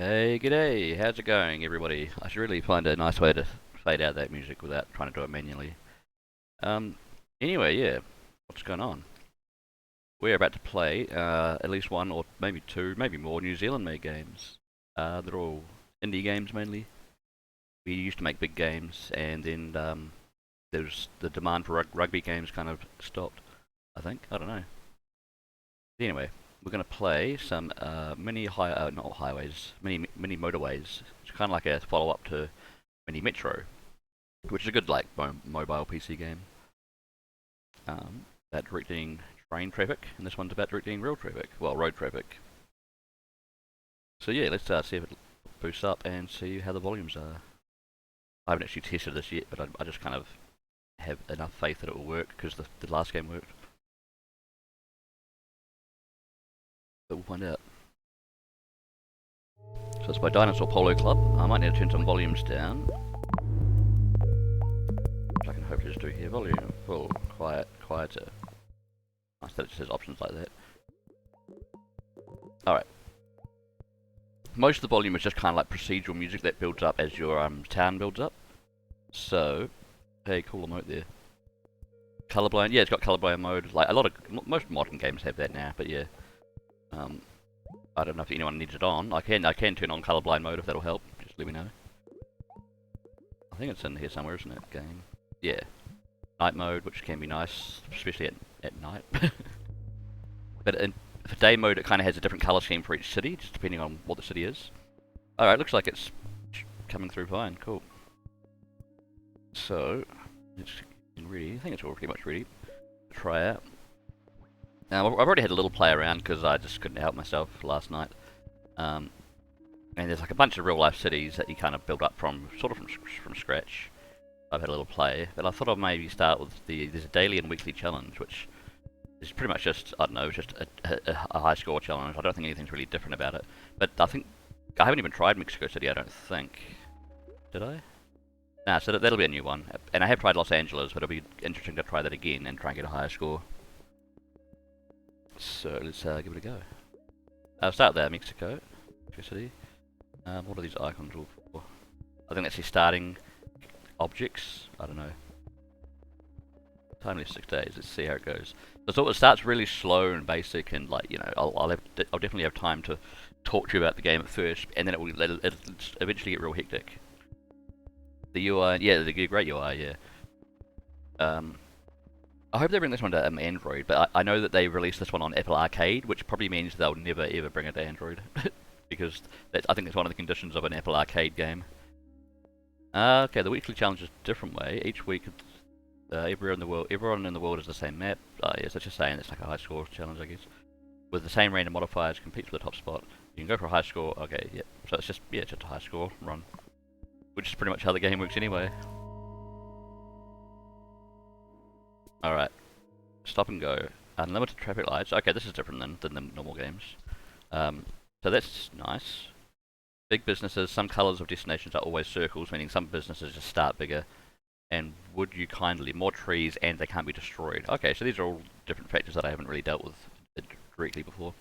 Hey, g'day, how's it going, everybody? I should really find a nice way to fade out that music without trying to do it manually. Um, anyway, yeah, what's going on? We're about to play at least one or maybe two, maybe more New Zealand-made games. They're all indie games mainly. We used to make big games, and then there's the demand for rugby games kind of stopped, I think. I don't know. Anyway, we're going to play some not highways, mini motorways. It's kind of like a follow-up to Mini Metro, which is a good like mobile PC game. About directing train traffic, and this one's about directing real traffic, well, road traffic. So yeah, let's see if it boosts up and see how the volumes are. I haven't actually tested this yet, but I just kind of have enough faith that it will work because the last game worked. But we'll find out. So it's by Dinosaur Polo Club. I might need to turn some volumes down. Which I can hopefully just do here. Volume, full, quiet, quieter. Nice that it says options like that. Alright. Most of the volume is just kind of like procedural music that builds up as your town builds up. So, hey, cool emote there. Colorblind, yeah, it's got colorblind mode. Like most modern games have that now, but yeah. I don't know if anyone needs it on. I can turn on colorblind mode if that'll help. Just let me know. I think it's in here somewhere, isn't it? Game. Yeah. Night mode, which can be nice, especially at night. But for day mode, it kind of has a different color scheme for each city, just depending on what the city is. Alright, looks like it's coming through fine. Cool. So, it's ready. I think it's all pretty much ready to try out. Now, I've already had a little play around because I just couldn't help myself last night. And there's like a bunch of real life cities that you kind of build up from scratch. I've had a little play, but I thought I'd maybe start with there's a daily and weekly challenge, which is pretty much just, I don't know, just a high score challenge. I don't think anything's really different about it. But I haven't even tried Mexico City, I don't think. Did I? Nah, so that'll be a new one. And I have tried Los Angeles, but it'll be interesting to try that again and try and get a higher score. So let's give it a go. I'll start there, Mexico City. What are these icons all for? I think that's your starting objects. I don't know. It's only 6 days. Let's see how it goes. So it starts really slow and basic, and like I'll definitely have time to talk to you about the game at first, and then it'll eventually get real hectic. The UI, yeah, the great UI, yeah. I hope they bring this one to Android, but I know that they released this one on Apple Arcade, which probably means they'll never ever bring it to Android, because I think that's one of the conditions of an Apple Arcade game. Okay, the weekly challenge is a different way. Each week, everyone in the world is the same map. Yes, that's just saying it's like a high score challenge, I guess. With the same random modifiers, compete for the top spot. You can go for a high score. Okay, yeah. So it's just just a high score run, which is pretty much how the game works anyway. All right, stop and go. Unlimited traffic lights. Okay, this is different than the normal games. So that's nice. Big businesses. Some colours of destinations are always circles, meaning some businesses just start bigger. And would you kindly, more trees, and they can't be destroyed. Okay, so these are all different factors that I haven't really dealt with directly before.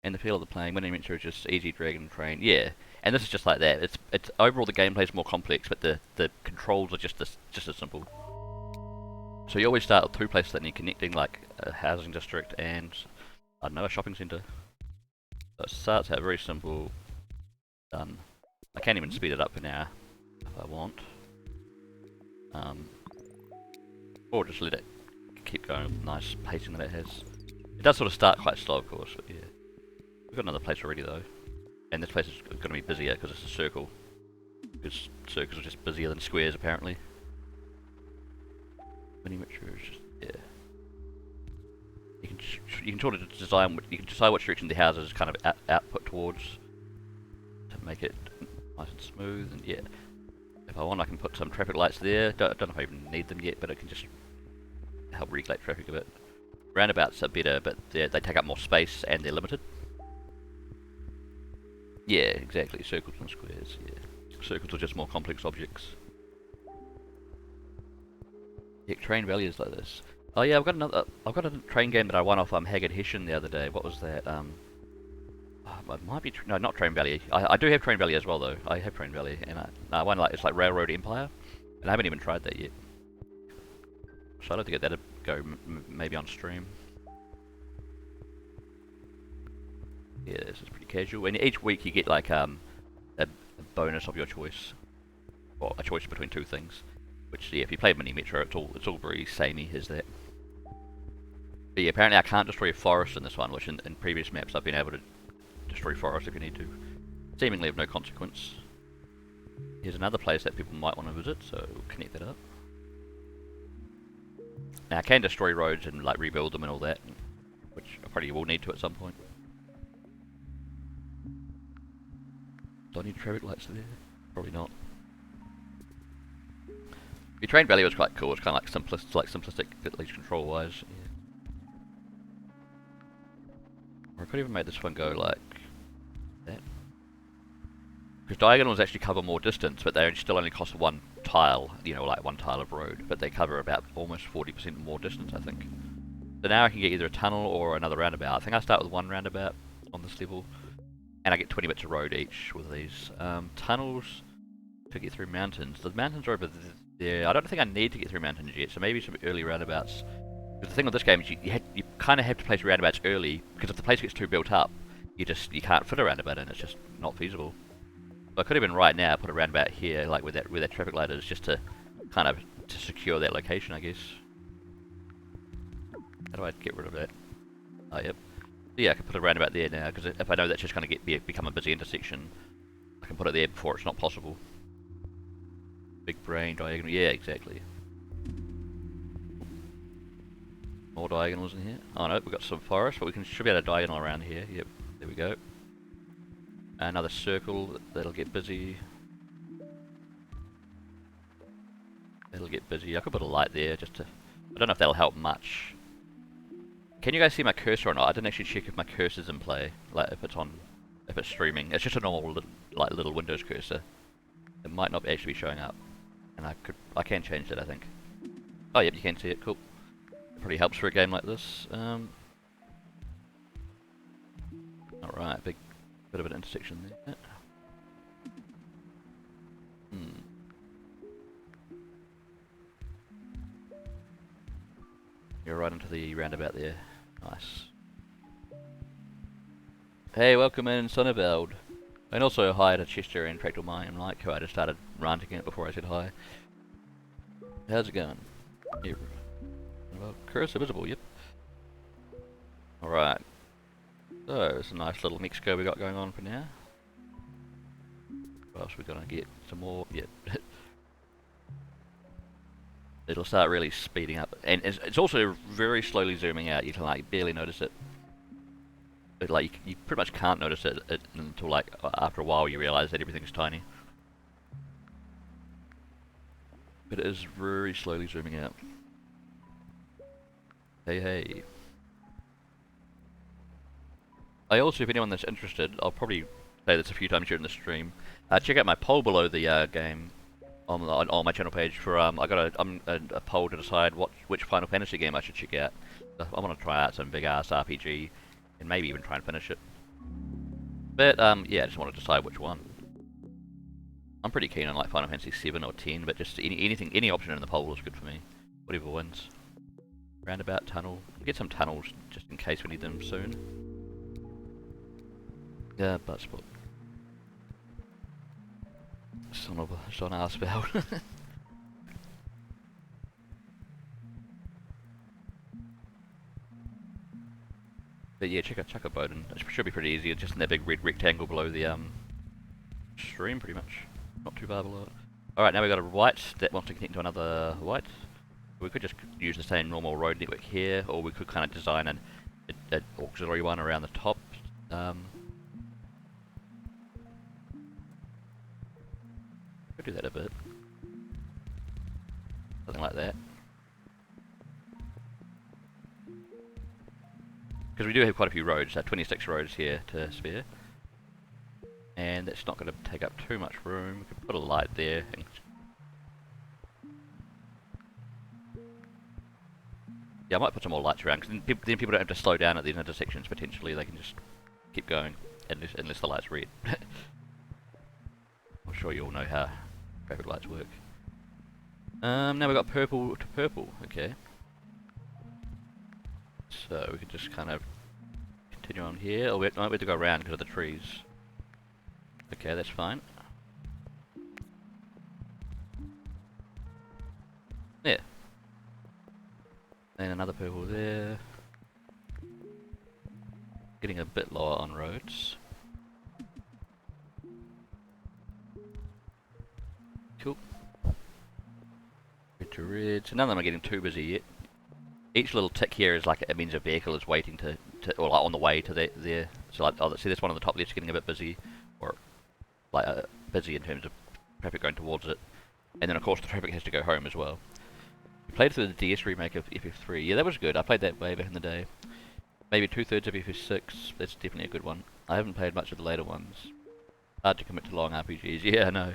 And the feel of the playing, winning adventure is just easy, drag and train. Yeah, and this is just like that. It's overall the gameplay is more complex, but the controls are just as simple. So you always start with 2 places that need connecting, like a housing district and I don't know, a shopping centre. So it starts out very simple. Done. I can't even speed it up for now if I want. Or just let it keep going with nice pacing that it has. It does sort of start quite slow, of course, but yeah. We've got another place already though. And this place is going to be busier because it's a circle. Because circles are just busier than squares apparently. Miniature is just, yeah. You can sort of design, you can decide which direction the houses kind of output towards to make it nice and smooth, and yeah. If I want, I can put some traffic lights there. Don't know if I even need them yet, but it can just help regulate traffic a bit. Roundabouts are better, but they take up more space and they're limited. Yeah, exactly. Circles and squares. Yeah, circles are just more complex objects. Yeah, Train Valley is like this. Oh yeah, I've got a train game that I won off Haggard Hessian the other day. What was that? It might be no, not Train Valley. I do have Train Valley as well though. I have Train Valley, and I won it's like Railroad Empire, and I haven't even tried that yet. So I'd like to get that to go maybe on stream. Yeah, this is pretty casual. And each week you get like a bonus of your choice, or a choice between 2 things. Which yeah, if you play Mini Metro, it's all very samey as that. But yeah, apparently I can't destroy a forest in this one, which in previous maps I've been able to destroy forests if you need to, seemingly of no consequence. Here's another place that people might want to visit, so we'll connect that up. Now I can destroy roads and like rebuild them and all that, which I probably will need to at some point. Do I need traffic lights there? Probably not. The Train Valley was quite cool. It's kind of like simplistic, at least control-wise. Yeah. Or I could even make this one go like that. Because diagonals actually cover more distance, but they still only cost 1 tile. Like 1 tile of road, but they cover about almost 40% more distance, I think. So now I can get either a tunnel or another roundabout. I think I start with 1 roundabout on this level, and I get 20 bits of road each with these tunnels to get through mountains. The mountains are over there. I don't think I need to get through mountains yet, so maybe some early roundabouts. Because the thing with this game is you kind of have to place roundabouts early, because if the place gets too built up, you can't fit a roundabout in. It's just not feasible. So I could even right now put a roundabout here, like where that traffic light is, just to kind of to secure that location, I guess. How do I get rid of that? Oh, yep. So yeah, I can put a roundabout there now, because if I know that's just going to become a busy intersection, I can put it there before it's not possible. Big brain diagonal, yeah, exactly. More diagonals in here. Oh no, we've got some forest, but should be able to diagonal around here. Yep, there we go. Another circle, that'll get busy. That'll get busy. I could put a light there just to... I don't know if that'll help much. Can you guys see my cursor or not? I didn't actually check if my cursor's in play, like if it's streaming. It's just a normal little Windows cursor. It might not actually be showing up. And I can change that, I think. Oh yep, you can see it, cool. It probably helps for a game like this. Alright, bit of an intersection there. You're right into the roundabout there. Nice. Hey, welcome in, Sonneveld. And also hi to Chester and Fractal Mind, like who I just started ranting at before I said hi. How's it going? Here. Well, cursor visible, yep. Alright. So, it's a nice little Mexico we got going on for now. What else are we gonna get? Some more? Yeah. It'll start really speeding up. And it's also very slowly zooming out. You can like barely notice it. But like, you pretty much can't notice it until like after a while you realise that everything's tiny. But it is very slowly zooming out. Hey, hey. I also, if anyone that's interested, I'll probably say this a few times during the stream. Check out my poll below the game on my channel page for I got a poll to decide which Final Fantasy game I should check out. So I want to try out some big ass RPG and maybe even try and finish it. But yeah, I just want to decide which one. I'm pretty keen on like Final Fantasy 7 or 10, but just any option in the poll is good for me. Whatever wins. Roundabout tunnel. We'll get some tunnels just in case we need them soon. Yeah, butt spot. Son of a arsebout. But yeah, check out Chuckerboden. It should be pretty easy. It's just in that big red rectangle below the stream, pretty much. Not too far below it. Alright, now we've got a white that wants to connect to another white. We could just use the same normal road network here, or we could kind of design an auxiliary one around the top. Could do that a bit. Something like that. Because we do have quite a few roads, 26 roads here to spare. And that's not going to take up too much room. We could put a light there. And yeah, I might put some more lights around, because then people don't have to slow down at these intersections potentially. They can just keep going, unless the light's red. I'm sure you all know how traffic lights work. Now we've got purple to purple, okay. So we can just kind of continue on here, or we might have to go around because of the trees. Okay, that's fine. Yeah. And another purple there. Getting a bit lower on roads. Cool. Red to red. So none of them are getting too busy yet. Each little tick here is like, it means a vehicle is waiting to or like on the way to there. So like, oh, see this one on the top left's getting a bit busy, or like busy in terms of traffic going towards it. And then of course the traffic has to go home as well. We played through the DS remake of FF3. Yeah, that was good. I played that way back in the day. Maybe 2/3 of FF6. That's definitely a good one. I haven't played much of the later ones. Hard to commit to long RPGs. Yeah, I know.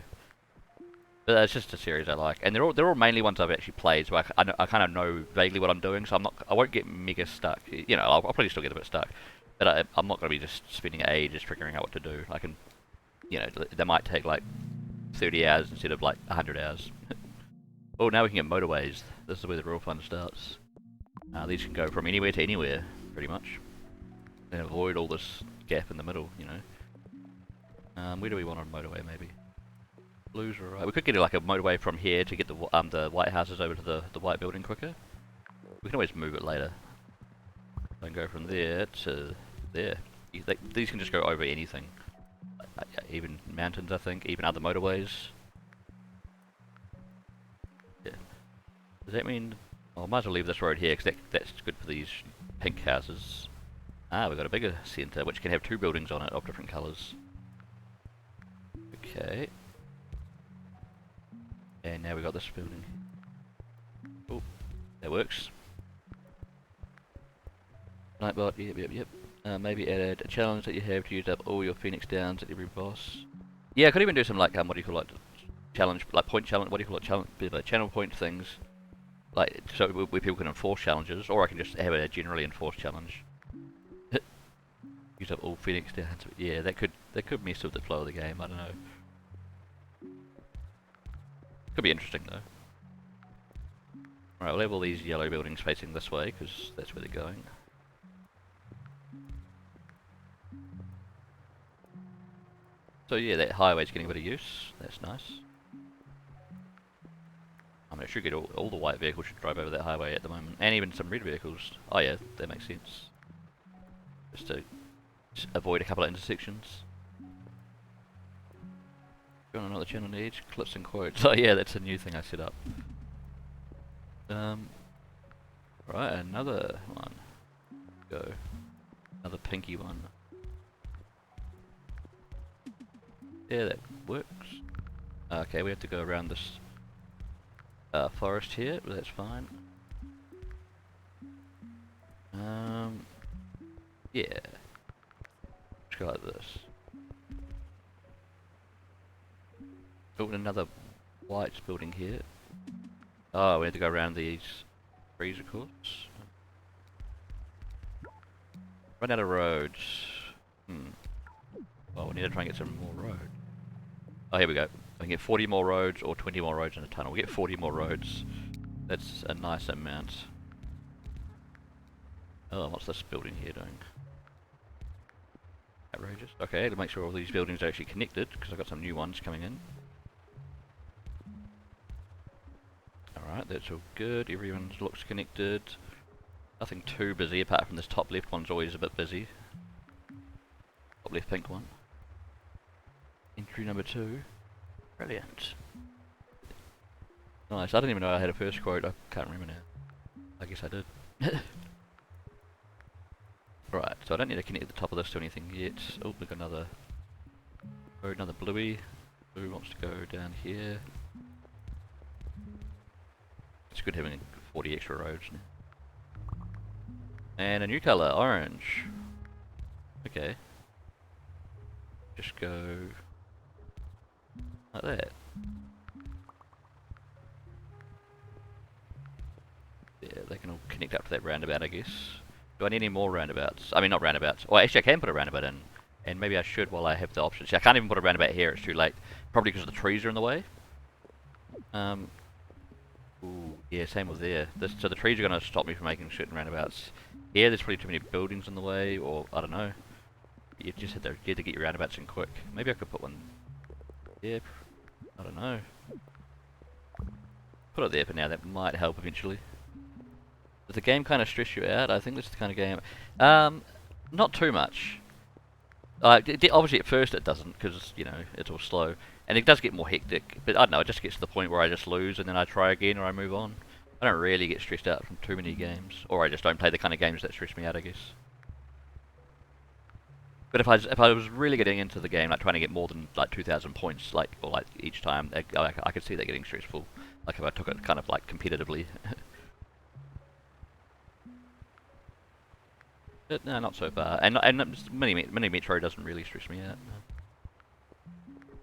But it's just a series I like, and they're all mainly ones I've actually played, so I kind of know vaguely what I'm doing, so I won't get mega stuck. You know, I'll probably still get a bit stuck, but I'm not going to be just spending ages figuring out what to do. I can, you know, they might take like 30 hours instead of like 100 hours. Oh, now we can get motorways. This is where the real fun starts. These can go from anywhere to anywhere, pretty much, and avoid all this gap in the middle, you know. Where do we want a motorway, maybe? Blues are right. We could get like a motorway from here to get the white houses over to the white building quicker. We can always move it later. And go from there to there. These can just go over anything. Even mountains, I think. Even other motorways. Yeah. Does that mean... Oh, I might as well leave this road here, because that's good for these pink houses. Ah, we've got a bigger centre, which can have 2 buildings on it of different colours. Okay. And now we've got this building. Oh, that works. Nightbot, yep. Maybe add a challenge that you have to use up all your Phoenix Downs at every boss. Yeah, I could even do some like what do you call it, challenge, like point challenge. What do you call it, challenge, like channel point things, like so where people can enforce challenges, or I can just have a generally enforced challenge. Use up all Phoenix Downs. Yeah, that could mess with the flow of the game. I don't know. Could be interesting though. Right, we'll have all these yellow buildings facing this way, because that's where they're going. So yeah, that highway's getting a bit of use. That's nice. I mean, it should get all the white vehicles should drive over that highway at the moment, and even some red vehicles. Oh yeah, that makes sense. Just to avoid a couple of intersections. Going on another channel on the edge, clips and quotes. Oh yeah, that's a new thing I set up. Right, another one. Go. Another pinky one. Yeah, that works. Okay, we have to go around this forest here, but that's fine. Yeah. Let's go like this. Building another white building here. Oh, we have to go around these trees, of course. Run out of roads. Well, we need to try and get some more roads. Oh, here we go. We can get 40 more roads or 20 more roads in a tunnel. We get 40 more roads. That's a nice amount. Oh, what's this building here doing? Outrageous. Okay, to make sure all these buildings are actually connected, because I've got some new ones coming in. Alright, that's all good. Everyone looks connected. Nothing too busy, apart from this top left one's always a bit busy. Top left pink one. Entry number 2. Brilliant. Nice. I didn't even know I had a first quote. I can't remember now. I guess I did. Right, so I don't need to connect the top of this to anything yet. Oh, we've got another road, another bluey. Blue wants to go down here. It's good having 40 extra roads now. And a new colour, orange. Okay. Just go like that. Yeah, they can all connect up to that roundabout, I guess. Do I need any more roundabouts? I mean, not roundabouts. Well, actually, I can put a roundabout in. And maybe I should while I have the option. See, I can't even put a roundabout here, it's too late. Probably because the trees are in the way. Ooh, yeah, same with there. So the trees are going to stop me from making certain roundabouts. Here, there's probably too many buildings in the way, or I don't know. You just had to get your roundabouts in quick. Maybe I could put one there. I don't know. Put it there for now, that might help eventually. Does the game kind of stress you out? I think this is the kind of game... not too much. Obviously at first it doesn't, because, you know, it's all slow. And it does get more hectic, but I don't know, it just gets to the point where I just lose and then I try again or I move on. I don't really get stressed out from too many games. Or I just don't play the kind of games that stress me out, I guess. But if I was really getting into the game, like trying to get more than like 2,000 points, like each time, I could see that getting stressful. Like if I took it kind of like competitively. But no, not so far. And Mini Metro doesn't really stress me out.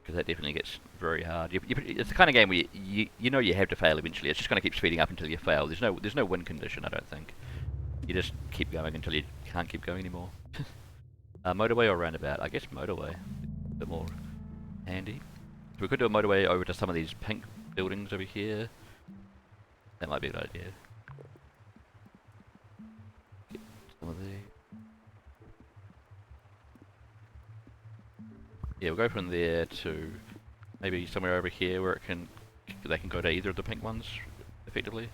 Because that definitely gets very hard. It's the kind of game where you know you have to fail eventually. It's just going to keep speeding up until you fail. There's no win condition, I don't think. You just keep going until you can't keep going anymore. Motorway or roundabout? I guess motorway. A bit more handy. So we could do a motorway over to some of these pink buildings over here. That might be a good idea. Get some of these. Yeah, we'll go from there to maybe somewhere over here where they can go to either of the pink ones effectively.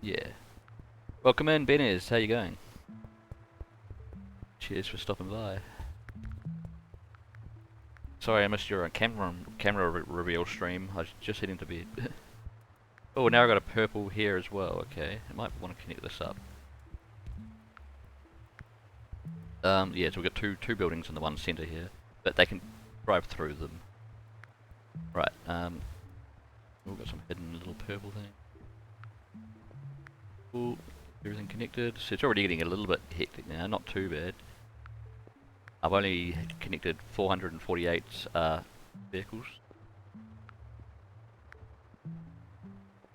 Yeah. Welcome in, Benez. How you going? Cheers for stopping by. Sorry I missed your camera reveal stream. I was just heading to bed. Oh, now I've got a purple here as well. Okay, I might want to connect this up. Yeah, so we've got two buildings in the one centre here, but they can drive through them. Right, we've got some hidden little purple thing. Cool, everything connected. So it's already getting a little bit hectic now, not too bad. I've only connected 448 vehicles.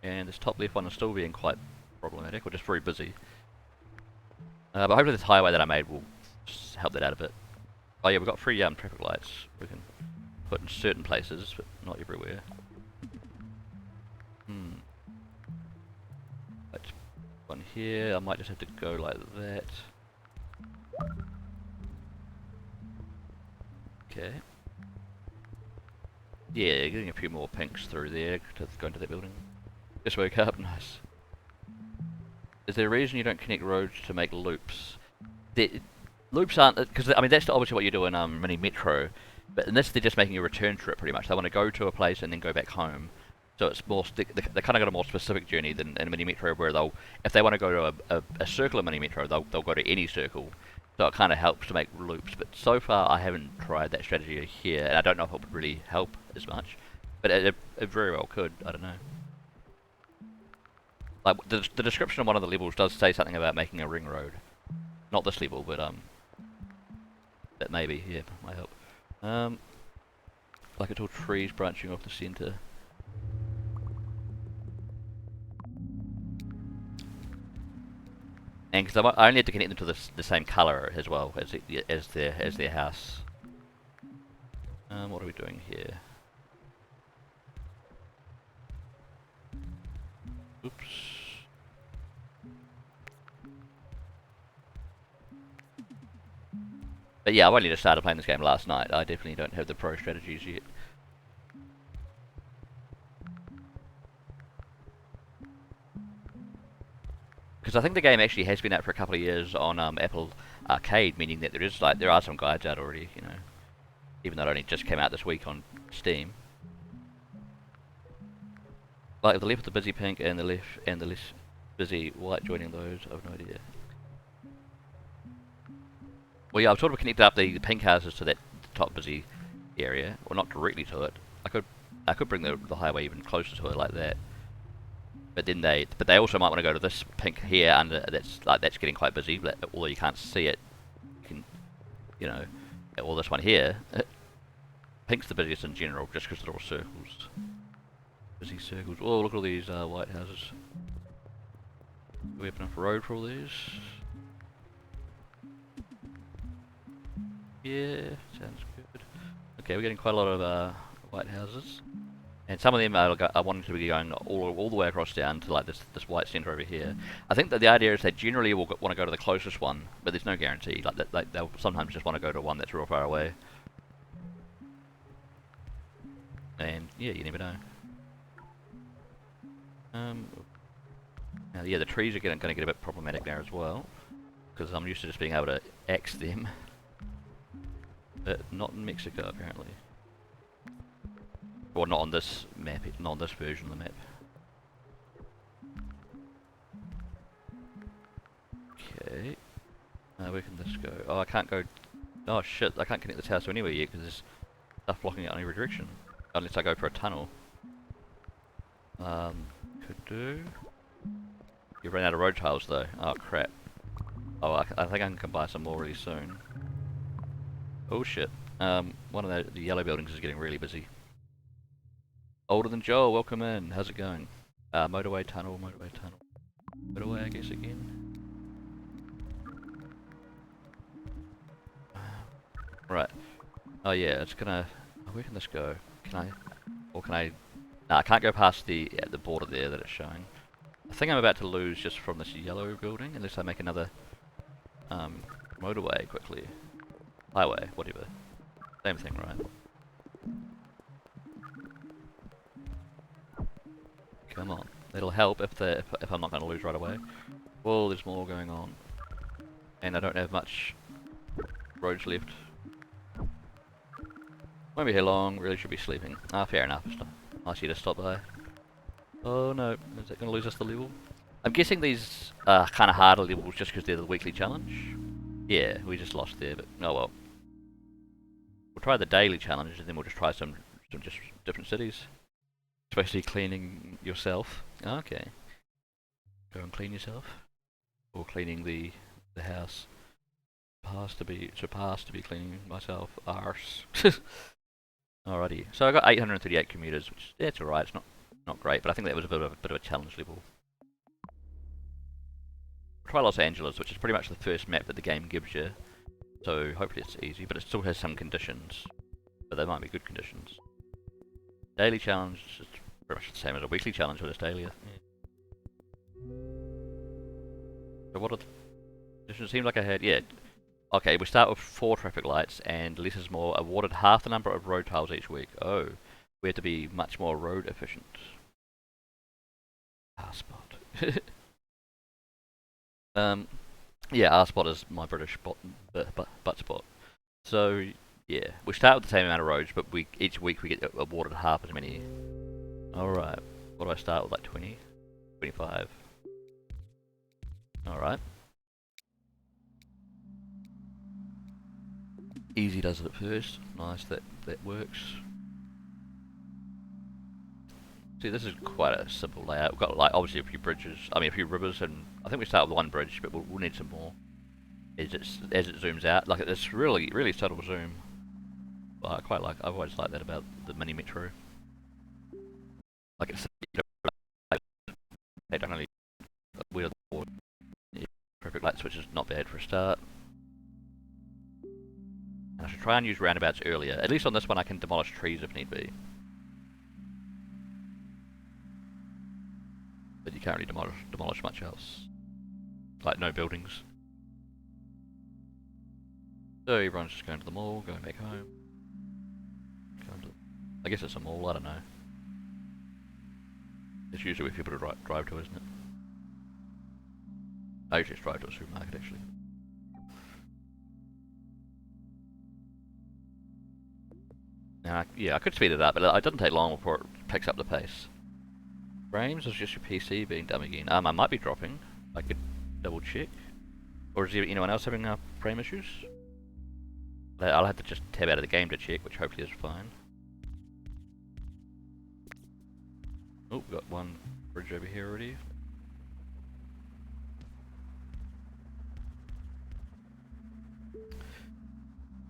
And this top left one is still being quite problematic, or just very busy. But hopefully this highway that I made will just help that out a bit. Oh yeah, we've got 3 traffic lights we can put in certain places, but not everywhere. here. I might just have to go like that. Okay. Yeah, getting a few more pinks through there to go into that building. Just woke up, nice. Is there a reason you don't connect roads to make loops? Loops aren't, because I mean that's obviously what you do in Mini Metro, but in this they're just making a return trip pretty much. They want to go to a place and then go back home. So it's more, they kind of got a more specific journey than in Mini Metro, where they'll, if they want to go to a circle in Mini Metro, they'll go to any circle. So it kind of helps to make loops, but so far I haven't tried that strategy here, and I don't know if it would really help as much. But it very well could, I don't know. Like, the description of one of the levels does say something about making a ring road. Not this level, but maybe, yeah, might help. Like it's all trees branching off the centre. And because I only had to connect them to the same colour as well as their house. What are we doing here? Oops. But yeah, I've only just started playing this game last night. I definitely don't have the pro strategies yet. Because I think the game actually has been out for a couple of years on Apple Arcade, meaning that there are some guides out already, you know. Even though it only just came out this week on Steam. Like the left with the busy pink and the less busy white joining those, I've no idea. Well, yeah, I've sort of connected up the pink houses to that top busy area, well, not directly to it. I could bring the highway even closer to it like that. But then they also might want to go to this pink here under that's getting quite busy, but although you can't see it, you can, you know, or this one here. Pink's the busiest in general, just because they're all circles. Busy circles. Oh, look at all these white houses. Do we have enough road for all these? Yeah, sounds good. Okay, we're getting quite a lot of white houses, and some of them are wanting to be going all the way across down to like this white centre over here. I think that the idea is they generally will want to go to the closest one, but there's no guarantee. Like they'll sometimes just want to go to one that's real far away. And yeah, you never know. Now, yeah, the trees are going to get a bit problematic now as well, because I'm used to just being able to axe them. But not in Mexico, apparently. Or not on this map, not on this version of the map. Okay. Where can this go? Oh, I can't go... Oh shit, I can't connect this house to anywhere yet, because there's stuff blocking it in every direction. Unless I go for a tunnel. Could do... You ran out of road tiles though. Oh crap. Oh, I think I can buy some more really soon. Oh shit. One of the yellow buildings is getting really busy. Older than Joel, welcome in. How's it going? Motorway tunnel. Motorway, I guess, again. Right. Oh yeah, it's gonna... Where can this go? Can I... Or can I... No, I can't go past the border there that it's showing. I think I'm about to lose just from this yellow building, unless I make another motorway quickly. Highway, whatever. Same thing, right? Come on. It'll help if I'm not going to lose right away. Well, there's more going on. And I don't have much roads left. Won't be here long, really should be sleeping. Ah, fair enough. It's not nice you to stop by. Oh no, is that going to lose us the level? I'm guessing these are kind of harder levels just because they're the weekly challenge. Yeah, we just lost there, but oh well. We'll try the daily challenge and then we'll just try some just different cities. Especially cleaning yourself. Okay. Go and clean yourself. Or cleaning the house. Surpassed to be cleaning myself. Arse. Alrighty. So I got 838 commuters, which that's alright, it's not great, but I think that was a bit of a challenge level. Try Los Angeles, which is pretty much the first map that the game gives you. So hopefully it's easy, but it still has some conditions. But they might be good conditions. Daily challenge is pretty much the same as a weekly challenge, but it's daily. Yeah. So what are the... It seems like I had... Yeah. Okay, we start with 4 traffic lights, and less is more. Awarded half the number of road tiles each week. Oh. We have to be much more road efficient. R-Spot. Yeah, R-Spot is my British butt spot. So, yeah, we start with the same amount of roads, but each week we get awarded half as many. Alright, what do I start with, like 20? 25? Alright. Easy does it at first. Nice, that works. See, this is quite a simple layout. We've got, like, obviously a few bridges, a few rivers, and I think we start with one bridge, but we'll need some more as it zooms out. Like, it's really, really subtle zoom. Well, I've always liked that about the mini metro. Like, it's, they don't only wheel the traffic lights, which is not bad for a start. And I should try and use roundabouts earlier. At least on this one I can demolish trees if need be. But you can't really demolish much else. Like, no buildings. So everyone's just going to the mall, going back home. I guess it's a mall, I don't know. It's usually where people drive to, isn't it? I usually just drive to a supermarket, actually. Now, yeah, I could speed it up, but it doesn't take long before it picks up the pace. Frames, or is just your PC being dumb again? I might be dropping. I could double check. Or is there anyone else having frame issues? I'll have to just tab out of the game to check, which hopefully is fine. Oh, we've got one bridge over here already.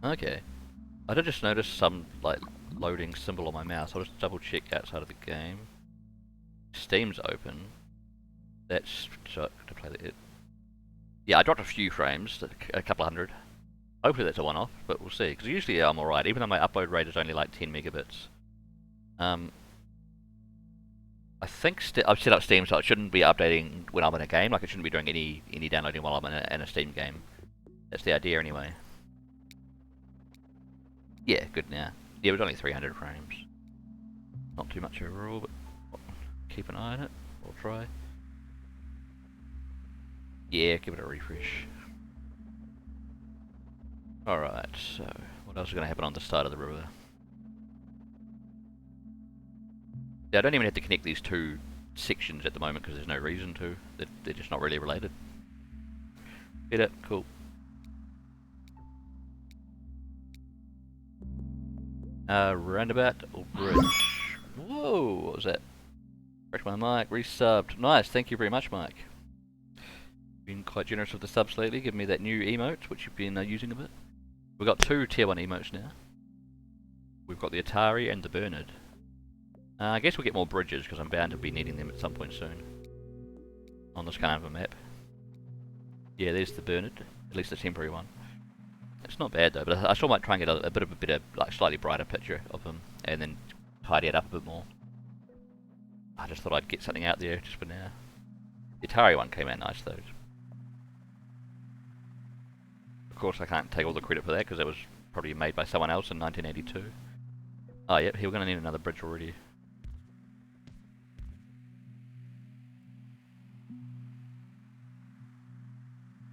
Okay. I did just notice some, like, loading symbol on my mouse. I'll just double check outside of the game. Steam's open. That's to play it. Yeah, I dropped a few frames, a couple of hundred. Hopefully that's a one-off, but we'll see. Because usually I'm alright, even though my upload rate is only like 10 megabits. I think I've set up Steam so it shouldn't be updating when I'm in a game. Like, it shouldn't be doing any downloading while I'm in a Steam game. That's the idea anyway. Yeah, good now. Yeah, we've only 300 frames. Not too much overall, but keep an eye on it. We'll try. Yeah, give it a refresh. Alright, so what else is going to happen on the side of the river? Yeah, I don't even have to connect these two sections at the moment because there's no reason to. They're just not really related. Get it? Cool. Roundabout or bridge? Whoa, what was that? Break my mic, resubbed. Nice, thank you very much, Mike. Been quite generous with the subs lately, giving me that new emote, which you've been using a bit. We've got 2 tier 1 emotes now. We've got the Atari and the Bernard. I guess we'll get more bridges because I'm bound to be needing them at some point soon. On this kind of a map. Yeah, there's the Bernard, at least the temporary one. It's not bad though, but I still might try and get a bit of a better, like, slightly brighter picture of him, and then tidy it up a bit more. I just thought I'd get something out there just for now. The Atari one came out nice though. Of course I can't take all the credit for that because it was probably made by someone else in 1982. Oh yep, we're going to need another bridge already.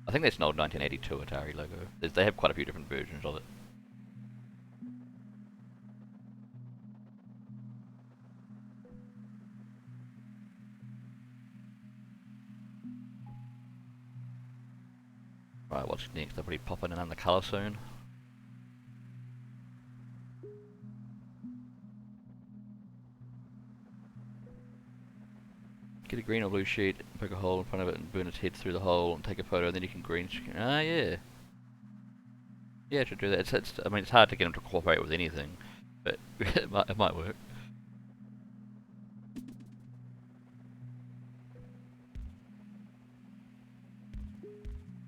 I think that's an old 1982 Atari logo. They have quite a few different versions of it. Right, what's next? They'll probably pop in another colour soon. Get a green or blue sheet, poke a hole in front of it and burn its head through the hole and take a photo and then you can green screen. Ah, yeah. Yeah, it should do that. I mean, it's hard to get them to cooperate with anything, but it might work.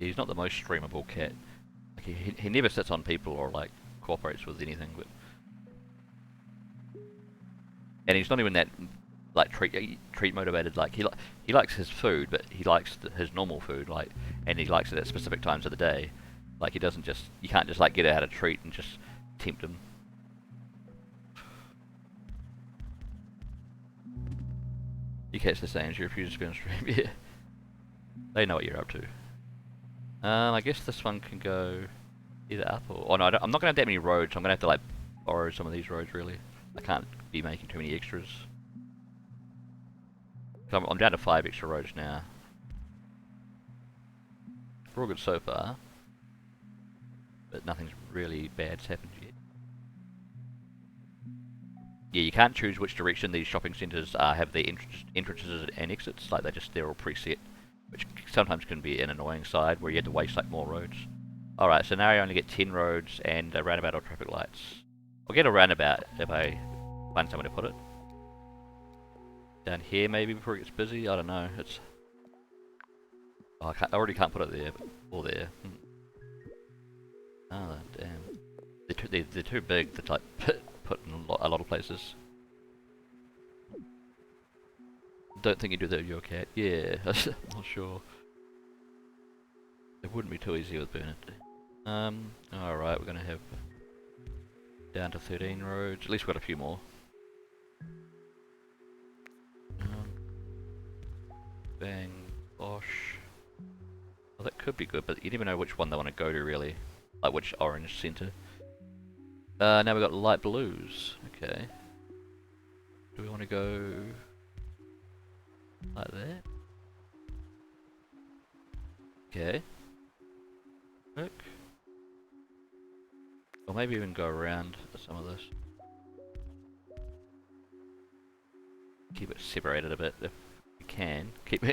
He's not the most streamable cat. Like, he never sits on people or, like, cooperates with anything, but... And he's not even that... like treat motivated. Like he likes his food, but he likes his normal food, like, and he likes it at specific times of the day. Like he doesn't just, you can't just like get out a treat and just tempt him. You catch the saying, you refuse to be on stream. Yeah, they know what you're up to. I guess this one can go either up or... Oh no, I'm not going to have that many roads, so I'm going to have to like borrow some of these roads really. I can't be making too many extras. So I'm down to 5 extra roads now. We're all good so far. But nothing's really bad's happened yet. Yeah, you can't choose which direction these shopping centres have their entrances and exits. Like they're all preset, which sometimes can be an annoying side where you have to waste like more roads. Alright, so now I only get 10 roads and a roundabout or traffic lights. I'll get a roundabout if I find somewhere to put it. Down here maybe before it gets busy, I don't know. It's... Oh, I already can't put it there, or there. Oh, damn. They're too big to like put in a lot of places. Don't think you do that with your cat. Yeah, I'm not sure. It wouldn't be too easy with Bernard. Alright, we're gonna have down to 13 roads. At least we've got a few more. Bang, bosh. Well, that could be good, but you never know which one they want to go to, really. Like which orange centre. Now we've got light blues. Okay. Do we want to go like that? Okay. Look. Or maybe even go around some of this. Keep it separated a bit if you can. Keep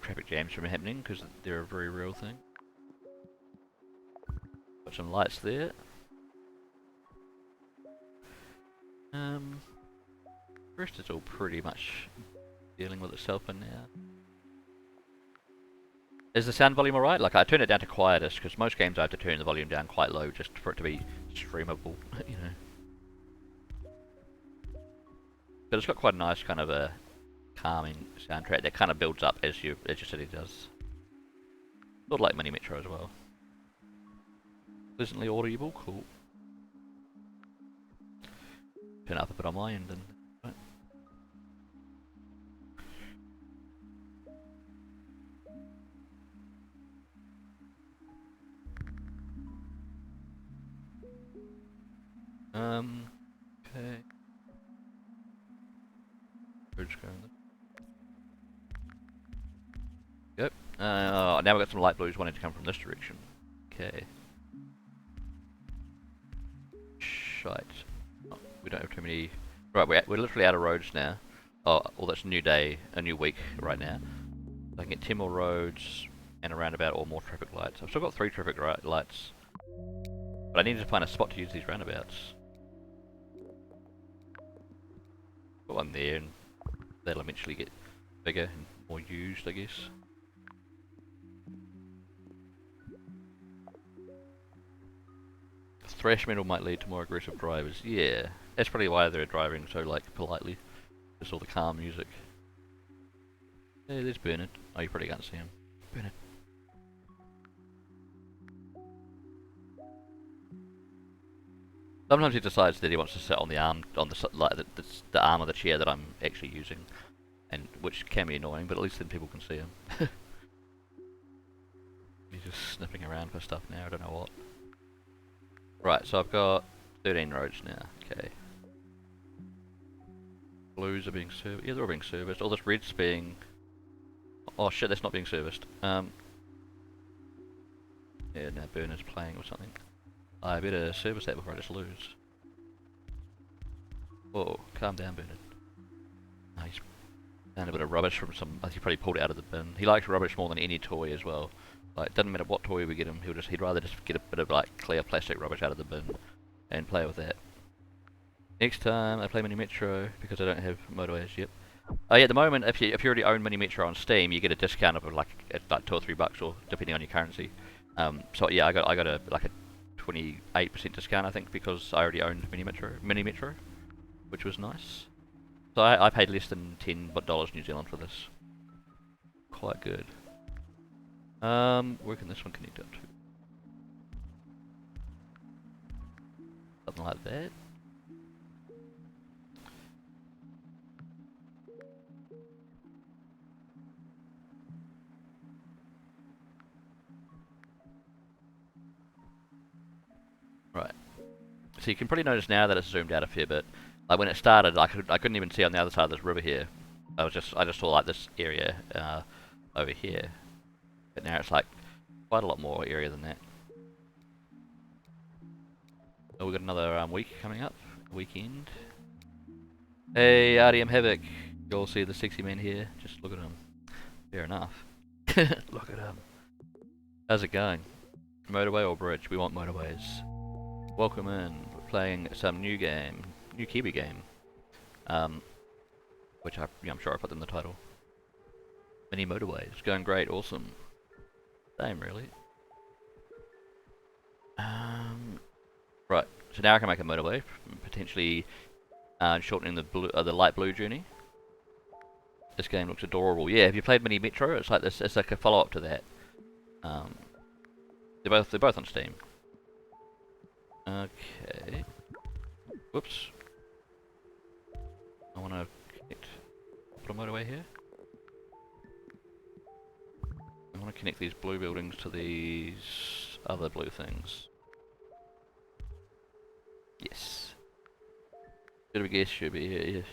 traffic jams from happening because they're a very real thing. Got some lights there. The rest is all pretty much dealing with itself in now. Is the sound volume alright? Like I turned it down to quietest because most games I have to turn the volume down quite low just for it to be streamable, you know. But it's got quite a nice kind of a calming soundtrack that kind of builds up as your city does. Sort of like Mini Metro as well. Pleasantly audible, cool. Turn it up a bit on my end and... Right. Okay. Roads going there. Yep. Now we've got some light blues wanting to come from this direction. Okay. Shite. Oh, we don't have too many... Right, we're literally out of roads now. Oh, well that's a new day, a new week right now. So I can get 10 more roads and a roundabout or more traffic lights. I've still got 3 traffic lights. But I need to find a spot to use these roundabouts. Got one there and that'll eventually get bigger and more used, I guess. Thrash metal might lead to more aggressive drivers. Yeah, that's probably why they're driving so like politely. Just all the calm music. Hey, there's Bernard. Oh, you probably can't see him. Bernard. Sometimes he decides that he wants to sit on the arm, on the arm of the chair that I'm actually using, and which can be annoying, but at least then people can see him. He's just sniffing around for stuff now. I don't know what. Right, so I've got 13 roads now. Okay. Blues are being serviced. Yeah, they're all being serviced. All this red's being... Oh shit, that's not being serviced. Yeah, now Bernard's playing or something. I better service that before I just lose. Whoa, calm down, Bernard. Oh, he's found a bit of rubbish from some... He probably pulled it out of the bin. He likes rubbish more than any toy as well. Like, it doesn't matter what toy we get him, he'd rather just get a bit of like clear plastic rubbish out of the bin and play with that. Next time I play Mini Metro because I don't have motorways yet. Oh yeah, at the moment if you already own Mini Metro on Steam, you get a discount of like $2 or $3 or depending on your currency. So yeah, I got a like a 28% discount I think because I already owned Mini Metro, which was nice. So I paid less than $10 New Zealand for this. Quite good. Where can this one connect up to? Something like that. Right. So you can probably notice now that it's zoomed out a fair bit. Like when it started, I couldn't even see on the other side of this river here. I just saw like this area over here. But now it's like quite a lot more area than that. Oh, we've got another week coming up. Weekend. Hey, RDM Havoc. You all see the sexy man here? Just look at him. Fair enough. Look at him. How's it going? Motorway or bridge? We want motorways. Welcome in. We're playing some new game. New Kiwi game. Which I'm sure I put in the title. Mini motorways. Going great. Awesome. Same, really. Right. So now I can make a motorway. Potentially shortening the light blue journey. This game looks adorable. Yeah, have you played Mini Metro? It's like this. It's like a follow-up to that. They're both on Steam. Okay. Whoops. I want to put a motorway here. I want to connect these blue buildings to these other blue things. Yes. Bit of a guess should be here. Yes.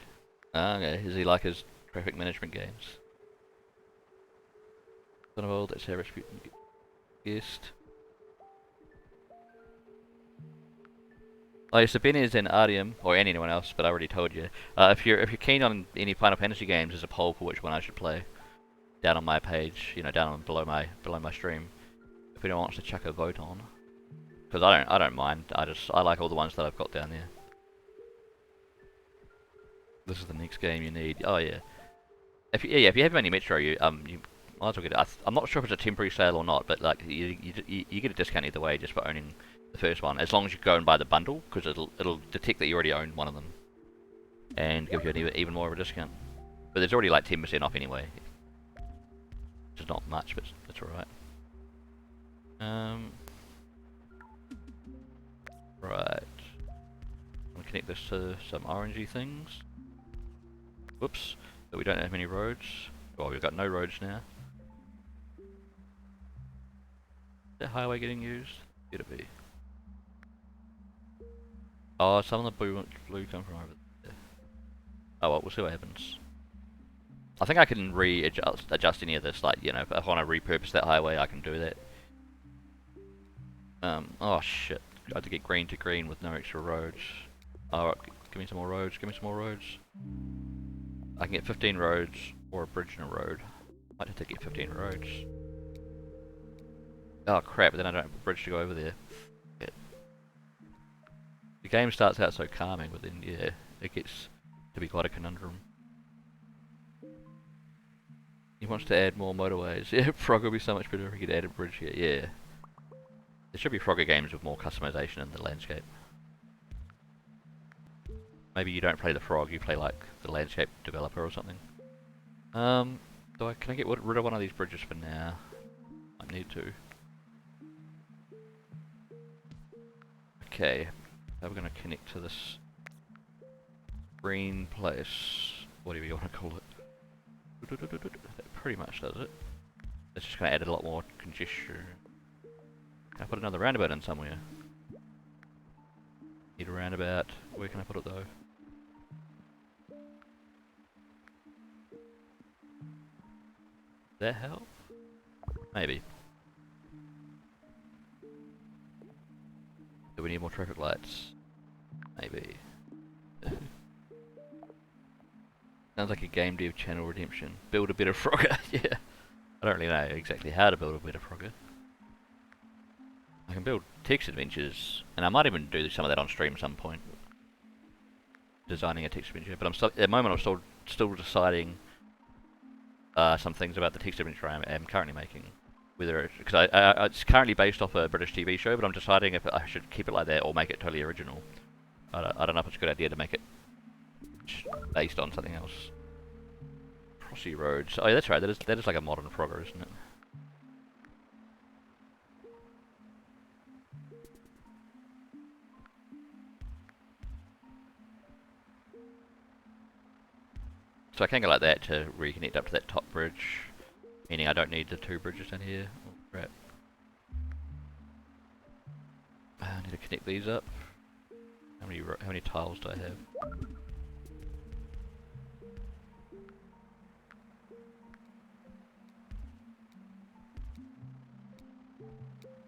Okay. Is he like his traffic management games? Son of old. That's how Rasputin guessed. Oh, so Ben is in Ardium, or anyone else, but I already told you. If you're keen on any Final Fantasy games, there's a poll for which one I should play. Down on my page, you know, below my stream. If anyone wants to chuck a vote on, because I don't mind. I like all the ones that I've got down there. This is the next game you need. Oh yeah. If you have any Metro, you might as well get it. I'm not sure if it's a temporary sale or not, but like you get a discount either way just for owning the first one, as long as you go and buy the bundle, because it'll detect that you already own one of them, and give you even more of a discount. But there's already like 10% off anyway, which is not much, but it's alright. Right. I'm gonna connect this to some orangey things. Whoops. But we don't have many roads. Well, we've got no roads now. Is that highway getting used? Better be. Oh, some of the blue come from over there. Oh well, we'll see what happens. I think I can adjust any of this, like, you know, if I want to repurpose that highway, I can do that. Oh shit. I had to get green to green with no extra roads. Alright, give me some more roads, give me some more roads. I can get 15 roads, or a bridge and a road. Might have to get 15 roads. Oh crap, then I don't have a bridge to go over there. The game starts out so calming, but then, yeah, it gets to be quite a conundrum. He wants to add more motorways. Yeah, Frog would be so much better if we could add a bridge here, yeah. There should be Frogger games with more customization in the landscape. Maybe you don't play the Frog, you play like the landscape developer or something. Can I get rid of one of these bridges for now? I need to. Okay. Now we're going to connect to this green place, whatever you want to call it. That pretty much does it. It's just going to add a lot more congestion. Can I put another roundabout in somewhere? Need a roundabout. Where can I put it though? That help? Maybe. Do we need more traffic lights? Maybe. Sounds like a game dev channel redemption. Build a better Frogger. Yeah. I don't really know exactly how to build a better Frogger. I can build text adventures, and I might even do some of that on stream at some point. Designing a text adventure, but at the moment I'm still deciding some things about the text adventure I am currently making. Whether because it's currently based off a British TV show, but I'm deciding if I should keep it like that or make it totally original. I don't know if it's a good idea to make it based on something else. Crossy Roads. Oh yeah, that's right. That is like a modern Frogger, isn't it? So I can go like that to reconnect up to that top bridge, meaning I don't need the 2 bridges down here. Oh crap. I need to connect these up. How many tiles do I have?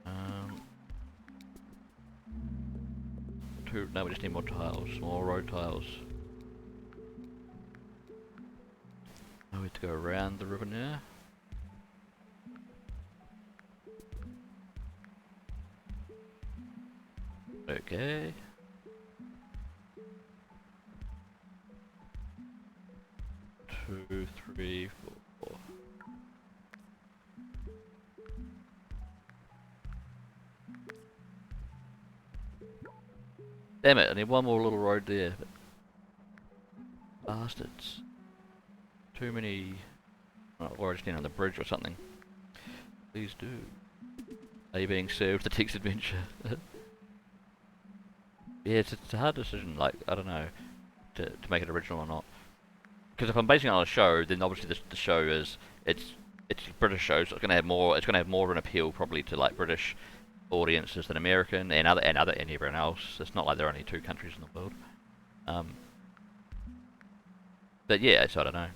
Um, no, we just need more tiles, more road tiles. Oh, we have to go around the river now. Okay. Two, three, four. Damn it, I need one more little road there. Bastards. Too many... Oh, or I just need on the bridge or something. Please do. Are you being served the text adventure? Yeah, it's a hard decision, like, I don't know, to make it original or not. Because if I'm basing it on a show, then obviously the show is, it's a British show, so it's gonna have more of an appeal probably to like British audiences than American and everyone else. It's not like there are only 2 countries in the world. But yeah, so I don't know.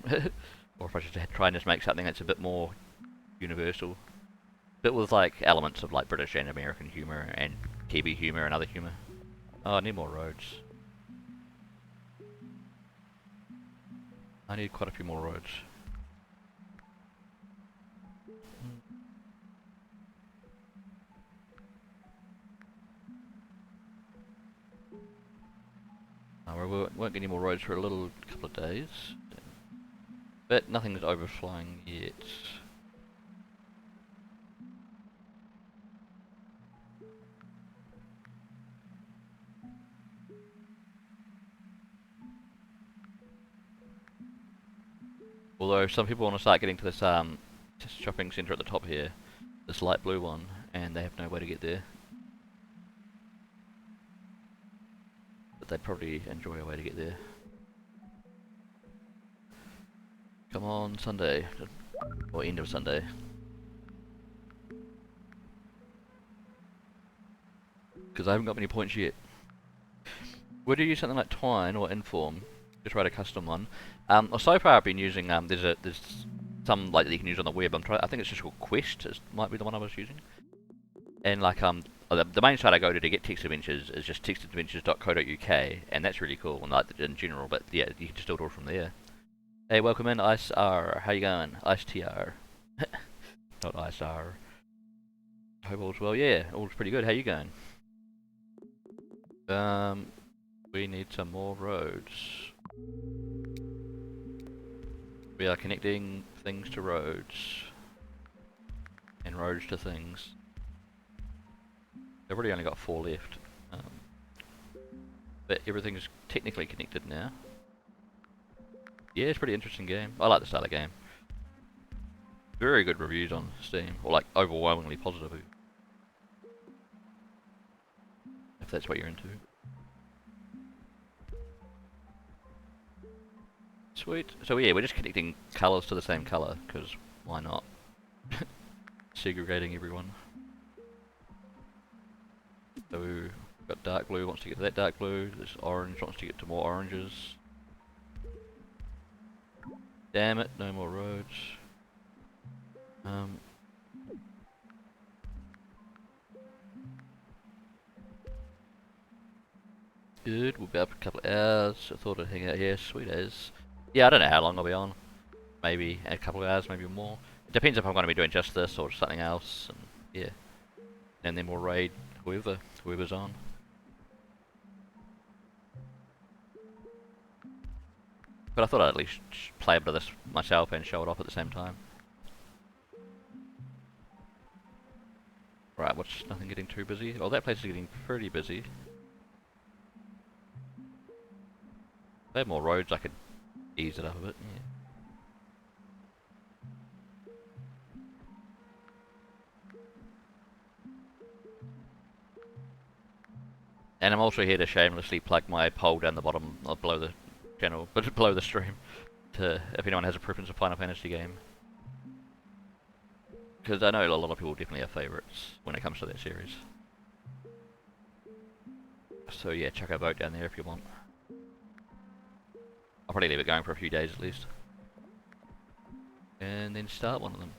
Or if I should try and just make something that's a bit more universal. But with like elements of like British and American humour and Kiwi humour and other humour. Oh, I need more roads. I need quite a few more roads. We won't get any more roads for a couple of days. But nothing's overflowing yet. Although some people want to start getting to this shopping centre at the top here, this light blue one, and they have no way to get there. But they'd probably enjoy a way to get there. Come on, Sunday. Or end of Sunday. Because I haven't got many points yet. Would you use something like Twine or Inform to write a custom one? Well, so far I've been using, there's some like that you can use on the web. I think it's just called Quest, might be the one I was using. And like, the main site I go to get text adventures is just textadventures.co.uk, and that's really cool, and like in general, but yeah, you can just do it all from there. Hey, welcome in, Ice R. How you going? Ice TR. Not Ice R. Hope all's well. Yeah, all's pretty good. How you going? We need some more roads. We are connecting things to roads. And roads to things. I've really only got 4 left. But everything's technically connected now. Yeah, it's a pretty interesting game. I like the style of the game. Very good reviews on Steam, or like overwhelmingly positive. If that's what you're into. Sweet. So yeah, we're just connecting colours to the same colour, because why not? Segregating everyone. So we've got dark blue wants to get to that dark blue, this orange wants to get to more oranges. Damn it, no more roads. Good, we'll be up a couple of hours. I thought I'd hang out here, sweet as. Yeah, I don't know how long I'll be on. Maybe a couple of hours, maybe more. It depends if I'm going to be doing just this or something else, and yeah. And then we'll raid whoever's on. But I thought I'd at least play a bit of this myself and show it off at the same time. Right, what's nothing getting too busy? Well, that place is getting pretty busy. If I had more roads, I could ease it up a bit. Yeah. And I'm also here to shamelessly plug my poll down the bottom below the channel, but below the stream, to if anyone has a preference of Final Fantasy game. Because I know a lot of people definitely have favourites when it comes to that series. So yeah, chuck a vote down there if you want. I'll probably leave it going for a few days at least. And then start one of them.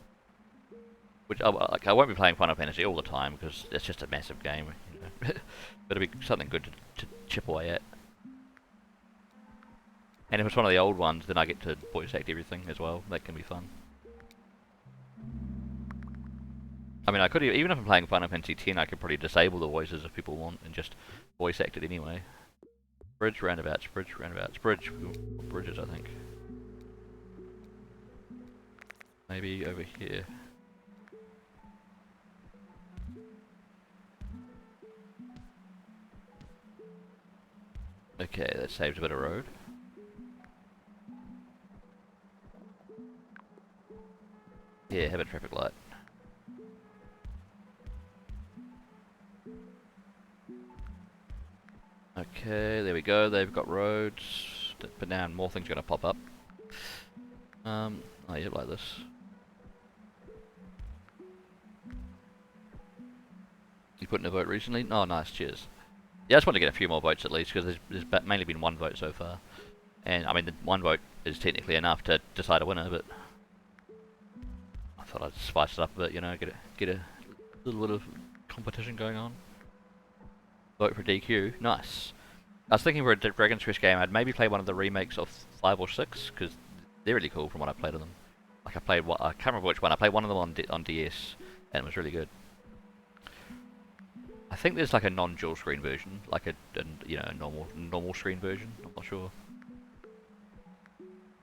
Which, I won't be playing Final Fantasy all the time, because it's just a massive game, you know. But it'll be something good to chip away at. And if it's one of the old ones, then I get to voice act everything as well. That can be fun. I mean, I could, even if I'm playing Final Fantasy X, I could probably disable the voices if people want, and just voice act it anyway. Bridge, roundabouts, bridge, roundabouts, bridge. Bridges, I think. Maybe over here. Okay, that saves a bit of road. Yeah, have a traffic light. Okay, there we go. They've got roads, but now more things are gonna pop up. Oh yeah, like this. You put in a vote recently? Oh, nice. Cheers. Yeah, I just want to get a few more votes at least, because there's mainly been one vote so far, and I mean the one vote is technically enough to decide a winner, but I thought I'd spice it up a bit, you know, get a little bit of competition going on. Vote for DQ. Nice. I was thinking for a Dragon's Quest game, I'd maybe play one of the remakes of 5 or 6, because they're really cool from what I played of them. Like I can't remember which one. I played one of them on DS, and it was really good. I think there's like a non-dual screen version, like a you know, normal screen version. I'm not sure,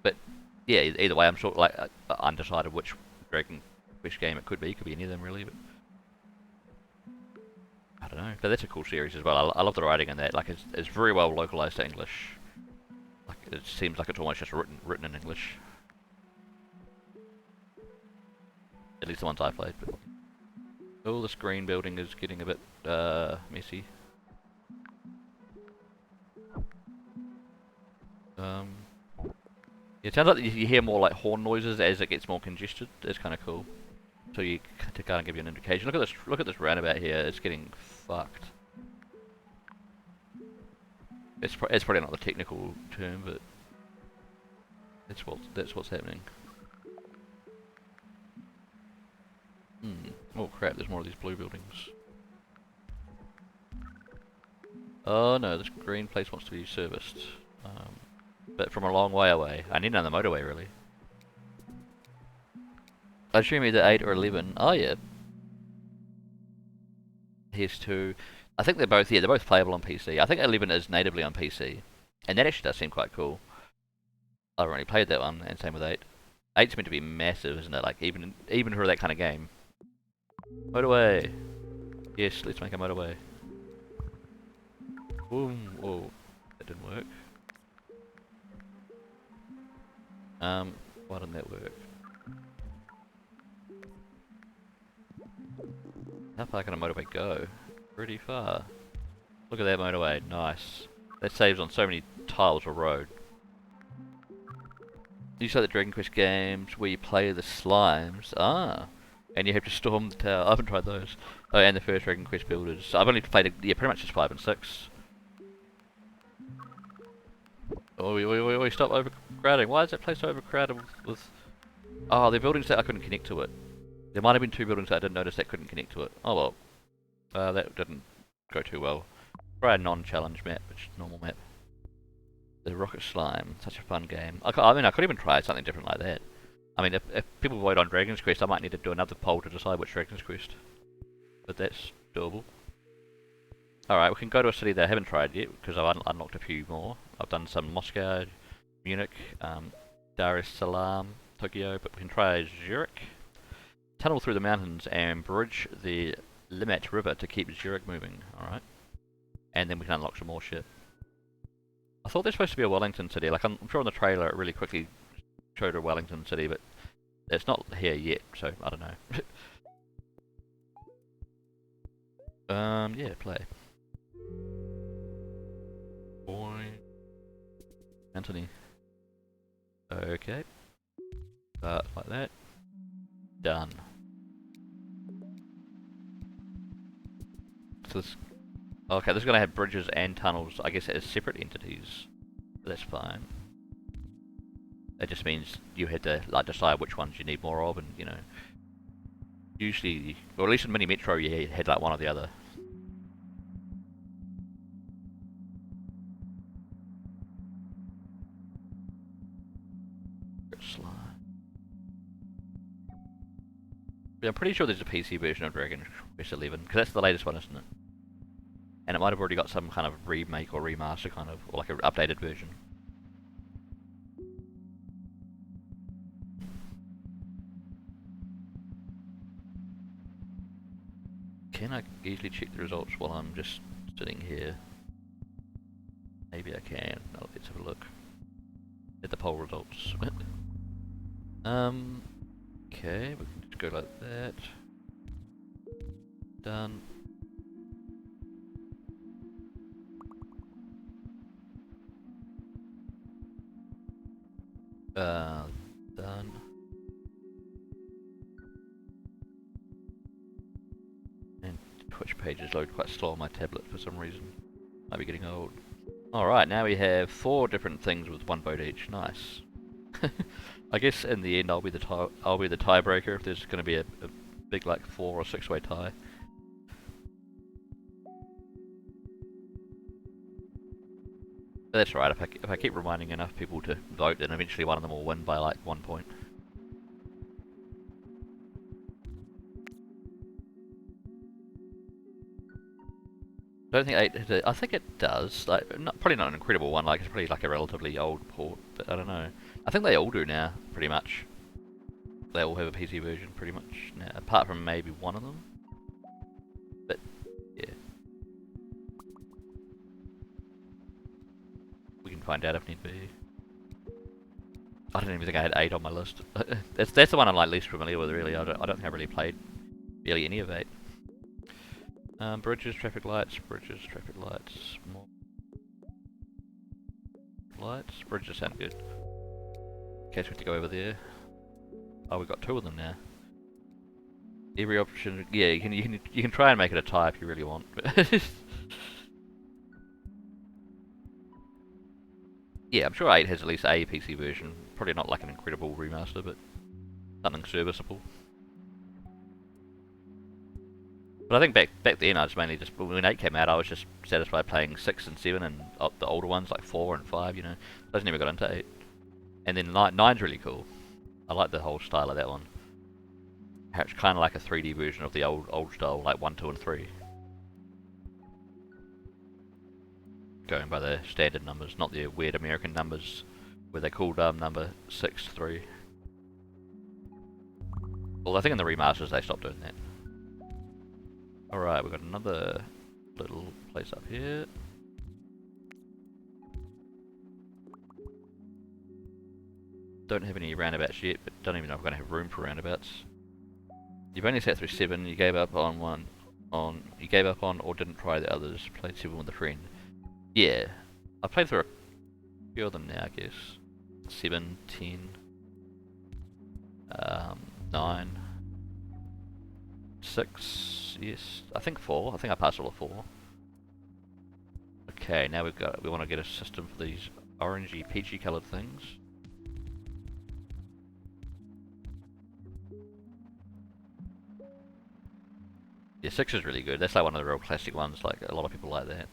but yeah, either way, I'm sort of like undecided which Dragon Quest game it could be. It could be any of them really, but I don't know. But that's a cool series as well. I love the writing in that. Like it's very well localized to English. Like it seems like it's almost just written in English. At least the ones I played. But oh, the screen building is getting a bit messy. It sounds like you hear more like horn noises as it gets more congested. It's kind of cool. So to kind of give you an indication. Look at this. Look at this roundabout here. It's getting fucked. It's probably not the technical term, but that's what's happening. Oh crap! There's more of these blue buildings. Oh no, this green place wants to be serviced. But from a long way away. I need another motorway, really. I assume either 8 or 11. Oh, yeah. Here's 2. I think they're both playable on PC. I think 11 is natively on PC. And that actually does seem quite cool. I've already played that one, and same with 8. 8's meant to be massive, isn't it? Like, even for that kind of game. Motorway! Yes, let's make a motorway. Boom. Whoa. That didn't work. Why didn't that work? How far can a motorway go? Pretty far. Look at that motorway, nice. That saves on so many tiles of road. These are the Dragon Quest games where you play the slimes. Ah! And you have to storm the tower. I haven't tried those. Oh, and the first Dragon Quest builders. I've only played, yeah, pretty much just 5 and 6. Oh, we stop overcrowding. Why is that place so overcrowded with... Oh, the buildings that I couldn't connect to it. There might have been 2 buildings that I didn't notice that couldn't connect to it. Oh well. That didn't go too well. Try a non-challenge map, which is a normal map. The Rocket Slime, such a fun game. I mean, I could even try something different like that. I mean, if people vote on Dragon's Quest, I might need to do another poll to decide which Dragon's Quest. But that's doable. Alright, we can go to a city that I haven't tried yet, because I've unlocked a few more. I've done some Moscow, Munich, Dar es Salaam, Tokyo, but we can try Zurich. Tunnel through the mountains and bridge the Limmat River to keep Zurich moving, alright? And then we can unlock some more shit. I thought there's supposed to be a Wellington City. Like I'm sure in the trailer it really quickly showed a Wellington City, but it's not here yet, so I don't know. Yeah, play. Boy. Anthony. Okay. Start like that. Done. So this, okay, this is gonna have bridges and tunnels, I guess, as separate entities. But that's fine. It just means you had to like decide which ones you need more of, and you know, usually, or at least in Mini Metro, you had like one or the other. Slide. But I'm pretty sure there's a PC version of Dragon Quest 11 because that's the latest one, isn't it? And it might have already got some kind of remake or remaster, kind of, or like an updated version. Can I easily check the results while I'm just sitting here? Maybe I can. Oh, let's have a look at the poll results. Okay, we can just go like that. Done. Done. And Twitch pages load quite slow on my tablet for some reason. Might be getting old. Alright, now we have 4 different things with 1 vote each. Nice. I guess in the end I'll be the tiebreaker if there's going to be a big like 4 or 6-way tie. But that's right. If I keep reminding enough people to vote, then eventually one of them will win by like 1 point. I don't think 8. I think it does. Like, probably not an incredible one. Like it's probably like a relatively old port, but I don't know. I think they all do now, pretty much. They all have a PC version, pretty much now, apart from maybe one of them. But yeah, we can find out if need be. I don't even think I had 8 on my list. that's the one I'm like least familiar with, really. I don't think I really played barely any of 8. Bridges, traffic lights, more lights. Bridges sound good. In case we have to go over there. Oh, we've got 2 of them now. Every option, yeah, you can try and make it a tie if you really want. Yeah, I'm sure 8 has at least a PC version. Probably not like an incredible remaster, but something serviceable. But I think back then I was mainly just, when 8 came out, I was just satisfied playing 6 and 7 and the older ones like 4 and 5, you know. I just never got into 8. And then 9's really cool. I like the whole style of that one. It's kind of like a 3D version of the old style, like 1, 2 and 3. Going by the standard numbers, not the weird American numbers where they called number 6, 3. Well, I think in the remasters they stopped doing that. Alright, we've got another little place up here. Don't have any roundabouts yet, but don't even know if we're going to have room for roundabouts. You've only sat through 7, you gave up on you gave up on or didn't try the others, played 7 with a friend. Yeah, I've played through a few of them now, I guess. 7, 10, 9, 6, yes, I think 4. I think I passed all of 4. Okay, now we want to get a system for these orangey, peachy coloured things. Yeah, 6 is really good. That's like one of the real classic ones. Like a lot of people like that.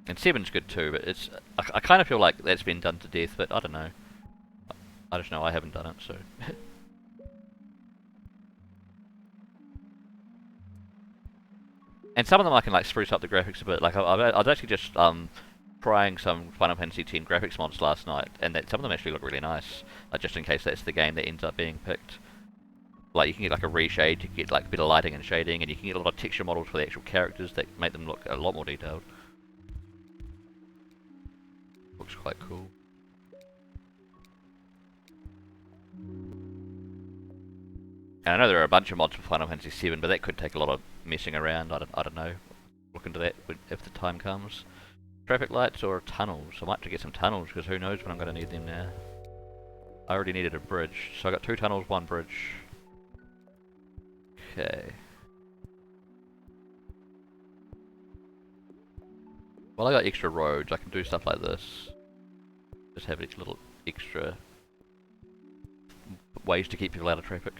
And 7's good too, but it's I kind of feel like that's been done to death. But I don't know. I just know I haven't done it, so. And some of them I can like spruce up the graphics a bit. Like I was actually just trying some Final Fantasy X graphics mods last night, and some of them actually look really nice. Like just in case that's the game that ends up being picked. Like you can get like a reshade, you can get like a bit of lighting and shading, and you can get a lot of texture models for the actual characters that make them look a lot more detailed. Looks quite cool. And I know there are a bunch of mods for Final Fantasy VII, but that could take a lot of messing around. I don't know. Look into that if the time comes. Traffic lights or tunnels? I might have to get some tunnels, because who knows when I'm going to need them now. I already needed a bridge, so I got 2 tunnels, 1 bridge. Okay. Well, I got extra roads, I can do stuff like this. Just have each little extra ways to keep people out of traffic.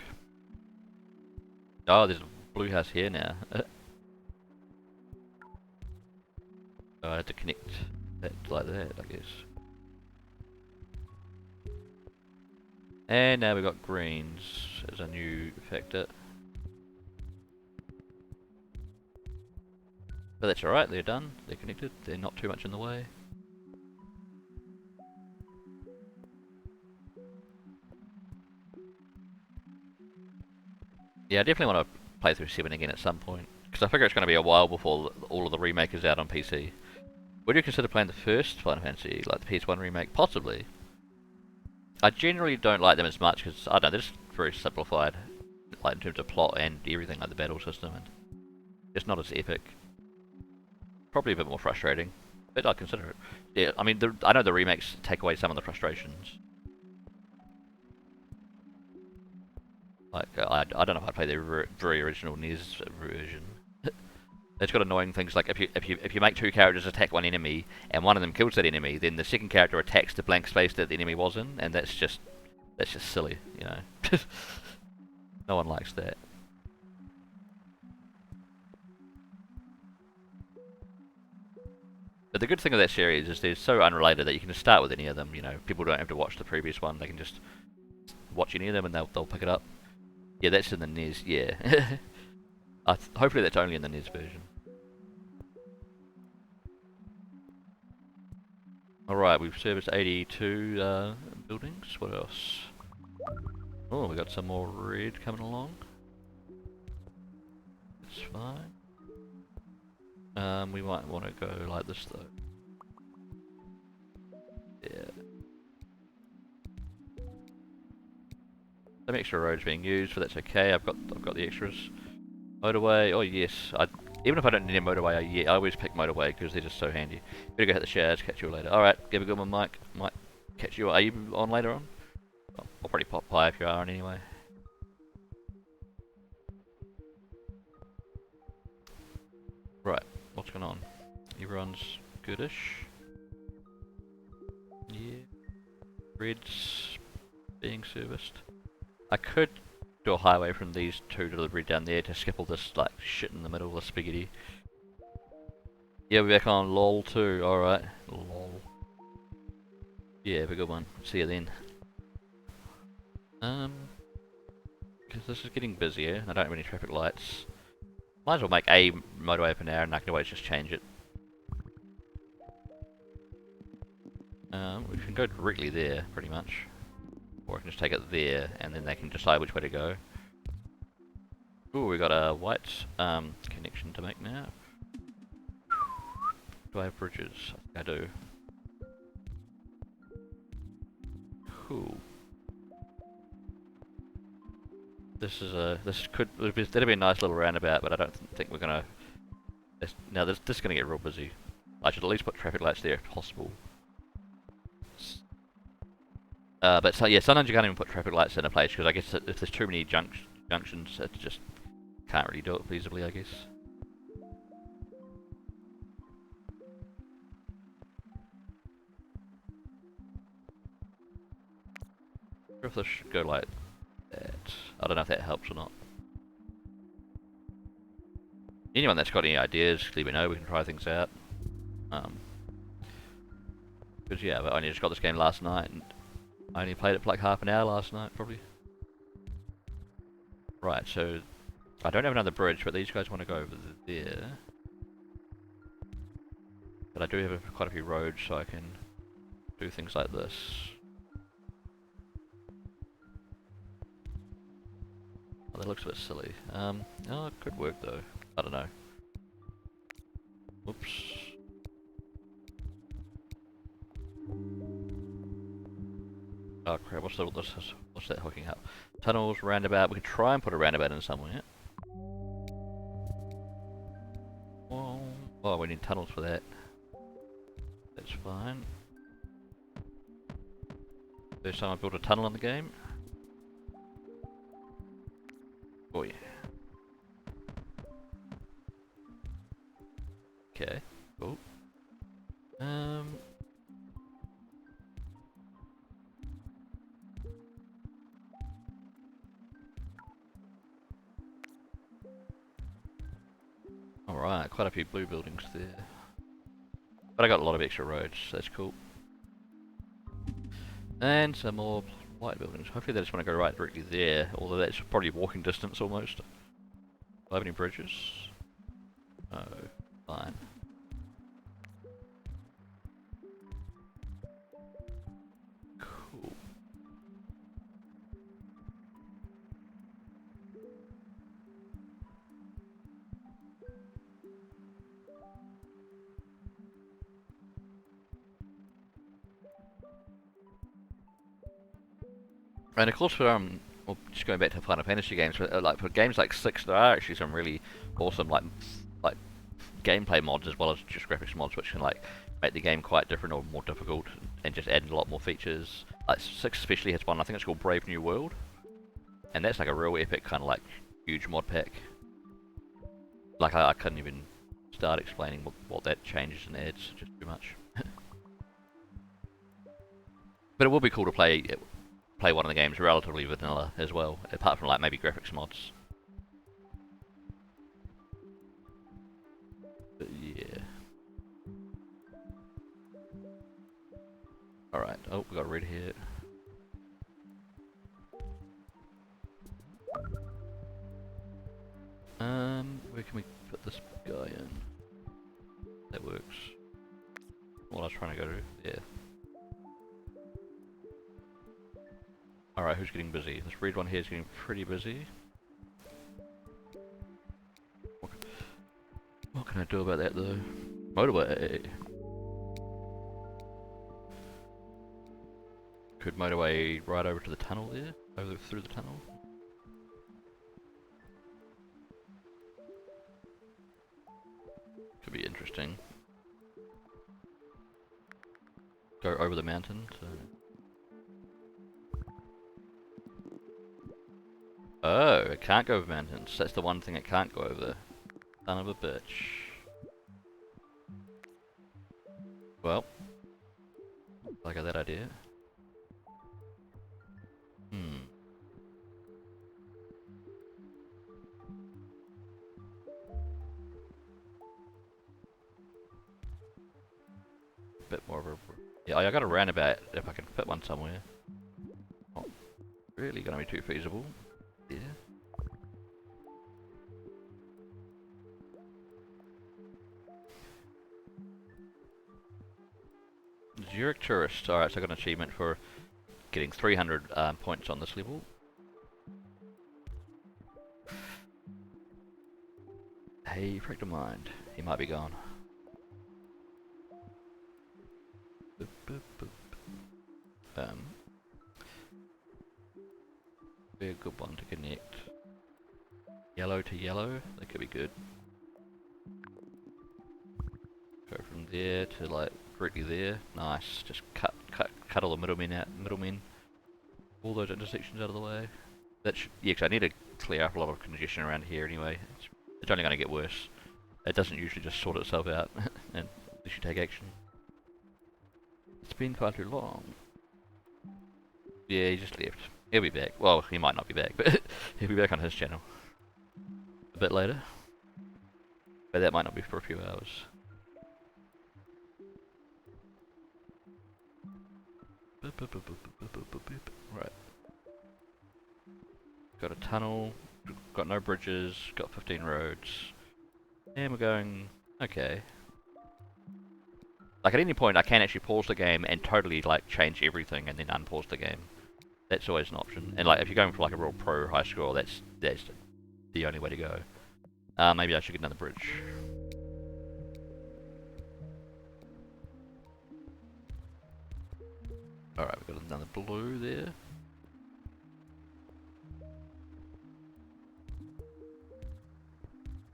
Oh, there's a blue house here now. So I had to connect that like that, I guess. And now we've got greens as a new factor. But that's alright, they're done, they're connected, they're not too much in the way. Yeah, I definitely want to play through 7 again at some point, because I figure it's going to be a while before all of the remake is out on PC. Would you consider playing the first Final Fantasy, like the PS1 remake? Possibly. I generally don't like them as much, because, I don't know, they're just very simplified, like in terms of plot and everything, like the battle system, and it's not as epic. Probably a bit more frustrating, but I'd consider it. Yeah, I mean, I know the remakes take away some of the frustrations. Like, I don't know if I'd play the very original NES version. It's got annoying things like if you make 2 characters attack one enemy and one of them kills that enemy, then the second character attacks the blank space that the enemy was in, and that's just silly, you know. No one likes that. But the good thing of that series is they're so unrelated that you can just start with any of them. You know, people don't have to watch the previous one; they can just watch any of them and they'll pick it up. Yeah, that's in the NES. Yeah, hopefully that's only in the NES version. All right, we've serviced 82 buildings. What else? Oh, we got some more red coming along. It's fine. We might want to go like this though. Yeah. Some extra roads being used, but that's okay. I've got the extras. Motorway. Oh yes. Even if I don't need a motorway, I always pick motorway because they're just so handy. Better go hit the showers. Catch you later. All right. Give a good one, Mike. Might catch you. Are you on later on? I'll probably pop by if you are on anyway. Right. What's going on? Everyone's goodish. Yeah. Red's being serviced. I could do a highway from these 2 delivery down there to skip all this like shit in the middle of spaghetti. Yeah, we're back on LOL too. Alright. LOL. Yeah, have a good one. See you then. Because this is getting busier. I don't have any traffic lights. Might as well make a motorway for now and I can always just change it. We can go directly there, pretty much. Or I can just take it there, and then they can decide which way to go. Ooh, we got a white connection to make now. Do I have bridges? I think I do. Cool. That'd be a nice little roundabout, but I don't think we're gonna. Now this is gonna get real busy. I should at least put traffic lights there if possible. But so, yeah, sometimes you can't even put traffic lights in a place because I guess if there's too many junctions, it just can't really do it feasibly, I guess. Or if this should go like that. I don't know if that helps or not. Anyone that's got any ideas, let me know. We can try things out. Because yeah, I only just got this game last night and I only played it for like half an hour last night, probably. Right, so I don't have another bridge, but these guys want to go over there. But I do have quite a few roads, so I can do things like this. Oh, that looks a bit silly. Oh, it could work though. I don't know. Oops. Oh crap, what's that hooking up? Tunnels, roundabout, we can try and put a roundabout in somewhere. Oh, we need tunnels for that. That's fine. There's someone built a tunnel in the game. Oh yeah. Okay, cool. Alright, quite a few blue buildings there. But I got a lot of extra roads, so that's cool. And some more white buildings. Hopefully they just want to go right directly there, although that's probably walking distance almost. Do I have any bridges? No. Fine. Cool. And of course for well, just going back to Final Fantasy games, like for games like 6, there are actually some really awesome like gameplay mods as well as just graphics mods, which can like make the game quite different or more difficult, and just add a lot more features. Like 6 especially has one, I think it's called Brave New World, and that's like a real epic kind of like huge mod pack. Like I couldn't even start explaining what that changes and adds, just too much. But it will be cool to play one of the games relatively vanilla as well, apart from like maybe graphics mods. But yeah. Alright, oh, we got a red here. Where can we put this guy in? That works. What I was trying to go to, yeah. Alright, who's getting busy? This red one here is getting pretty busy. What can I do about that though? Motorway! Could motorway right over to the tunnel there? Over through the tunnel? Could be interesting. Go over the mountain, so... Oh, it can't go over mountains. That's the one thing it can't go over. Son of a bitch. Well, I got that idea. Bit more of a... Yeah, I got a roundabout if I can fit one somewhere. Not really gonna be too feasible. Yeah. Zurich Tourist. Alright, so I got an achievement for getting 300 points on this level. Hey, Fractal Mind. He might be gone. Boop, boop, boop. Be a good one to connect. Yellow to yellow, that could be good. Go from there to like directly there. Nice. Just cut all the middlemen. All those intersections out of the way. That should, yeah, 'cause I need to clear up a lot of congestion around here anyway. It's only going to get worse. It doesn't usually just sort itself out, and we should take action. It's been far too long. Yeah, he just left. He'll be back. Well, he might not be back, but he'll be back on his channel a bit later. But that might not be for a few hours. Right. Got a tunnel, got no bridges, got 15 roads. And we're going... okay. Like at any point I can actually pause the game and totally like change everything and then unpause the game. That's always an option. And like if you're going for like a real pro high score, that's the only way to go. Maybe I should get another bridge. Alright, we've got another blue there.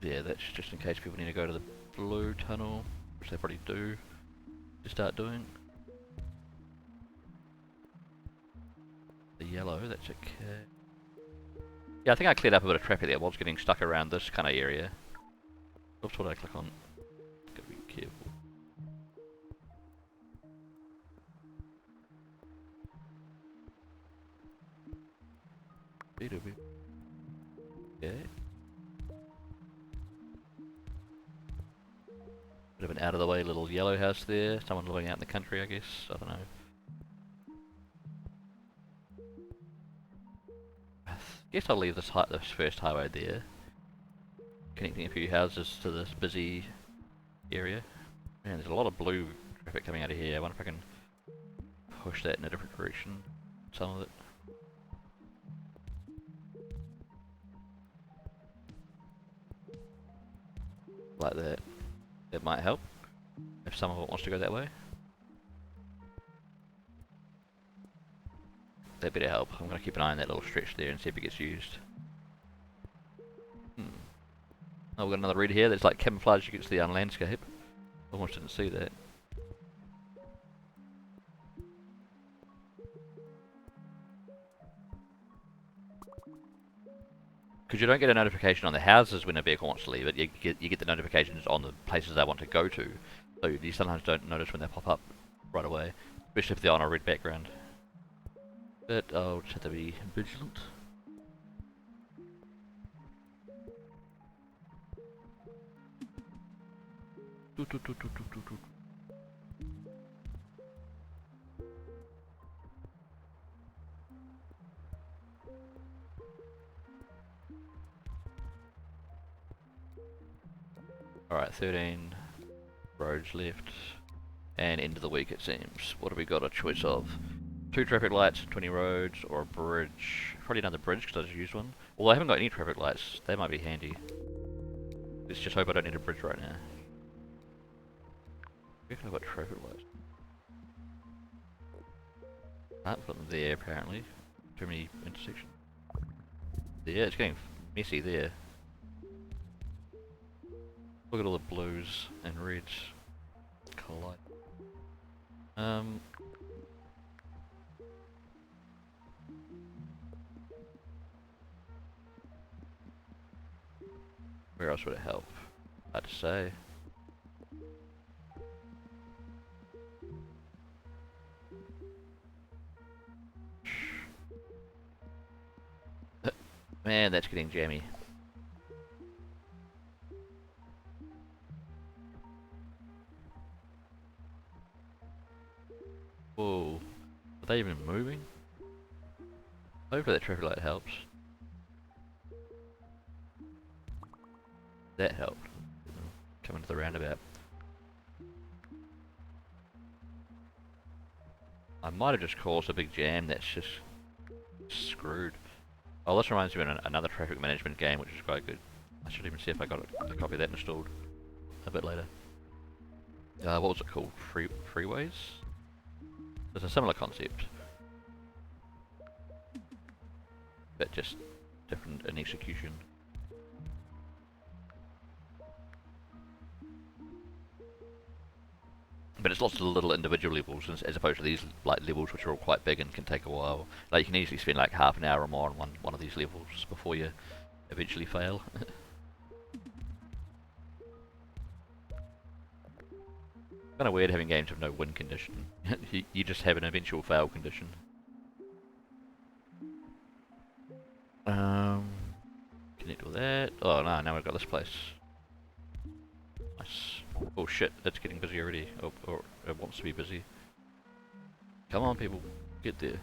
Yeah, that's just in case people need to go to the blue tunnel, which they probably do to start doing. The yellow, that's okay. Yeah, I think I cleared up a bit of traffic there. I was getting stuck around this kind of area. Oops, what did I click on? Gotta be careful. Okay. Bit of an out of the way little yellow house there. Someone living out in the country, I guess. I don't know. I guess I'll leave this first highway there, connecting a few houses to this busy area. Man, there's a lot of blue traffic coming out of here. I wonder if I can push that in a different direction. Some of it. Like that. It might help if some of it wants to go that way. That better help. I'm going to keep an eye on that little stretch there and see if it gets used. Oh, we've got another red here that's like camouflage against the landscape. Almost didn't see that. Because you don't get a notification on the houses when a vehicle wants to leave it, you get the notifications on the places they want to go to. So you sometimes don't notice when they pop up right away, especially if they're on a red background. But I'll just have to be vigilant. Alright, 13 roads left, and end of the week it seems. What have we got a choice of? 2 traffic lights, 20 roads, or a bridge. Probably another bridge because I just used one. Well, I haven't got any traffic lights. They might be handy. Let's just hope I don't need a bridge right now. I reckon I've got traffic lights. Can't put them there apparently. Too many intersections. Yeah, it's getting messy there. Look at all the blues and reds collide. Where else would it help? Hard to say. Man, that's getting jammy. Whoa. Are they even moving? Hopefully that traffic light helps. That helped. Coming to the roundabout. I might have just caused a big jam that's just screwed. Oh, this reminds me of another traffic management game, which is quite good. I should even see if I got a copy of that installed a bit later. What was it called? Freeways? It's a similar concept, but just different in execution. But it's lots of little individual levels as opposed to these like levels which are all quite big and can take a while. Like you can easily spend like half an hour or more on one of these levels before you eventually fail. Kind of weird having games with no win condition. you just have an eventual fail condition. Connect with that. Oh no, now we've got this place. Nice. Oh shit, it's getting busy already. Or it wants to be busy. Come on people, get there.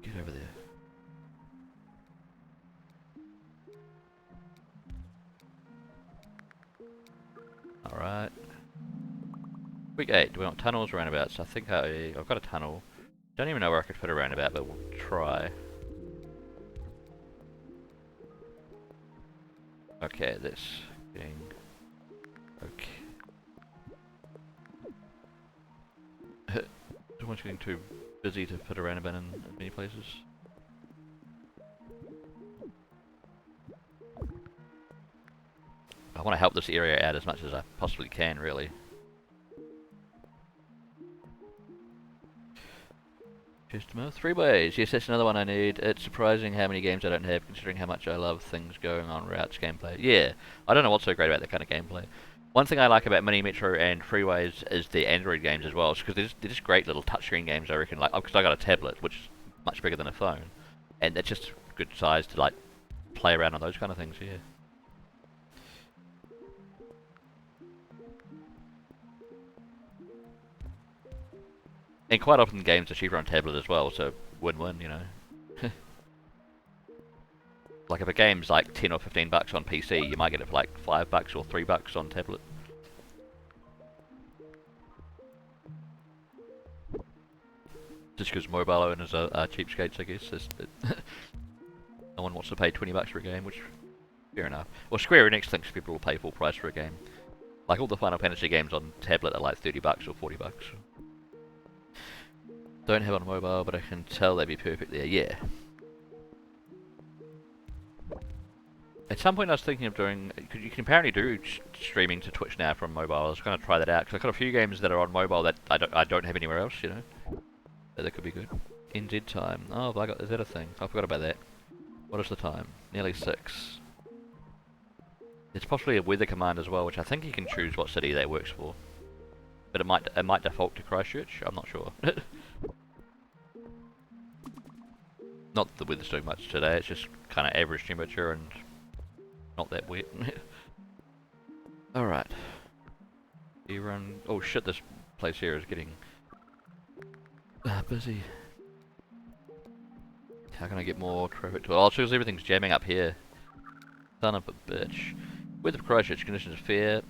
Get over there. Alright. Week 8, do we want tunnels or roundabouts? I think I've got a tunnel. Don't even know where I could fit a roundabout, but we'll try. Okay, that's getting... Okay. Everyone's getting too busy to put around about in many places. I want to help this area out as much as I possibly can, really. Just more 3 ways. Yes, that's another one I need. It's surprising how many games I don't have, considering how much I love things going on routes gameplay. Yeah, I don't know what's so great about that kind of gameplay. One thing I like about Mini Metro and Freeways is the Android games as well, because they're just great little touchscreen games, I reckon. Like, because I got a tablet, which is much bigger than a phone, and it's just good size to like play around on those kind of things. Yeah. And quite often games are cheaper on tablet as well, so win-win, you know. Like if a game's like 10 or 15 bucks on PC, you might get it for like $5 or $3 on tablet. Just because mobile owners are cheapskates, I guess. No one wants to pay 20 bucks for a game, which, fair enough. Well, Square Enix thinks people will pay full price for a game. Like all the Final Fantasy games on tablet are like 30 bucks or 40 bucks. Don't have it on mobile, but I can tell they'd be perfect there. Yeah. At some point I was thinking of doing, because you can apparently do streaming to Twitch now from mobile. I was going to try that out, because I've got a few games that are on mobile that I don't have anywhere else, you know. So that could be good. NZ time. Oh, is that a thing? I forgot about that. What is the time? Nearly 6. It's possibly a weather command as well, which I think you can choose what city that works for. But it might default to Christchurch. I'm not sure. Not that the weather's doing much today. It's just kind of average temperature and not that wet. Alright. You run. Oh shit! This place here is getting busy. How can I get more traffic to it? Oh, because everything's jamming up here. Son of a bitch. Weather for Christchurch, conditions fair,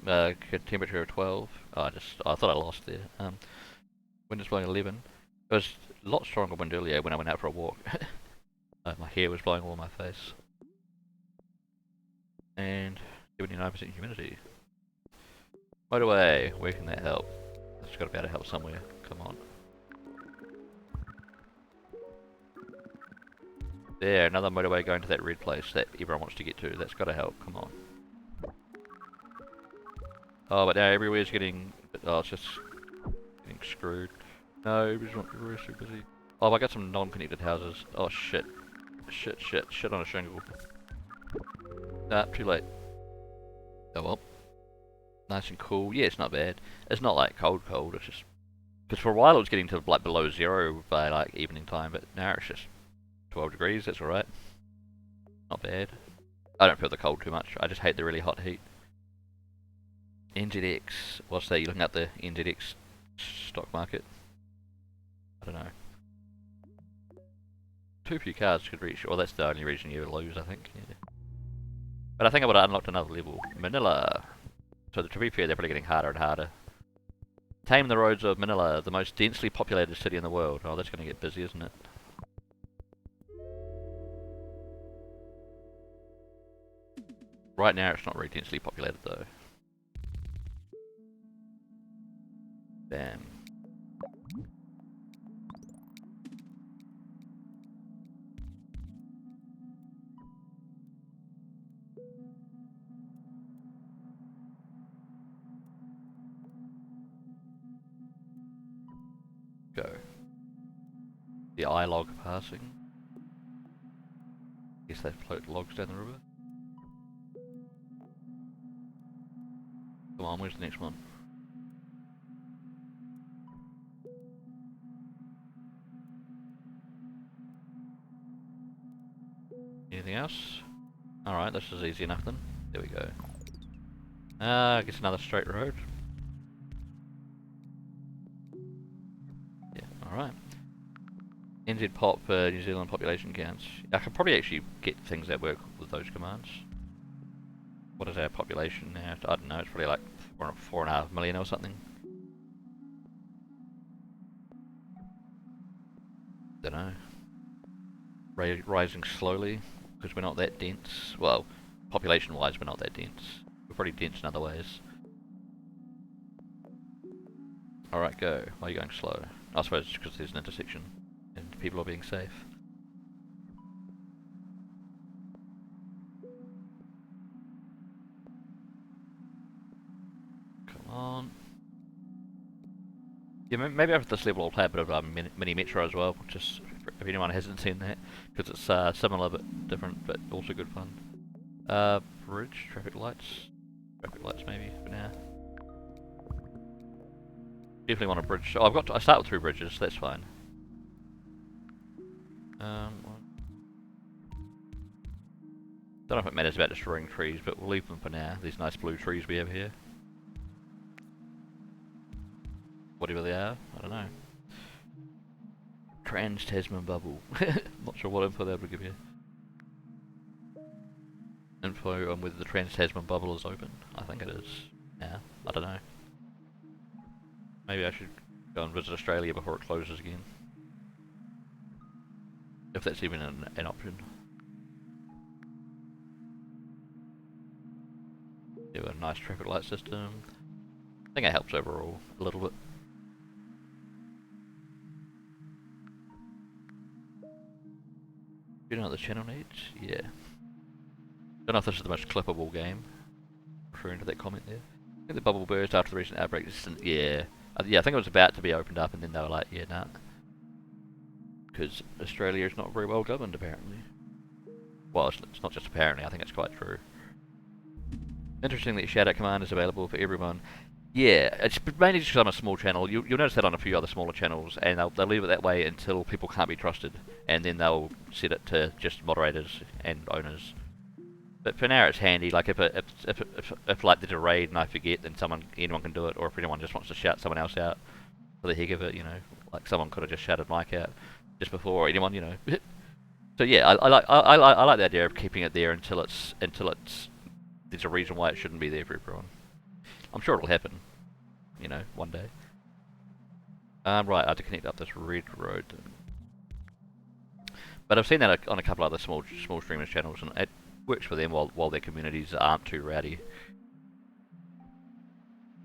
temperature of 12. Oh, I thought I lost there. Wind is blowing 11. It was a lot stronger wind earlier when I went out for a walk. My hair was blowing all in my face. And 79% humidity. Motorway, where can that help? It's got to be able to help somewhere. Come on. There, another motorway going to that red place that everyone wants to get to. That's got to help. Come on. Oh, but now everywhere's getting... Oh, it's just getting screwed. No, everywhere's too busy. Oh, I got some non-connected houses. Oh, shit. Shit on a shingle. Nah, too late. Oh well. Nice and cool. Yeah, it's not bad. It's not like cold, it's just... Because for a while it was getting to like below 0 by like evening time, but now it's just 12 degrees, that's alright. Not bad. I don't feel the cold too much, I just hate the really hot heat. NZX, what's that? You looking at the NZX stock market? I don't know. Too few cars could reach, well that's the only reason you lose, I think. Yeah. But I think I would have unlocked another level. Manila. So to be fair, they're probably getting harder and harder. Tame the roads of Manila, the most densely populated city in the world. Oh, that's going to get busy, isn't it? Right now it's not very densely populated though. Bam. Go. The eye log passing. Guess they float logs down the river. Come on, where's the next one? Anything else? Alright, this is easy enough then. There we go. I guess another straight road. Yeah, alright. NZ pop for New Zealand population counts. I could probably actually get things that work with those commands. What is our population now? I don't know, it's probably like 4.5 million or something. Don't know. Rising slowly, because we're not that dense. Well, population-wise, we're not that dense. We're pretty dense in other ways. Alright, go. Why are you going slow? I suppose because there's an intersection and people are being safe. Come on. Yeah, maybe after this level I'll play a bit of Mini Metro as well, just if anyone hasn't seen that, because it's similar but different, but also good fun. Bridge, traffic lights maybe for now. Definitely want a bridge. Oh, I start with 3 bridges, so that's fine. Don't know if it matters about destroying trees, but we'll leave them for now. These nice blue trees we have here. Whatever they are, I don't know. Trans-Tasman bubble. Not sure what info that would give you. Info on whether the Trans-Tasman bubble is open. I think it is. Yeah, I don't know. Maybe I should go and visit Australia before it closes again. If that's even an option. You have a nice traffic light system. I think it helps overall a little bit. Do you know what the channel needs? Yeah. Don't know if this is the most clippable game. Referring to that comment there. I think the bubble burst after the recent outbreak. Yeah. Yeah, I think it was about to be opened up and then they were like, yeah, nah. Because Australia is not very well governed, apparently. Well, it's not just apparently, I think it's quite true. Interesting that Shoutout Command is available for everyone. Yeah, it's mainly just because I'm a small channel. You'll notice that on a few other smaller channels, and they'll leave it that way until people can't be trusted, and then they'll set it to just moderators and owners. But for now, it's handy. Like if like there's a raid and I forget, then anyone can do it, or if anyone just wants to shout someone else out for the heck of it, you know, like someone could have just shouted Mike out just before, or anyone, you know. So yeah, I like the idea of keeping it there until there's a reason why it shouldn't be there for everyone. I'm sure it'll happen, you know, one day. Right, I have to connect up this red road. But I've seen that on a couple other small streamers channels, and it works for them while their communities aren't too rowdy.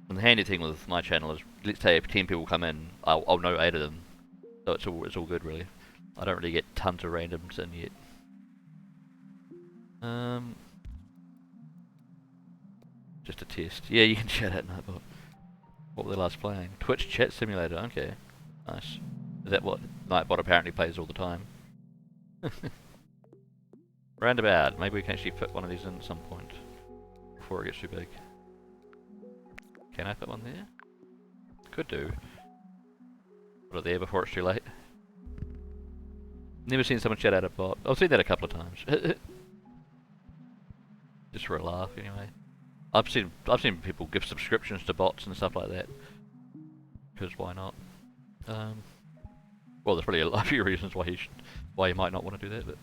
And the handy thing with my channel is, let's say if 10 people come in, I'll know 8 of them, so it's all good really. I don't really get tons of randoms in yet. Just a test. Yeah, you can chat at Nightbot. What were they last playing? Twitch Chat Simulator, okay. Nice. Is that what Nightbot apparently plays all the time? Roundabout. Maybe we can actually fit one of these in at some point. Before it gets too big. Can I fit one there? Could do. Put it there before it's too late. Never seen someone chat out a bot. I've seen that a couple of times. Just for a laugh, anyway. I've seen people give subscriptions to bots and stuff like that. Because why not? Well, there's probably a few reasons why you might not want to do that, but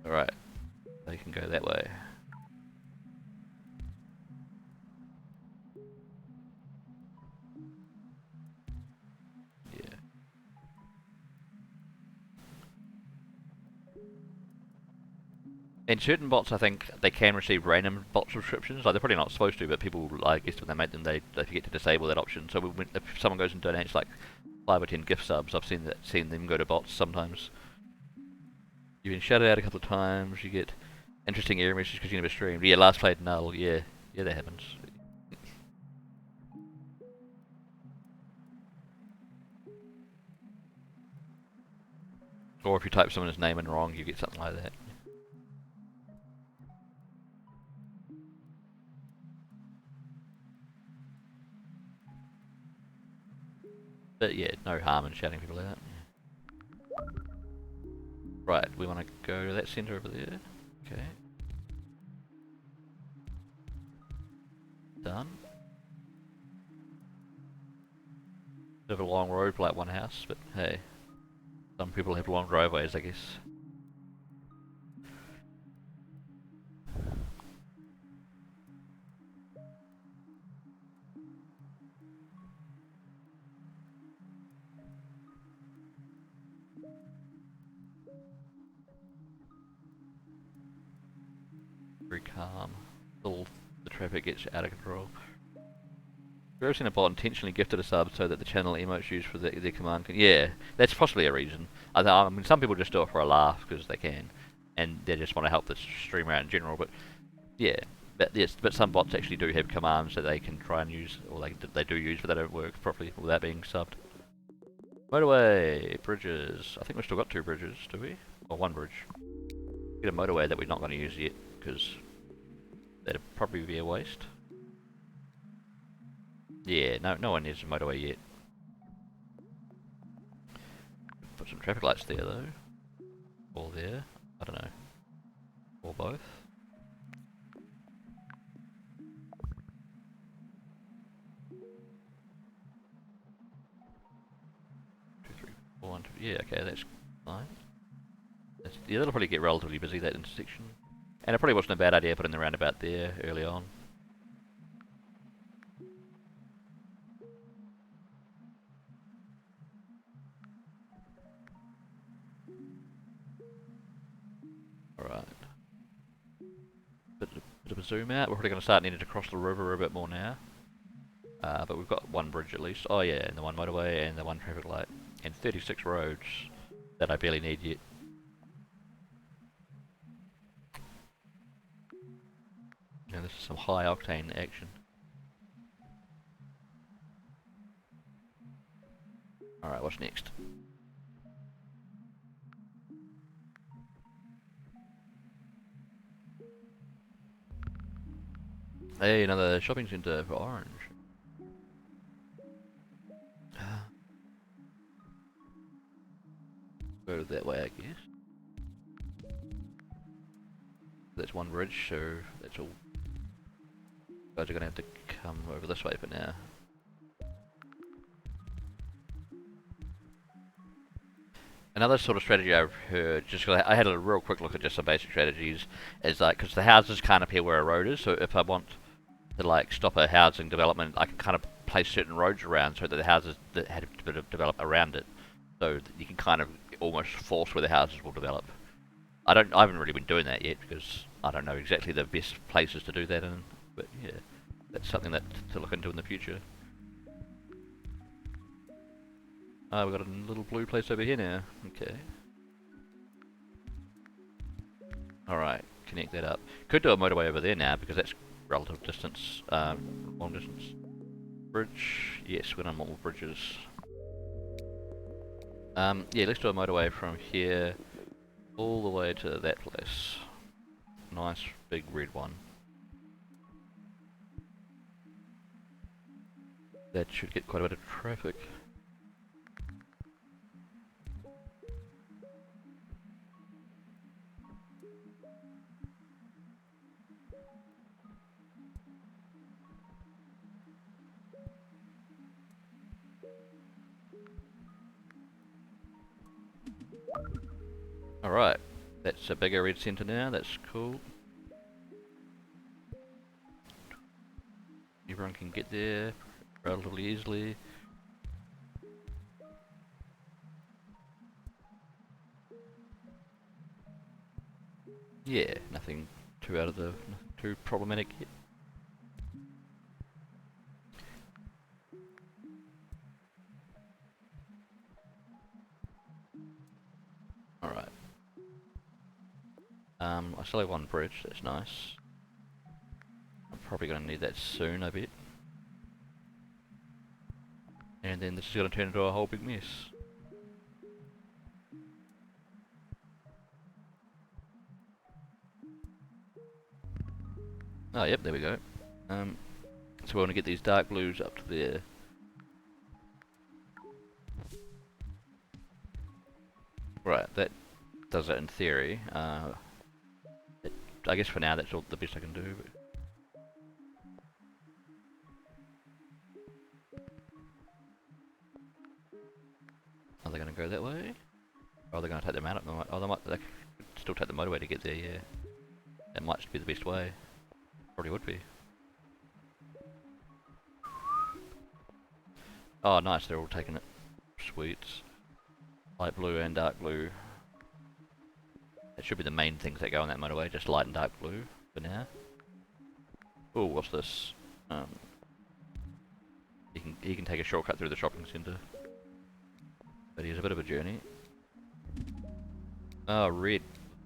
alright, they can go that way. Yeah. In certain bots, I think they can receive random bot subscriptions. Like they're probably not supposed to, but people, I guess, when they make them, they forget to disable that option. So if someone goes and donates like 5 or 10 gift subs, I've seen them go to bots sometimes. You've been shouted out a couple of times. You get interesting error messages because you never streamed. Yeah, last played null. Yeah, that happens. Or if you type someone's name in wrong, you get something like that. But yeah, no harm in shouting people out. Right, we want to go to that centre over there. Okay. Done. Bit of a long road for like one house, but hey. Some people have long driveways, I guess. Very calm. Till the traffic gets out of control. ever seen a bot intentionally gifted a sub so that the channel emotes used for their command can... Yeah, that's possibly a reason. I mean, some people just do it for a laugh because they can, and they just want to help the stream out in general, but yeah. But yes, but some bots actually do have commands that they can try and use, or they do use, but they don't work properly without being subbed. Motorway, bridges. I think we've still got 2 bridges, do we? Or 1 bridge. Get a motorway that we're not going to use yet, because that'd probably be a waste. Yeah, no one needs a motorway yet. Put some traffic lights there though. Or there. I don't know. Or both. 2, 3, 4, 1, 2. Yeah, okay, that's fine. Yeah, that'll probably get relatively busy, that intersection. And it probably wasn't a bad idea putting the roundabout there early on. Alright. Bit of a zoom out. We're probably going to start needing to cross the river a bit more now. But we've got 1 bridge at least. Oh yeah, and the 1 motorway and the 1 traffic light. And 36 roads that I barely need yet. Now this is some high octane action. Alright, what's next? Hey, another shopping centre for Orange. Go that way, I guess. That's 1 bridge, so that's all. Guys are gonna have to come over this way for now. Another sort of strategy I've heard, just cause I had a real quick look at just some basic strategies, is like, because the houses can't appear where a road is, so if I want to like stop a housing development, I can kind of place certain roads around so that the houses that had to develop around it, so that you can kind of almost force where the houses will develop. I haven't really been doing that yet because I don't know exactly the best places to do that in, but yeah, that's something that to look into in the future. Oh, we've got a little blue place over here now. Okay. Alright, connect that up. Could do a motorway over there now because that's relative distance, long distance. Bridge, yes, we're on more bridges. Yeah, let's do a motorway from here all the way to that place. Nice big red one. That should get quite a bit of traffic. Alright, that's a bigger red centre now, that's cool. Everyone can get there relatively easily. Yeah, nothing too problematic yet. Alright. I still have 1 bridge, that's nice. I'm probably going to need that soon, I bet. And then this is going to turn into a whole big mess. Oh, yep, there we go. So we want to get these dark blues up to there. Right, that does it in theory. I guess for now that's all the best I can do. But are they going to go that way? Or are they going to take them out? They could still take the motorway to get there, yeah. That might be the best way. Probably would be. Oh, nice, they're all taking it. Sweet. Light blue and dark blue. That should be the main things that go on that motorway, just light and dark blue for now. Oh, what's this? he can take a shortcut through the shopping centre. But he's a bit of a journey. Oh, red.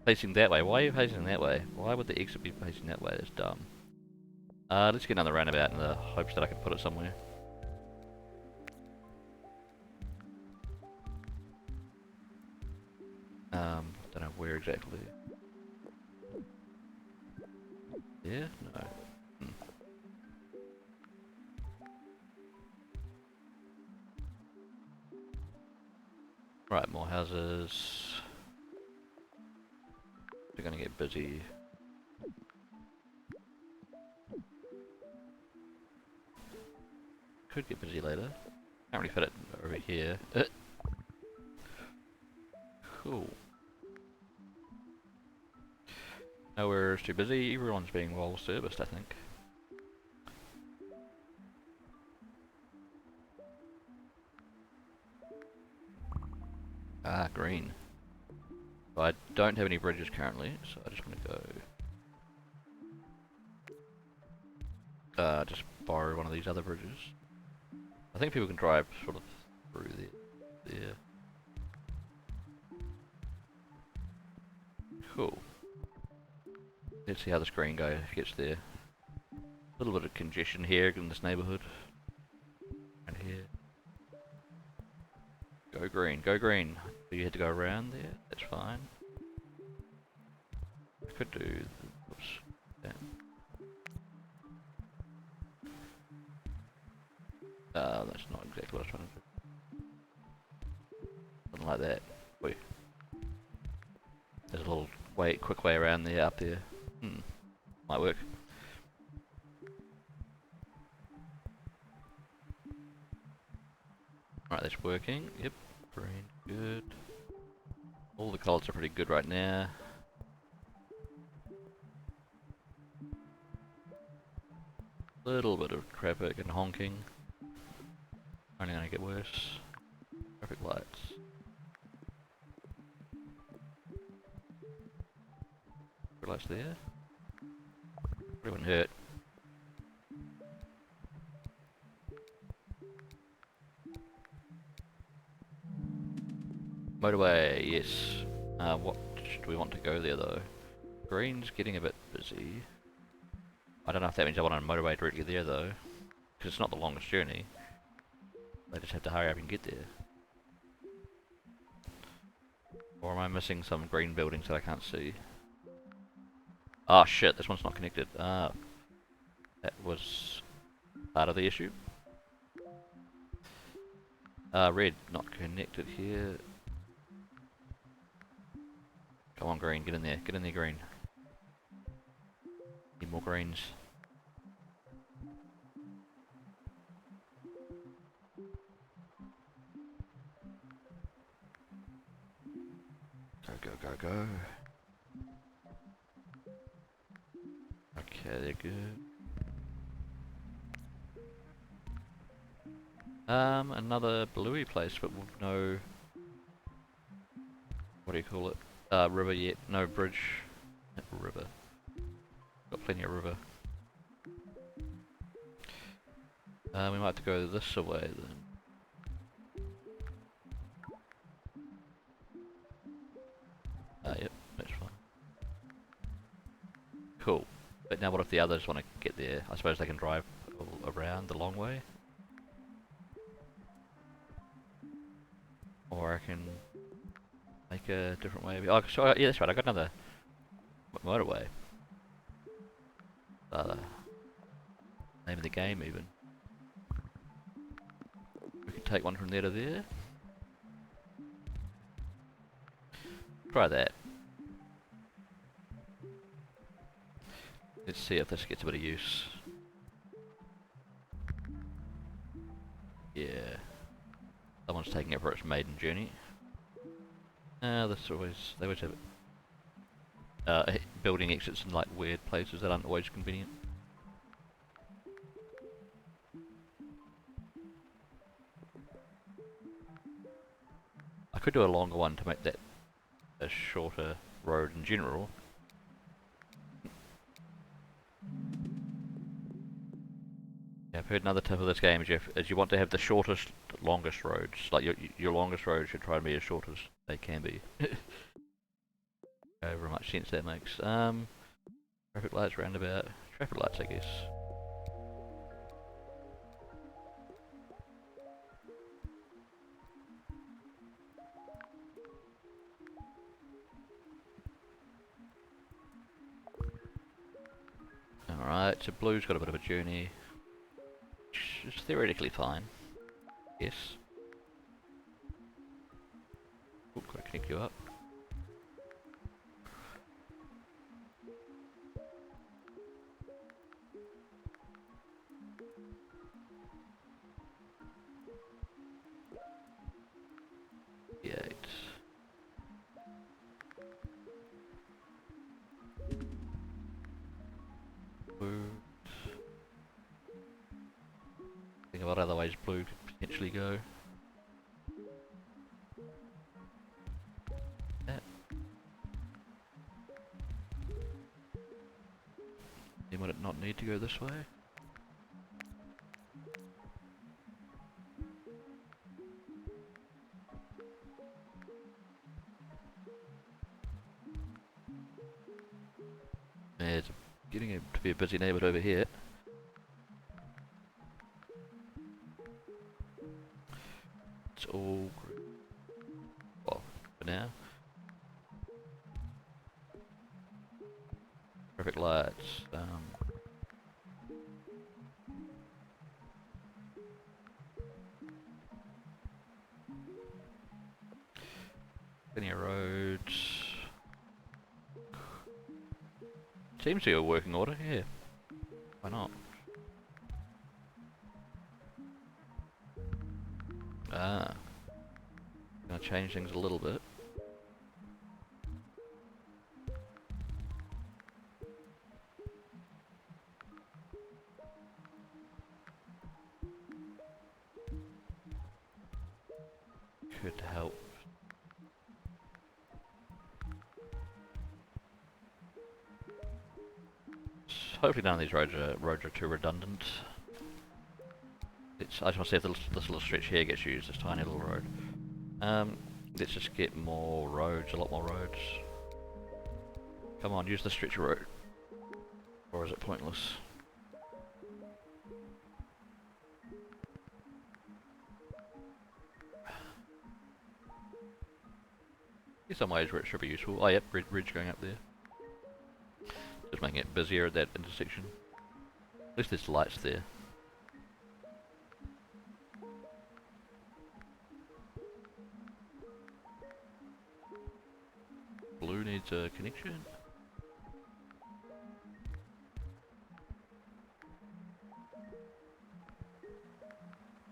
Facing that way. Why are you facing that way? Why would the exit be facing that way? That's dumb. Let's get another roundabout in the hopes that I can put it somewhere. Don't know where exactly. Yeah? No. Right, more houses. They're gonna get busy. Could get busy later. Can't really fit it over here. Cool. Nowhere is too busy. Everyone's being well serviced, I think. Ah, green. So I don't have any bridges currently, so I just want to go just borrow one of these other bridges. I think people can drive sort of through there. Cool. Let's see how this green guy gets there. A little bit of congestion here in this neighbourhood. And here. Go green, go green. So you had to go around there, that's fine. I could do... Oops. Yeah. That's not exactly what I was trying to do. Something like that. Wait. There's a little quick way around there, up there. Might work. Right, that's working. Yep. Green, good. All the colours are pretty good right now. Little bit of traffic and honking. Only gonna get worse. Traffic lights. Traffic lights there. Everyone hurt. Motorway, yes. What should we want to go there though? Green's getting a bit busy. I don't know if that means I want a motorway directly there though, because it's not the longest journey. They just have to hurry up and get there. Or am I missing some green buildings that I can't see? Ah, shit, this one's not connected. That was part of the issue. Red, not connected here. Come on, green, get in there, green. Need more greens. Go, go, go, go. Okay, they're good. Another bluey place, but with no... What do you call it? River yet. No bridge. River. Got plenty of river. We might have to go this way then. Yep, that's fine. Cool. But now what if the others want to get there? I suppose they can drive around the long way? Or I can make a different way. Oh, so, yeah, that's right, I got another motorway. Name of the game even. We can take one from there to there. Try that. Let's see if this gets a bit of use. Yeah. Someone's taking it for its maiden journey. They always have it. Building exits in like weird places that aren't always convenient. I could do a longer one to make that a shorter road in general. Yeah, heard another tip of this game is you want to have the shortest, longest roads. Like your longest roads should try to be as short as they can be. However much sense that makes. Traffic lights, roundabout. Traffic lights, I guess. Alright, so blue's got a bit of a journey. Which is theoretically fine. Yes. Oh, gotta connect you up. Yeah. Blue. Think about other ways blue could potentially go. That. Then would it not need to go this way? Yeah, it's getting to be a busy neighbourhood over here. It's all green. Well, for now. Traffic lights. Linear roads. Seems to be a working order, yeah. Why not? Ah. Gonna change things a little bit. Could help. Hopefully none of these roads are too redundant. I just want to see if this little stretch here gets used, this tiny little road. Let's just get more roads, a lot more roads. Come on, use the stretch of road. Or is it pointless? There's some ways where it should be useful. Oh yep, bridge going up there. Just making it busier at that intersection. At least there's lights there. Blue needs a connection.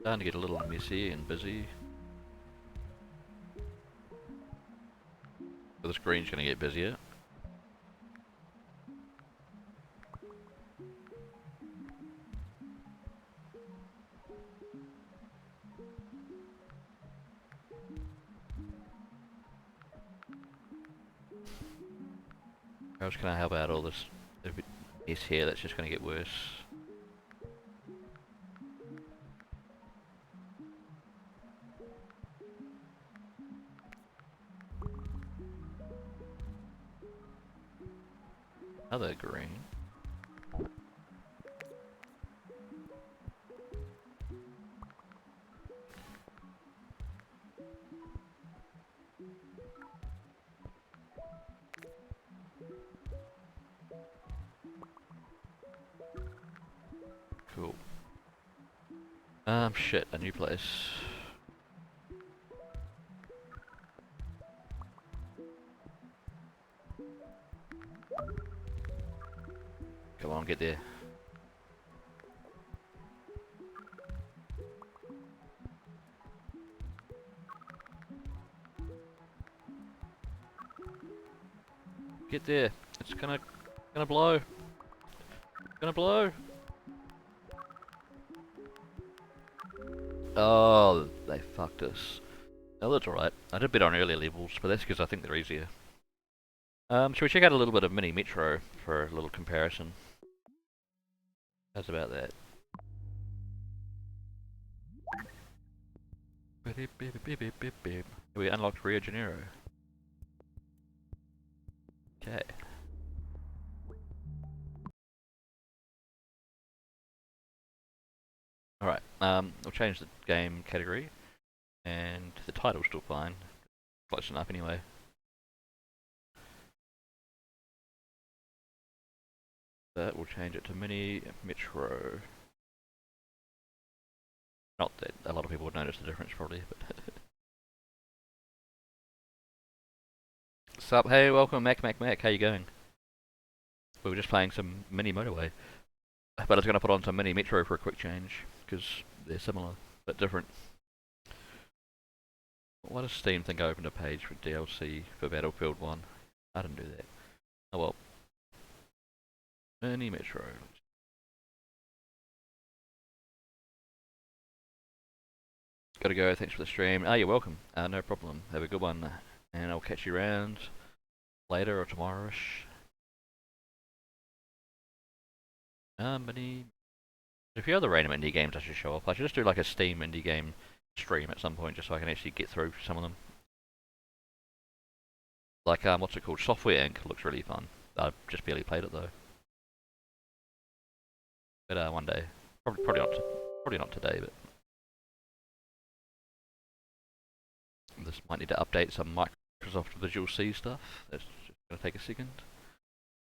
Starting to get a little messy and busy. So this green's going to get busier. How else can I help out all this mess here that's just going to get worse? Another green. Cool. Shit, a new place. Come on, get there. Get there. It's gonna blow. It's gonna blow. Oh, they fucked us. Oh, that's alright. I did bid on earlier levels, but that's because I think they're easier. Should we check out a little bit of Mini Metro for a little comparison? How's about that? We unlocked Rio de Janeiro. Okay. Alright, we'll change the game category, and the title's still fine. Close enough anyway. But we'll change it to Mini Metro. Not that a lot of people would notice the difference probably, but Sup, hey, welcome Mac, how you going? We were just playing some Mini Motorway. But I was going to put on some Mini Metro for a quick change, because they're similar, but different. Why does Steam think I opened a page for DLC for Battlefield 1? I didn't do that. Oh well. Mini Metro. Gotta go, thanks for the stream. Ah, you're welcome. No problem. Have a good one. And I'll catch you around later or tomorrow-ish. Mini... A few other random indie games I should show off. I should just do like a Steam indie game stream at some point, just so I can actually get through some of them. Like, what's it called? Software Inc. looks really fun. I've just barely played it though. But one day. Probably not today, but... This might need to update some Microsoft Visual C stuff. That's just going to take a second.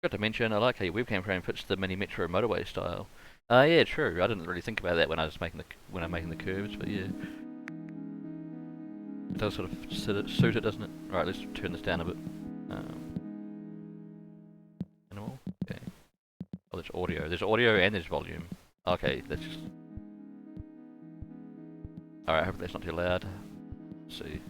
Got to mention, I like how your webcam frame fits the Mini Metro motorway style. Yeah, true. I didn't really think about that when I was making I'm making the curves, but yeah, it does sort of suit it, doesn't it? Right, let's turn this down a bit. Animal. Okay. Oh, there's audio. There's audio and there's volume. Okay, that's just. Alright, hopefully that's not too loud. Let's see.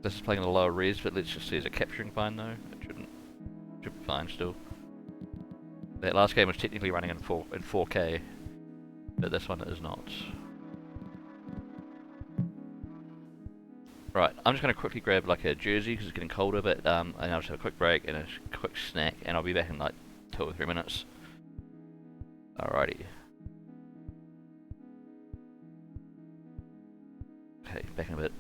This is playing at a lower res, but let's just see, is it capturing fine though? It should be fine still. That last game was technically running in 4K, but this one is not. Right, I'm just going to quickly grab like a jersey because it's getting colder, but and I'll just have a quick break and a quick snack, and I'll be back in like 2 or 3 minutes. Alrighty. Okay, back in a bit.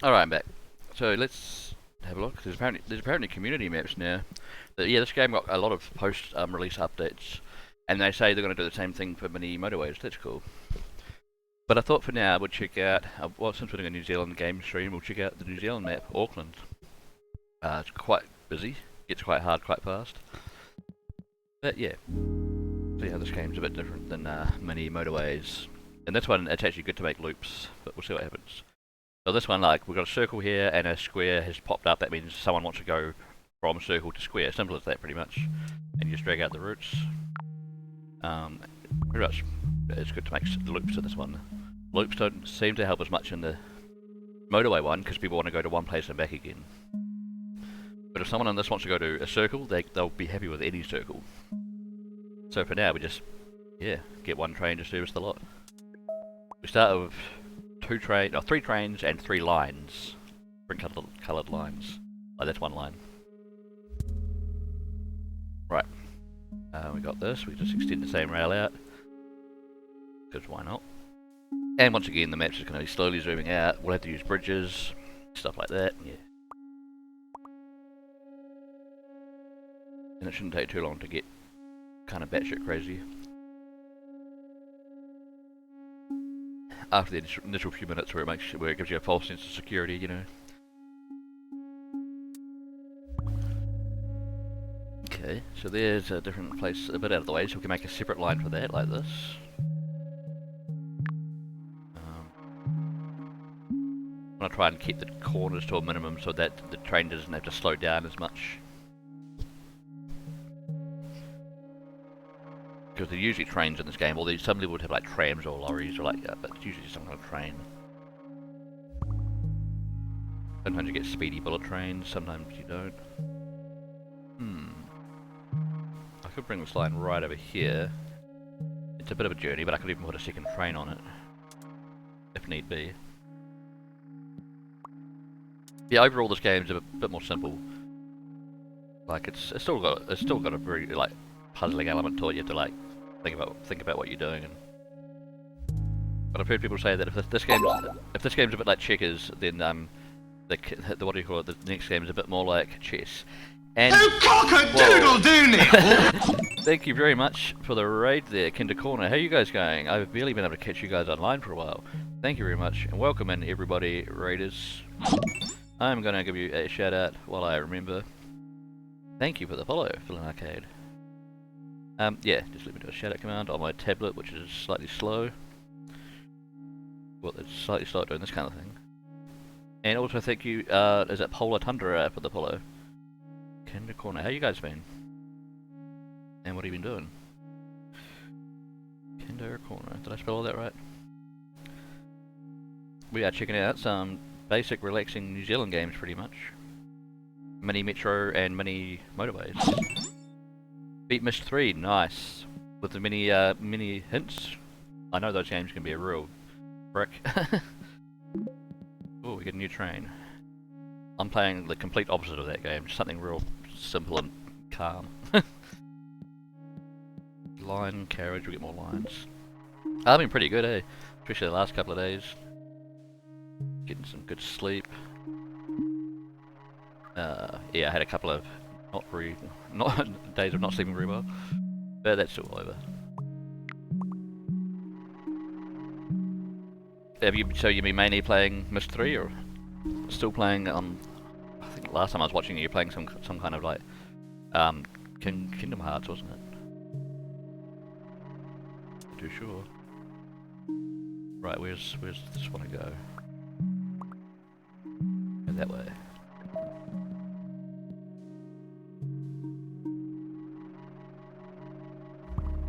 Alright, I'm back. So let's have a look. There's apparently community maps now. But yeah, this game got a lot of post release updates, and they say they're going to do the same thing for mini motorways. That's cool. But I thought for now we'll check out. Well, since we're doing a New Zealand game stream, we'll check out the New Zealand map, Auckland. It's quite busy. Gets quite hard quite fast. But yeah, see how this game's a bit different than mini motorways. And this one, it's actually good to make loops, but we'll see what happens. So this one, like, we've got a circle here and a square has popped up. That means someone wants to go from circle to square. Simple as that, pretty much. And you just drag out the routes. Pretty much, it's good to make loops in this one. Loops don't seem to help as much in the motorway one, because people want to go to one place and back again. But if someone on this wants to go to a circle, they'll be happy with any circle. So for now, we just, yeah, get one train to service the lot. We start with 3 trains and 3 lines. Different coloured lines. Oh, that's one line. Right. We got this. We just extend the same rail out. Because why not? And once again, the map's just going to be slowly zooming out. We'll have to use bridges, stuff like that. Yeah. And it shouldn't take too long to get kind of batshit crazy. After the initial few minutes where it gives you a false sense of security, you know. Okay, so there's a different place a bit out of the way, so we can make a separate line for that, like this. I'm gonna try and keep the corners to a minimum so that the train doesn't have to slow down as much. Because there are usually trains in this game, although some people would have like trams or lorries or like that, but it's usually some kind of train. Sometimes you get speedy bullet trains, sometimes you don't. I could bring this line right over here. It's a bit of a journey, but I could even put a second train on it, if need be. Yeah, overall this game's a bit more simple. Like it's still got a very like puzzling element to it. You have to like think about what you're doing. But I've heard people say that if this game's a bit like checkers, then the what do you call it? The next game is a bit more like chess. And oh, cock-a-doodle-doo, Neil! Thank you very much for the raid there, Kinder Corner. How are you guys going? I've barely been able to catch you guys online for a while. Thank you very much, and welcome in everybody, raiders. I'm gonna give you a shout out while I remember. Thank you for the follow, Villain Arcade. Yeah, just let me do a shout out command on my tablet, which is slightly slow. Well, it's slightly slow at doing this kind of thing. And also thank you, is it Polar Tundra for the follow? Kinder Corner, how you guys been? And what have you been doing? Kinder Corner, did I spell all that right? We are checking out some basic relaxing New Zealand games pretty much. Mini Metro and mini motorways. Beat Mist 3, nice. With the mini hints. I know those games can be a real brick. Oh, we get a new train. I'm playing the complete opposite of that game, just something real simple and calm. Line, carriage, we get more lines. I've been pretty good, eh? Especially the last couple of days. Getting some good sleep. Yeah, I had a couple of days of not sleeping very well, but that's all over. So you've been mainly playing Mist 3, or still playing? I think last time I was watching you were playing some kind of like Kingdom Hearts, wasn't it? Not too sure. Right, where's this one to go? Go that way.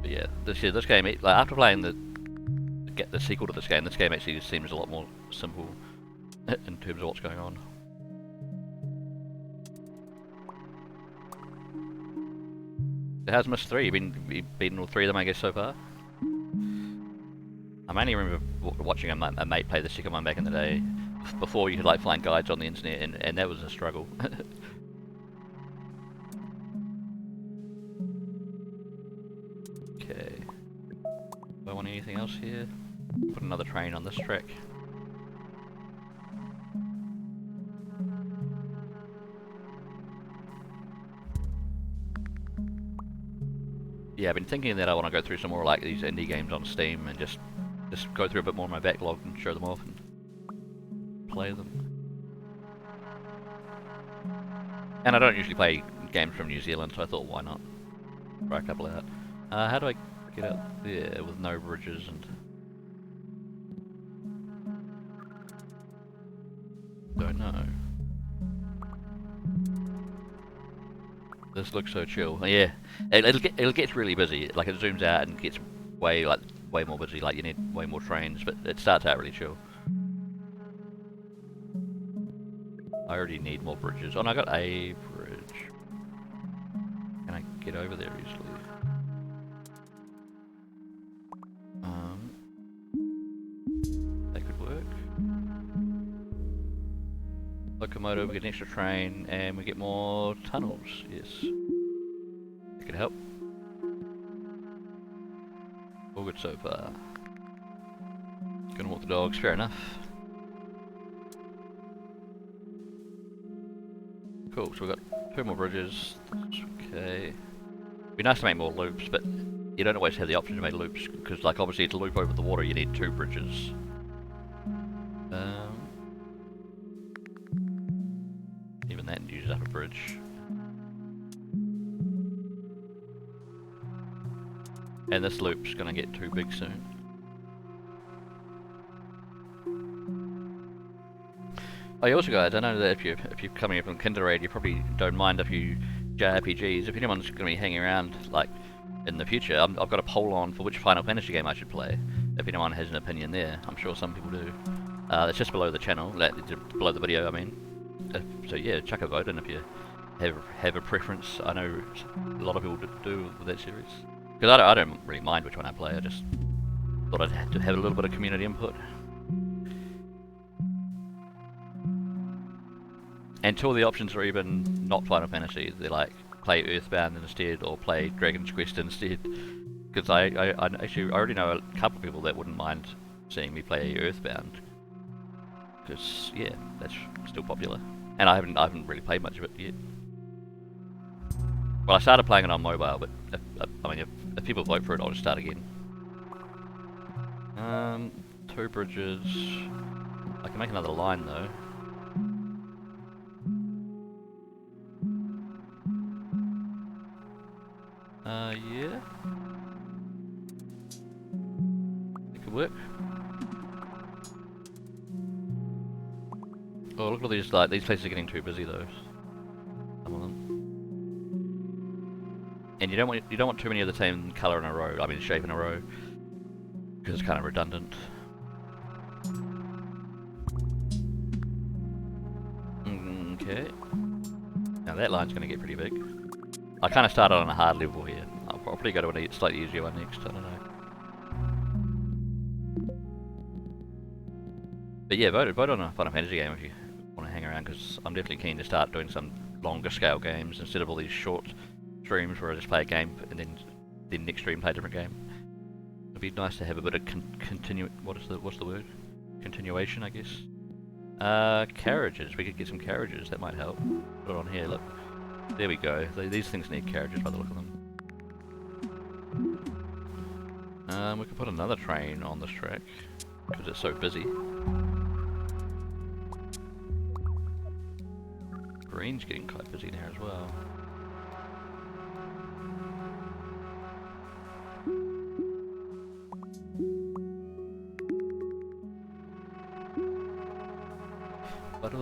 But yeah, this game, like, after playing the sequel to this game actually seems a lot more simple in terms of what's going on. How's Mist 3? You've beaten all 3 of them, I guess, so far? I mainly remember watching a mate play the second one back in the day, before you could like find guides on the internet, and that was a struggle. Okay. Do I want anything else here? Put another train on this track. yeah, I've been thinking that I want to go through some more like these indie games on Steam and just go through a bit more of my backlog and show them off and play them. And I don't usually play games from New Zealand, so I thought, why not try a couple out. How do I get out there with no bridges and... Don't know. This looks so chill. Yeah, it'll get really busy. Like it zooms out and gets way more busy. Like you need way more trains, but it starts out really chill. I already need more bridges. Oh, and I got a bridge. Can I get over there easily? That could work. Locomotive, we get an extra train, and we get more tunnels. Yes, that could help. All good so far. Gonna walk the dogs. Fair enough. Cool, so we've got 2 more bridges. Okay. It'd be nice to make more loops, but you don't always have the option to make loops, because like obviously to loop over the water you need 2 bridges. Even that uses up a bridge. And this loop's gonna get too big soon. Oh, also guys, I know that if you're coming up on Kindred, you probably don't mind a few JRPGs. If anyone's going to be hanging around, like, in the future, I've got a poll on for which Final Fantasy game I should play. If anyone has an opinion there, I'm sure some people do. It's just below the channel, below the video, I mean. So yeah, chuck a vote in if you have a preference. I know a lot of people do with that series. Because I don't really mind which one I play, I just thought I'd have to have a little bit of community input. Until the options are even not Final Fantasy, they're like play Earthbound instead or play Dragon's Quest instead. Because I already know a couple of people that wouldn't mind seeing me play Earthbound. Because yeah, that's still popular, and I haven't really played much of it yet. Well, I started playing it on mobile, but if people vote for it, I'll just start again. 2 bridges. I can make another line though. Yeah. It could work. Oh, look at all these, like, these places are getting too busy though. Some of them. And you don't want too many of the same colour in a row, I mean shape in a row. Because it's kind of redundant. Okay. Now that line's gonna get pretty big. I kind of started on a hard level here. I'll probably go to a slightly easier one next, I don't know. But yeah, vote on a Final Fantasy game if you want to hang around, because I'm definitely keen to start doing some longer scale games instead of all these short streams where I just play a game and then next stream play a different game. It'd be nice to have a bit of what's the word? Continuation, I guess. Carriages. We could get some carriages. That might help. Put it on here. Look. There we go. These things need carriages by the look of them. We could put another train on this track because it's so busy. Green's getting quite busy now as well. But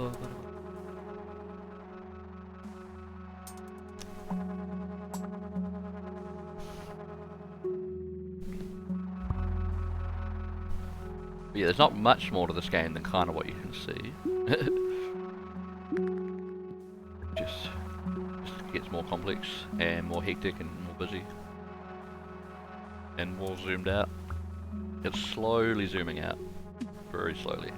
yeah, there's not much more to this game than kind of what you can see. just gets more complex and more hectic and more busy. And more zoomed out. It's slowly zooming out. Very slowly.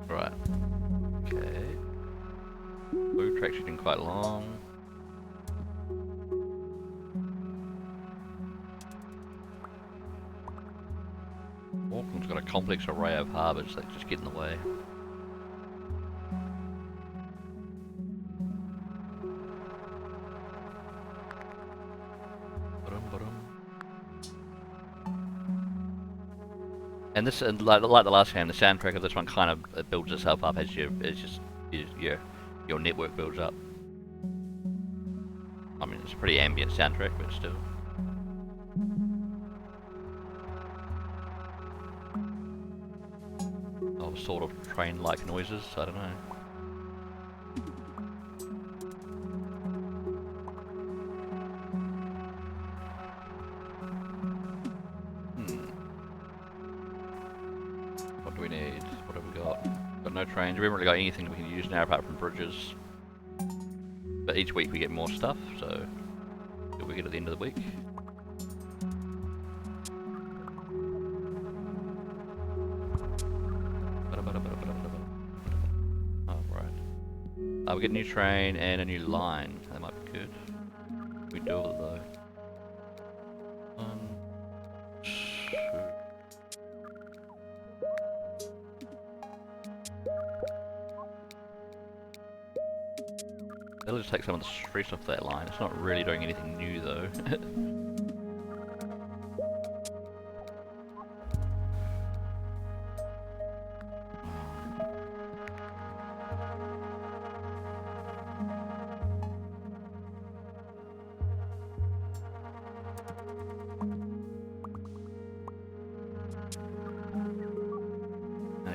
Right. Okay. Blue track's getting quite long. Auckland's got a complex array of harbours that just get in the way. And this, and like the last game, the soundtrack of this one kind of it builds itself up as your network builds up. I mean, it's a pretty ambient soundtrack, but still. Oh, sort of train-like noises. I don't know. What do we need? What have we got? Got no trains. We haven't really got anything we can use now apart from bridges. But each week we get more stuff, so what we get at the end of the week. Oh, right. We get a new train and a new line. That might be good. We do it though. 1, 2. That'll just take some of the stress off that line. It's not really doing anything new though.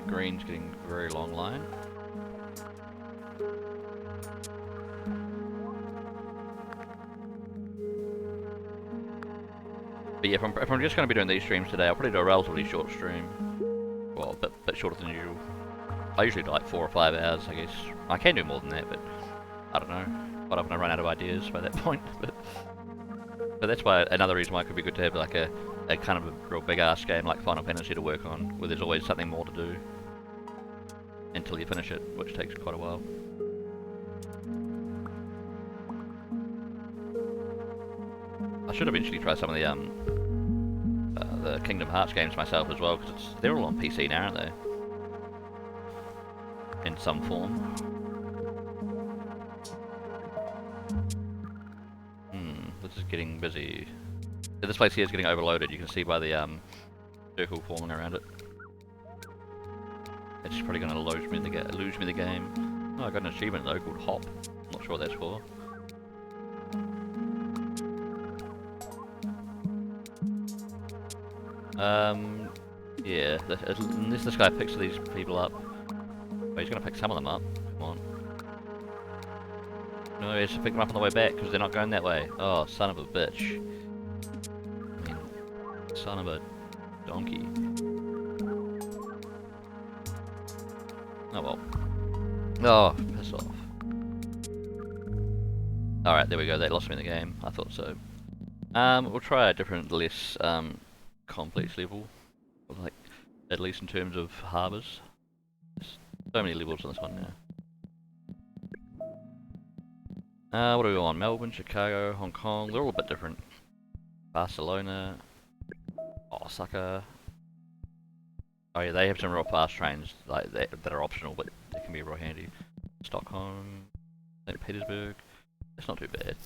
Green's getting a very long line. But yeah, if I'm just going to be doing these streams today, I'll probably do a relatively short stream. Well, a bit shorter than usual. I usually do like 4 or 5 hours, I guess. I can do more than that, but I don't know. What if I run out of ideas by that point? But that's why another reason why it could be good to have like a kind of a real big ass game like Final Fantasy to work on, where there's always something more to do until you finish it, which takes quite a while. I should eventually try some of the Kingdom Hearts games myself as well, because they're all on PC now, aren't they? In some form. This is getting busy. This place here is getting overloaded. You can see by the circle forming around it. It's probably going to lose me the game. Oh, I got an achievement though called Hop. I'm not sure what that's for. Yeah. Unless this guy picks these people up. Oh, he's going to pick some of them up. Come on. No, he has to pick them up on the way back because they're not going that way. Oh, son of a bitch. I mean, son of a donkey. Oh well. Oh, piss off. Alright, there we go. They lost me in the game. I thought so. We'll try a different, less complex level. Like, at least in terms of harbours. There's so many levels on this one now. What do we want? Melbourne, Chicago, Hong Kong. They're all a bit different. Barcelona, Osaka. Oh yeah, they have some real fast trains like that are optional, but they can be real handy. Stockholm, St. Petersburg. That's not too bad.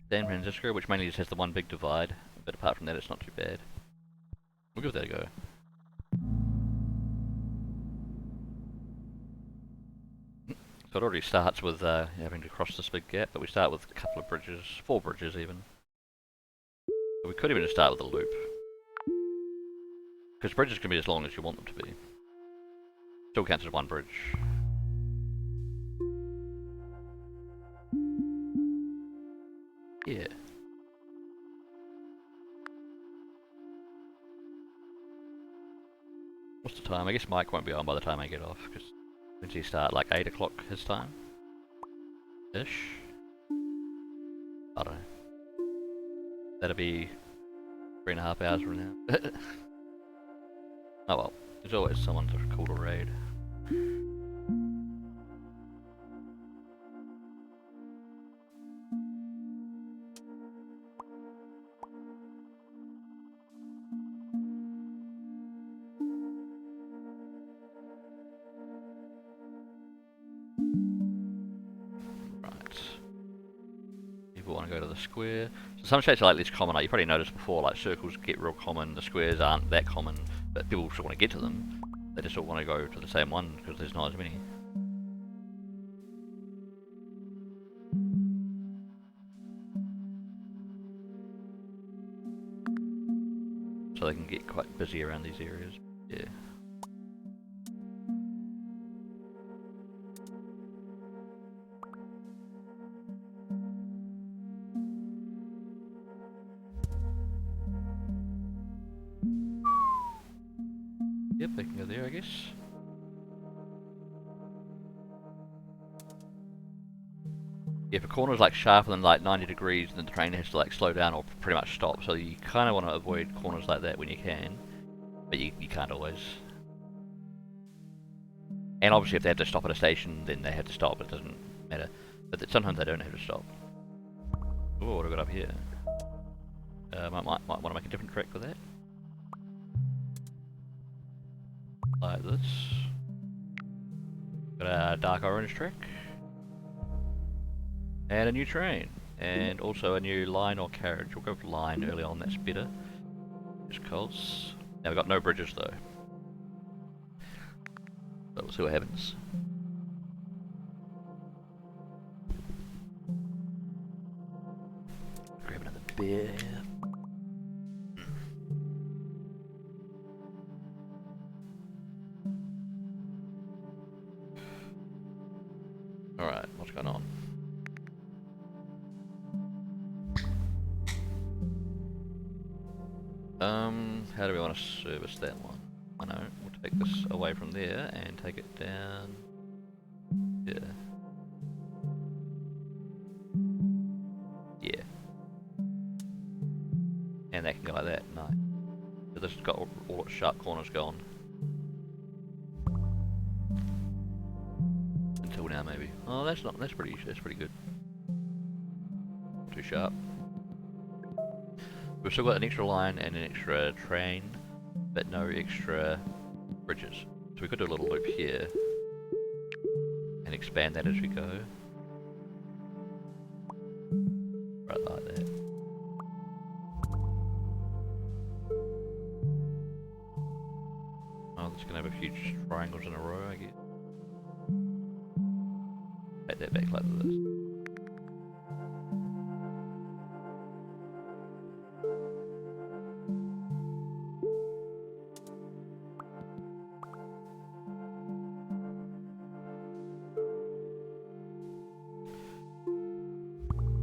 San Francisco, which mainly just has the one big divide, but apart from that, it's not too bad. We'll give that a go. So it already starts with having to cross this big gap, but we start with a couple of bridges, 4 bridges even. But we could even just start with a loop. Because bridges can be as long as you want them to be. Still counts as one bridge. Yeah. What's the time? I guess Mike won't be on by the time I get off, because when does he start? Like 8 o'clock his time? Ish? I don't know. That'll be 3.5 hours from now. Oh well, there's always someone to call to raid. people want to go to the square. So some shapes are like less common, like you probably noticed before, like circles get real common, the squares aren't that common, but people still want to get to them. They just all want to go to the same one because there's not as many. So they can get quite busy around these areas. Yeah. Yep, they can go there, I guess. Yeah, if a corner's like sharper than like 90 degrees, then the train has to like slow down or pretty much stop. So you kind of want to avoid corners like that when you can, but you can't always. And obviously, if they have to stop at a station, then they have to stop. It doesn't matter. But sometimes they don't have to stop. Oh, what have I got up here? Might want to make a different track for that. Like this. Got a dark orange track. And a new train. And also a new line or carriage. We'll go with line early on, that's better. Just cause. Now we've got no bridges though. But we'll see what happens. Grab another beer. Alright, what's going on? How do we want to service that one? I know, we'll take this away from there and take it down here. Yeah. And that can go like that, nice. So this has got all its sharp corners gone. Until now maybe. Oh, that's pretty good. Too sharp. We've still got an extra line and an extra train, but no extra bridges. So we could do a little loop here and expand that as we go. Right like that. Oh, this is gonna have a few triangles in a row, I guess. Take that back like this.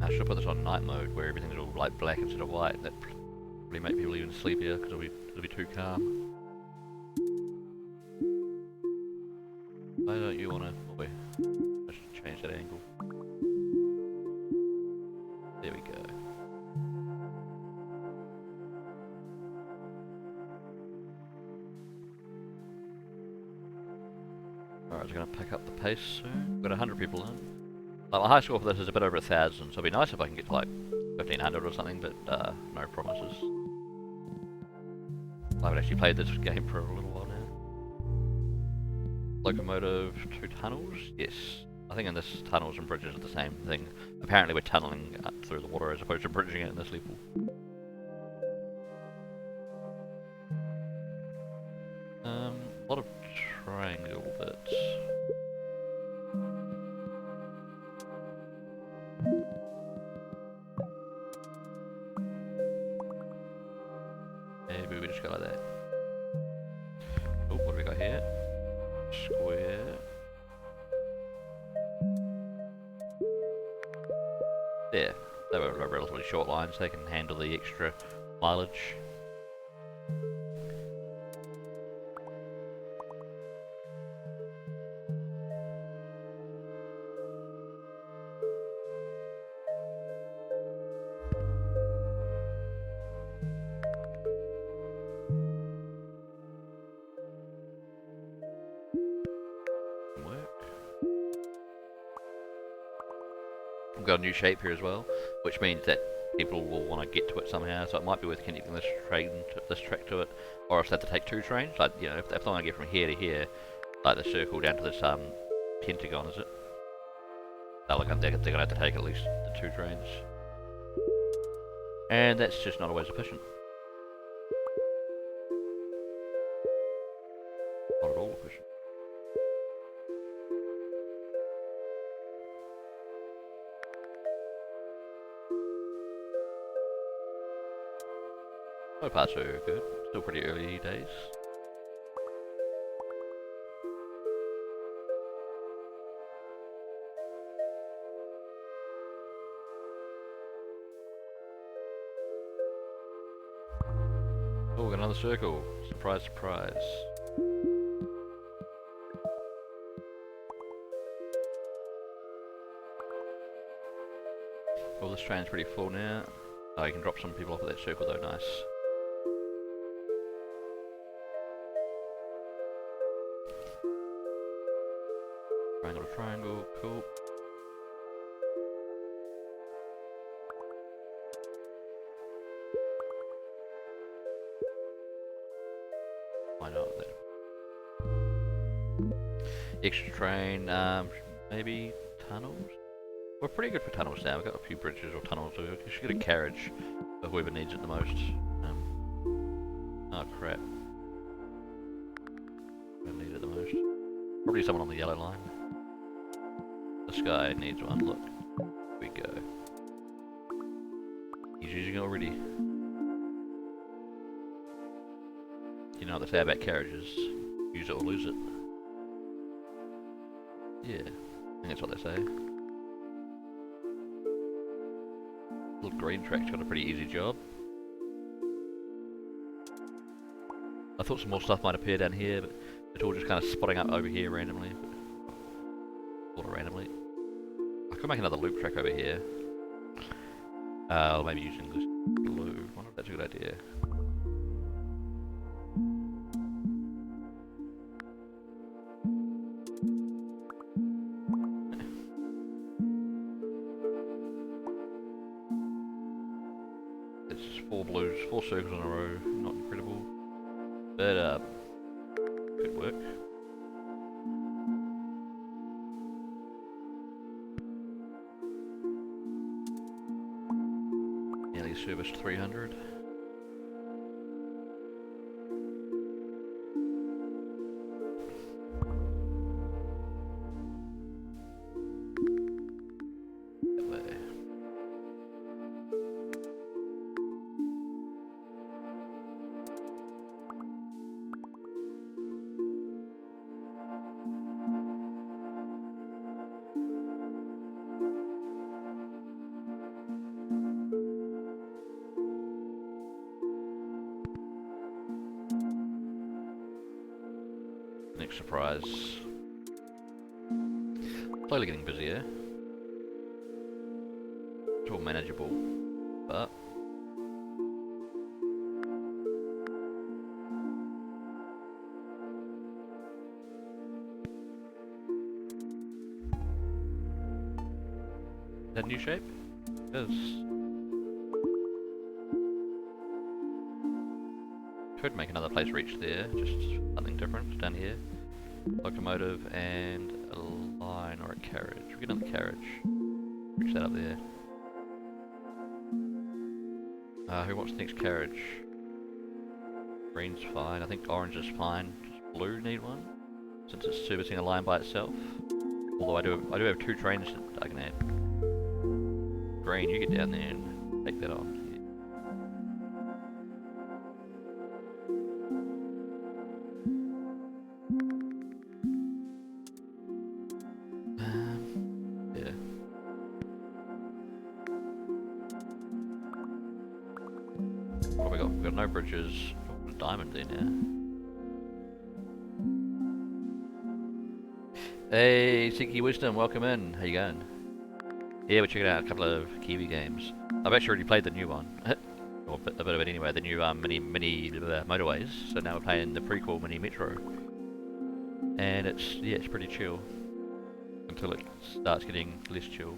I should put this on night mode where everything's all like black instead of white. That probably make people even sleepier because it'll be too calm. Why don't you wanna? Oh wait, I should change that angle. There we go. Alright, so we're gonna pick up the pace soon. We've got 100 people in. Like, my high score for this is a bit over 1,000, so it'd be nice if I can get to like 1,500 or something, but no promises. I haven't actually played this game for a little while now. Locomotive to tunnels? Yes. I think in this tunnels and bridges are the same thing. Apparently we're tunneling up through the water as opposed to bridging it in this level. A lot of triangle bits. Maybe we just go like that. Oh, what do we got here? Square. There. They were relatively short lines, they can handle the extra mileage. We've got a new shape here as well, which means that people will want to get to it somehow, so it might be worth connecting this track to it, or else they have to take two trains. Like, you know, if they want to get from here to here, like the circle down to this pentagon, is it? They're gonna have to take at least the two trains. And that's just not always efficient. Not at all efficient. No parts are good. Still pretty early days. Oh, we got another circle. Surprise, surprise. Well, this train's pretty full now. Oh, you can drop some people off at that circle though, nice. Triangle to triangle, cool. Why not then? Extra train, maybe tunnels? We're pretty good for tunnels now. We've got a few bridges or tunnels. So we should get a carriage for whoever needs it the most. Oh crap. Who needs it the most? Probably someone on the yellow line. This guy needs one. Look. Here we go. He's using it already. You know what they say about carriages. Use it or lose it. Yeah. I think that's what they say. Little green track's got a pretty easy job. I thought some more stuff might appear down here, but it's all just kind of spotting up over here randomly. Sort of randomly. I could make another loop track over here. Or maybe using this blue. I wonder if that's a good idea. It's 4 blues, 4 circles in a row. Not incredible. But, could work. Nearly serviced 300. That way. Next surprise. Slowly getting busier. It's all manageable, but is that a new shape? It is. Could make another place reach there, just something different down here. Locomotive and a line or a carriage. We'll get on the carriage. Reach that up there. Who wants the next carriage? Green's fine. I think orange is fine. Does blue need one? Since it's servicing a line by itself. Although I do have 2 trains that I can add. Green, you get down there and take that on. Yeah. What have we got? We've got no bridges. Oh, a diamond there now. Hey, Siki Wisdom, welcome in. How you going? Yeah, we're checking out a couple of Kiwi games. I've actually already played the new one. Or a bit of it anyway, the new mini motorways. So now we're playing the prequel Mini Metro. And it's pretty chill. Until it starts getting less chill.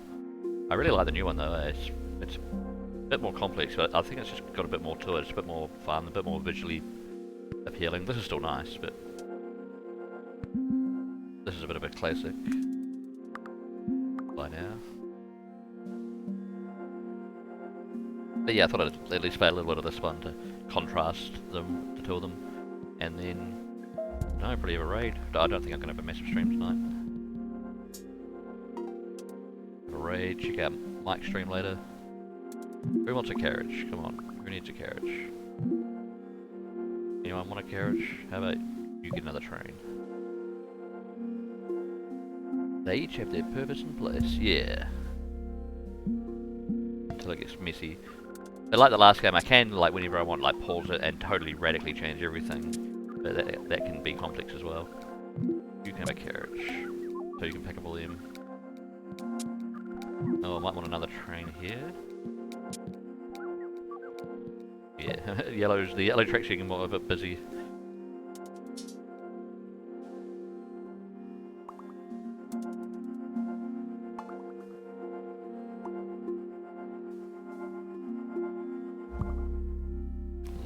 I really like the new one though. It's a bit more complex, but I think it's just got a bit more to it. It's a bit more fun, a bit more visually appealing. This is still nice, but this is a bit of a classic by now. But yeah, I thought I'd at least play a little bit of this one to contrast them, the two of them. And then, no, probably have a raid. I don't think I'm going to have a massive stream tonight. Have a raid, check out Mike's stream later. Who wants a carriage? Come on, who needs a carriage? Anyone want a carriage? How about you get another train? They each have their purpose and place, yeah. Until it gets messy. But like the last game, I can, like, whenever I want, like, pause it and totally radically change everything. But that can be complex as well. You can have a carriage, so you can pick up all them. Oh, I might want another train here. Yeah, the yellow tracks are getting a bit busy.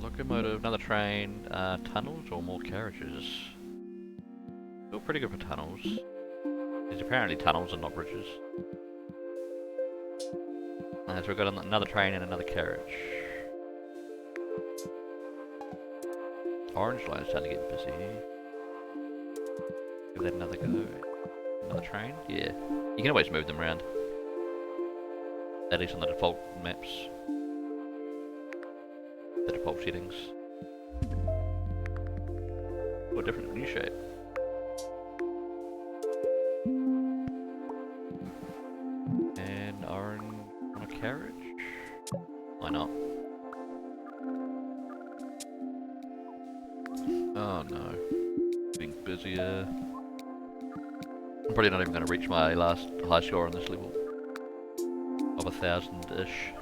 Locomotive, another train, tunnels or more carriages? Still pretty good for tunnels. There's apparently tunnels and not bridges. So we've got another train and another carriage. Orange line's starting to get busy. Give that another go. Another train? Yeah. You can always move them around. At least on the default maps. The default settings. Oh, different new shape. And orange on a carriage? Why not? Oh no. Getting busier. I'm probably not even going to reach my last high score on this level. Of 1,000-ish.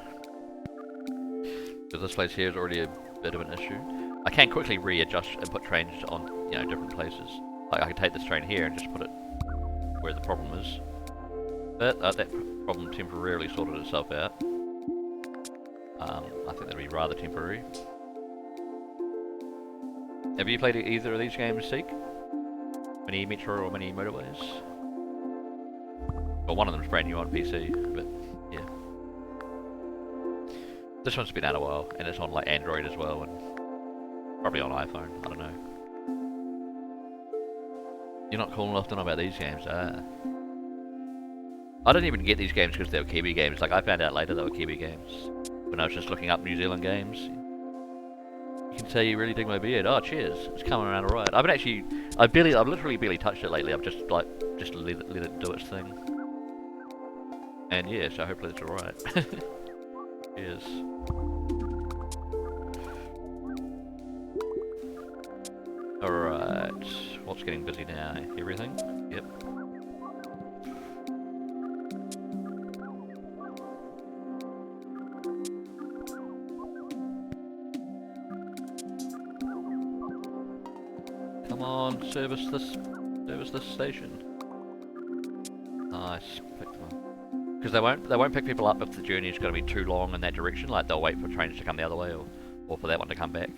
Because this place here is already a bit of an issue. I can quickly readjust and put trains on, you know, different places. Like I can take this train here and just put it where the problem is. But that problem temporarily sorted itself out. I think that'd be rather temporary. Have you played either of these games, Seek? Mini Metro or Mini Motorways? Well, one of them's brand new on PC, but yeah. This one's been out a while, and it's on like Android as well, and probably on iPhone, I don't know. You're not cool enough to know about these games, ah. I didn't even get these games because they were Kiwi games. Like, I found out later they were Kiwi games. When I was just looking up New Zealand games. You can say you really dig my beard. Oh, cheers. It's coming around alright. I've literally barely touched it lately. I've just let it do its thing. And yeah, so hopefully it's alright. Cheers. Alright. What's getting busy now? Everything? Yep. Come on, service this station. Nice, pick them up. Because they won't pick people up if the journey is going to be too long in that direction. Like they'll wait for trains to come the other way, or for that one to come back.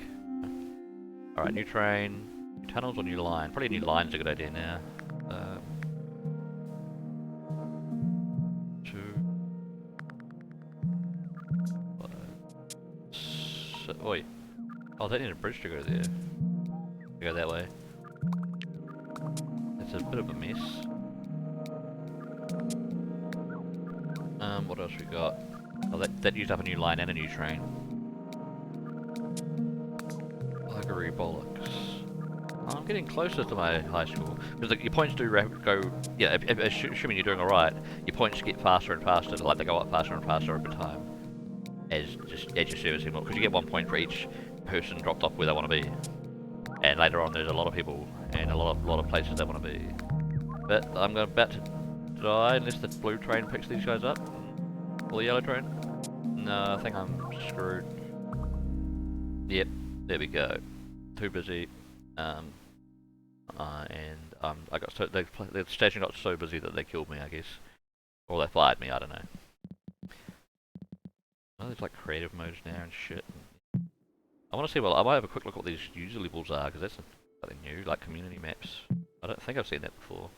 All right, new train, new tunnels or new line. Probably new line's a good idea now. Oi. Oh, they need a bridge to go there. To go that way. It's a bit of a mess. What else we got? Oh, that used up a new line and a new train. Buggery bollocks. Oh, I'm getting closer to my high score. Because like, your points do go... Yeah, assuming you're doing alright, your points get faster and faster. Like, they go up faster and faster over time. As you're servicing more. Because you get 1 point for each person dropped off where they want to be. And later on there's a lot of people and a lot of places they want to be. But I'm about to die unless the blue train picks these guys up. Or the yellow train. No, I think I'm screwed. Yep, there we go. Too busy. I got so the station got so busy that they killed me, I guess. Or they fired me, I don't know. Oh, there's like creative modes now and shit. I want to see, well, I might have a quick look at what these user levels are, because that's something new, like community maps. I don't think I've seen that before.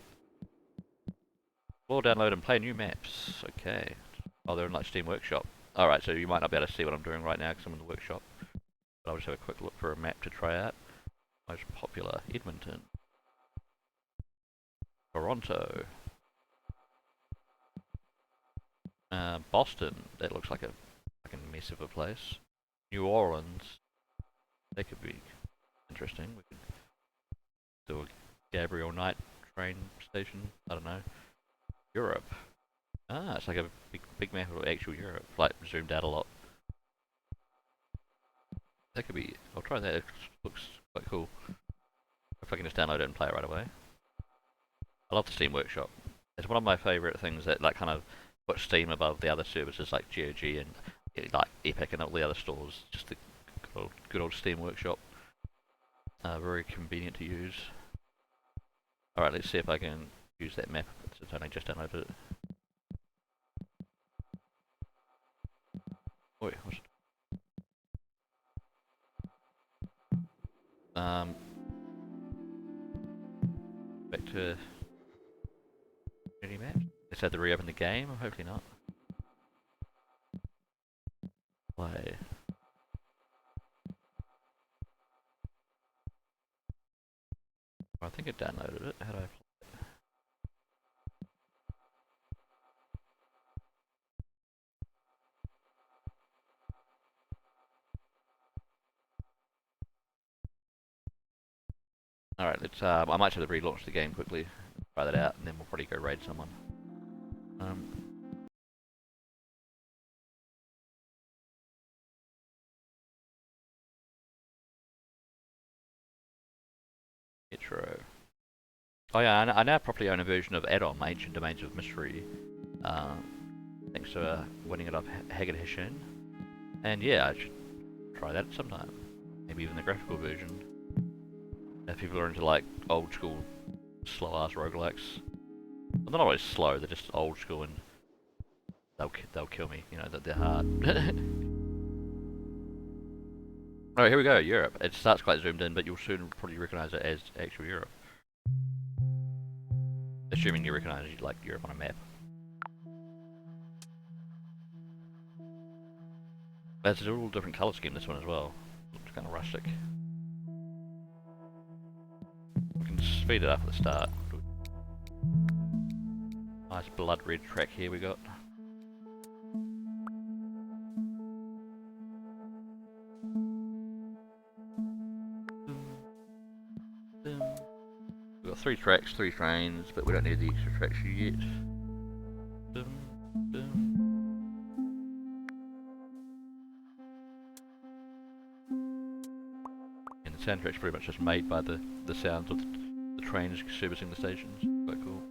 We'll download and play new maps. Okay. Oh, they're in like Steam Workshop. Alright, so you might not be able to see what I'm doing right now because I'm in the workshop. But I'll just have a quick look for a map to try out. Most popular, Edmonton. Toronto. Boston, that looks like a mess of a place. New Orleans, that could be interesting. We could do a Gabriel Knight train station, I don't know. Europe. Ah, it's like a big map of actual Europe, like zoomed out a lot. That could be, I'll try that, it looks quite cool. If I can just download it and play it right away. I love the Steam Workshop. It's one of my favourite things that like kind of put Steam above the other services like GOG and like Epic and all the other stores. Just the good old Steam Workshop. Very convenient to use. Alright, let's see if I can use that map since I only just downloaded it. Wait, what's it? Back to Unity Maps. Let's have to reopen the game, or hopefully not. Play. I think I downloaded it. How do I play it? Alright, let's I might have to relaunch the game quickly, try that out, and then we'll probably go raid someone. Intro. Oh yeah, I now properly own a version of Add-on, Ancient Domains of Mystery. Thanks to winning it off Haggard Hishin. And yeah, I should try that sometime. Maybe even the graphical version. If people are into like old school slow ass roguelikes. Well, they're not always slow, they're just old school and they'll kill me, you know, that they're hard. Alright, here we go, Europe. It starts quite zoomed in, but you'll soon probably recognise it as actual Europe. Assuming you recognise like Europe on a map. There's a little different colour scheme this one as well. Looks kind of rustic. We can speed it up at the start. Nice blood red track here we got. We've got 3 tracks, 3 trains, but we don't need the extra tracks yet. And the soundtrack's pretty much just made by the sounds of the trains servicing the stations. Quite cool.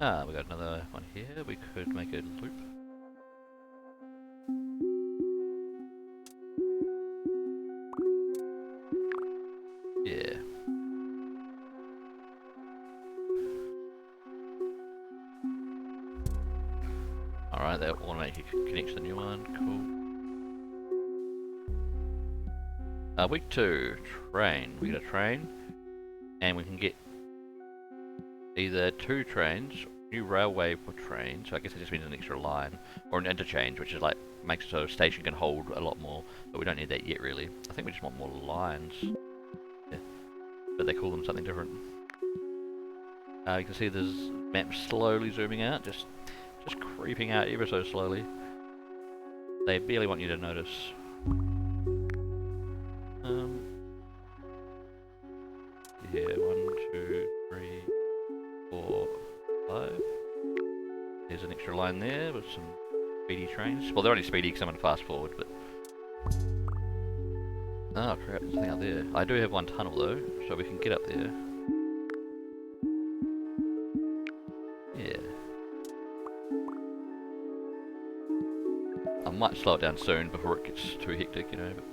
Ah, we got another one here. We could make a loop. Yeah. Alright, that automatically connects the new one. Cool. Week 2, train. We get a train, and we can get either 2 trains, new railway for train, so I guess it just means an extra line, or an interchange, which is like makes it so a station can hold a lot more, but we don't need that yet really. I think we just want more lines. Yeah. But they call them something different. You can see this map slowly zooming out, just creeping out ever so slowly. They barely want you to notice. Yeah, 1, 2, 3, 4, 5. There's an extra line there with some speedy trains. Well, they're only speedy because I'm going to fast forward, but... Oh crap, there's nothing out there. I do have 1 tunnel though, so we can get up there. Yeah. I might slow it down soon before it gets too hectic, you know, but...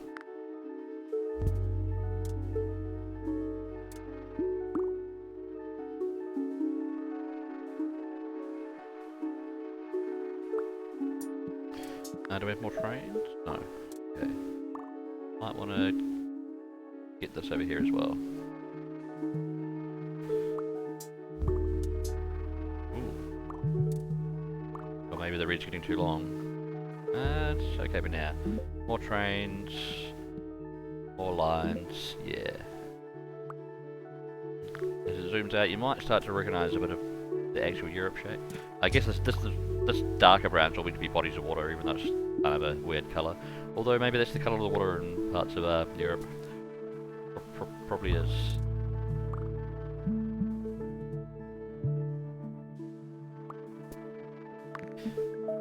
Do we have more trains? No. Okay. Might want to get this over here as well. reed's getting too long. It's okay for now. More trains, more lines, yeah. As it zooms out, you might start to recognise a bit of the actual Europe shape. I guess this darker brown's all meant to be bodies of water, even though it's kind of a weird colour. Although maybe that's the colour of the water in parts of Europe. Probably is.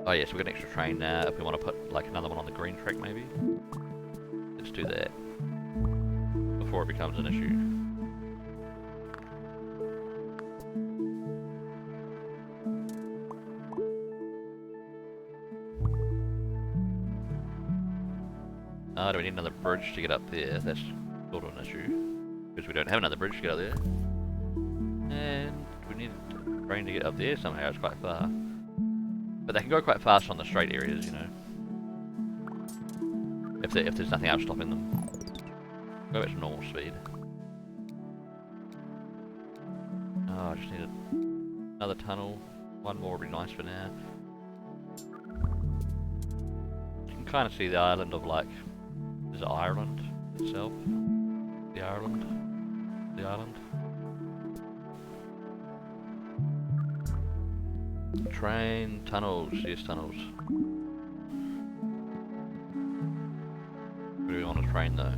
Oh yes, we've got an extra train now. If we want to put like another one on the green track, maybe. Let's do that before it becomes an issue. Do we need another bridge to get up there? That's sort of an issue. Because we don't have another bridge to get up there. And we need a train to get up there somehow, it's quite far. But they can go quite fast on the straight areas, you know. If there's nothing else stopping them. Go back to normal speed. Oh, I just need another tunnel. One more would be nice for now. You can kind of see the island of like... Is it Ireland itself? The Ireland? The island? Train, tunnels, yes tunnels. What do we want a train though?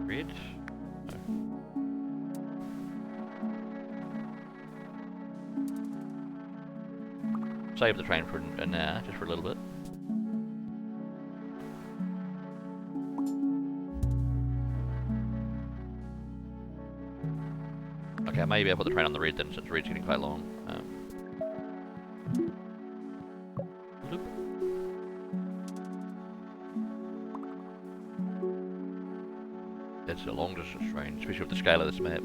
Red? No. Save the train for now, just for a little bit. Okay, maybe I'll put the train on the red then, since red's getting quite long. That's a long distance train, especially with the scale of this map.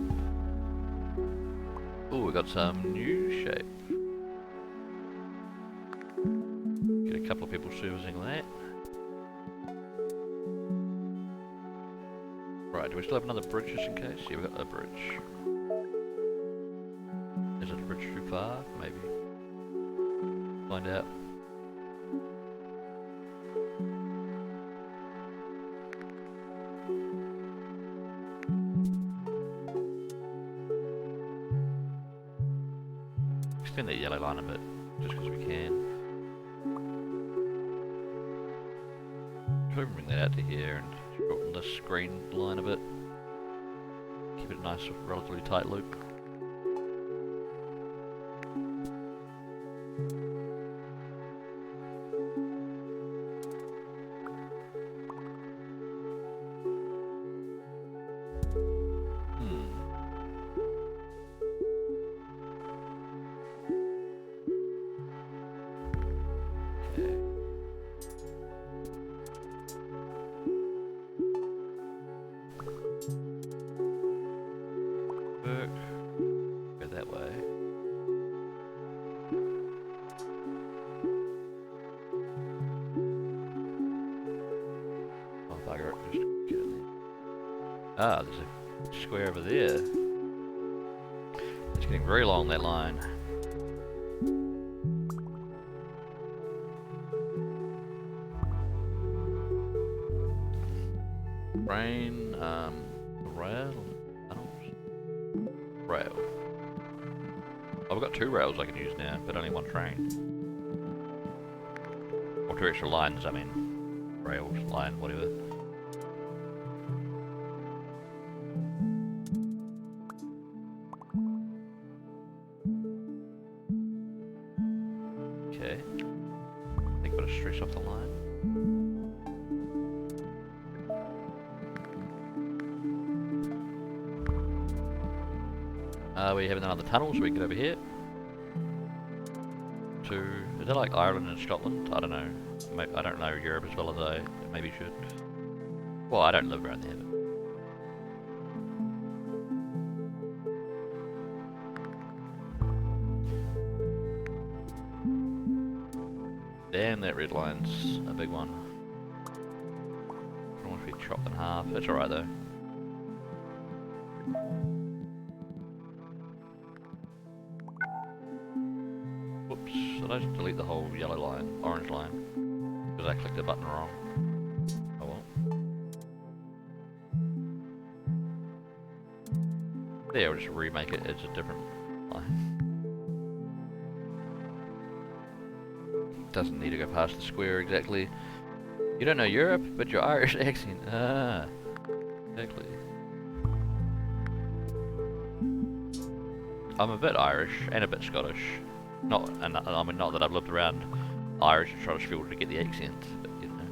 Oh, we got some new shape. Get a couple of people servicing that. Right, do we still have another bridge just in case? Yeah, we've got a bridge. Is it a bridge too far? Maybe. Find out. Extend that yellow line a bit, just because we can. Try and bring that out to here and shorten this green line a bit. Keep it a nice, relatively tight loop. Go that way. Oh, bugger it. Just get in there. Ah, there's a square over there. It's getting very long, that line. Train, rail, tunnels, rail. Oh, we've got two rails I can use now, but only one train. Or two extra lines, I mean. Rails, line, whatever. Okay. I think I've got to stretch off the line. We have another tunnel so we can get over here. Is that like Ireland and Scotland? I don't know. I don't know Europe as well as I maybe should. Well, I don't live around there. But... Damn, that red line's a big one. I don't want to be chopped in half. It's alright though. Whoops, I did I just delete the whole yellow line, orange line? Because I clicked the button wrong. Oh well. There, we'll just remake it as a different line. Doesn't need to go past the square exactly. You don't know Europe, but your Irish accent. Ah, exactly. I'm a bit Irish and a bit Scottish. Not, and I mean, not that I've lived around Irish and Scottish people to get the accent, but you know.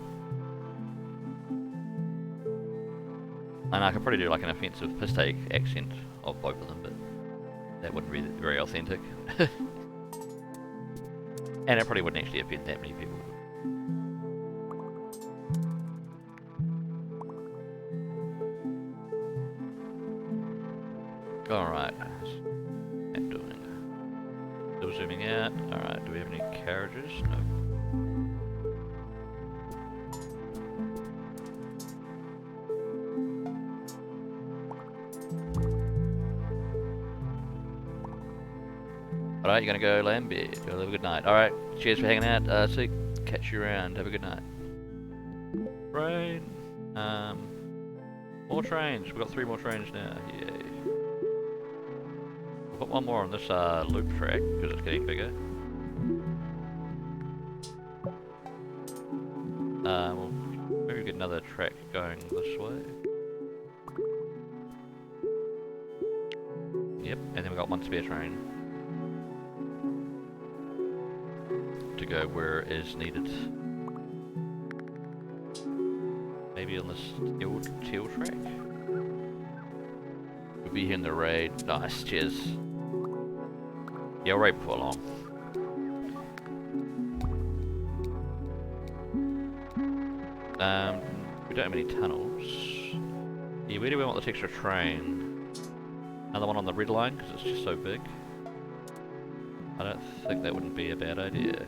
And I could probably do like an offensive piss take accent of both of them, but that wouldn't be very authentic. And it probably wouldn't actually offend that many people. Alright. I'm doing. Still zooming out. Alright, do we have any carriages? No. Alright, you're gonna go Lambert. Go have a good night. Alright, cheers for hanging out. See, catch you around. Have a good night. Train. More trains. We've got 3 more trains now. Yay. We'll put one more on this loop track because it's getting bigger. We'll maybe get another track going this way. Yep, and then we've got one spare train to go where is needed. Maybe on this teal track? We'll be here in the raid. Nice, cheers. Yeah, we'll raid before long. We don't have any tunnels. Yeah, where do we want this extra train? Another one on the red line, because it's just so big. I don't think that wouldn't be a bad idea.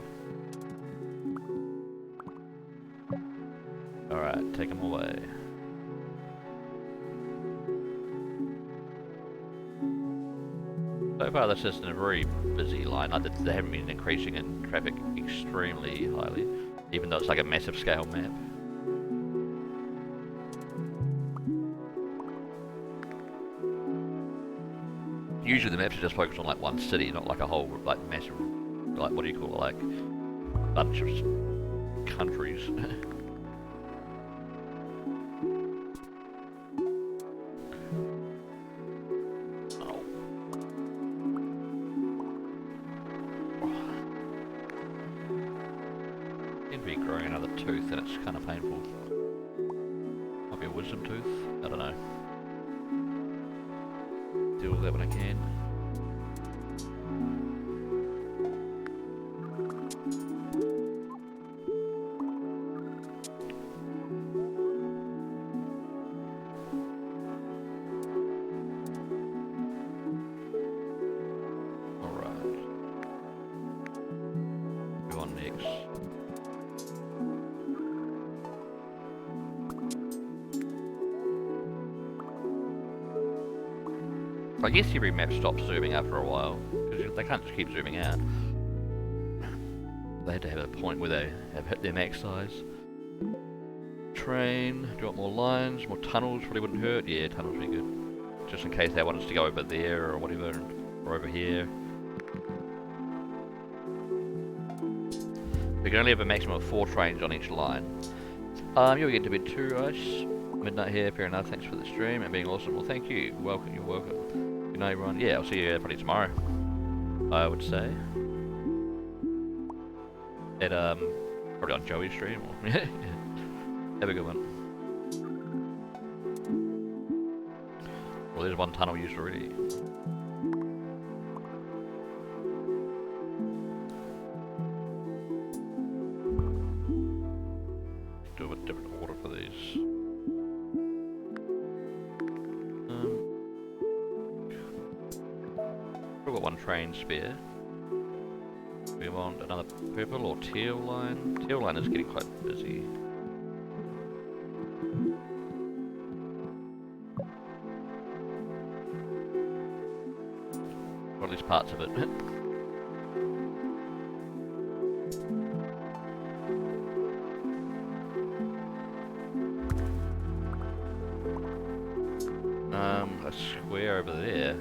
Alright, take them away. So far this isn't a very busy line. They haven't been increasing in traffic extremely highly, even though it's like a massive scale map. Usually the maps are just focused on like one city, not like a whole like massive, like what do you call it, like bunch of countries. Seems to be growing another tooth and it's kind of painful. Might be a wisdom tooth, I don't know. Deal with that when I can. Alright. Go on next. I guess every map stops zooming after a while, because they can't just keep zooming out. They had to have a point where they have hit their max size. Train, do you want more lines, more tunnels, probably wouldn't hurt. Yeah, tunnels would be good. Just in case they want us to go over there or whatever, or over here. We can only have a maximum of 4 trains on each line. You'll get to bed too, Ice. Midnight here, fair enough, thanks for the stream and being awesome. Well, thank you, welcome, you're welcome. Good night, everyone. Yeah, I'll see you probably tomorrow, I would say. At, probably on Joey's stream, or have a good one. Well, there's one tunnel used already. Do a different order for these. We've got one train spare. We want another purple or teal line. Teal line is getting quite busy. Or at least parts of it. A square over there.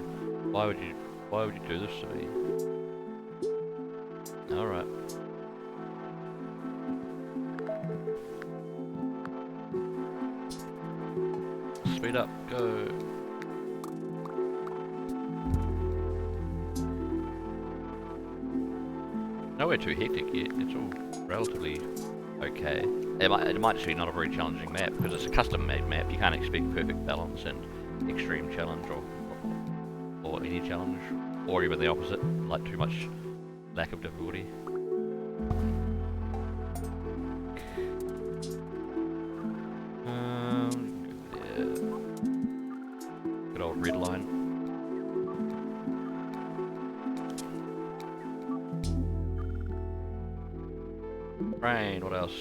Why would you do this to me? Alright. Speed up, go. Nowhere too hectic yet, it's all relatively okay. It might just be not a very challenging map, because it's a custom made map, you can't expect perfect balance and extreme challenge or any challenge, or even the opposite, like too much lack of difficulty. Yeah. Good old red line. Rain, what else?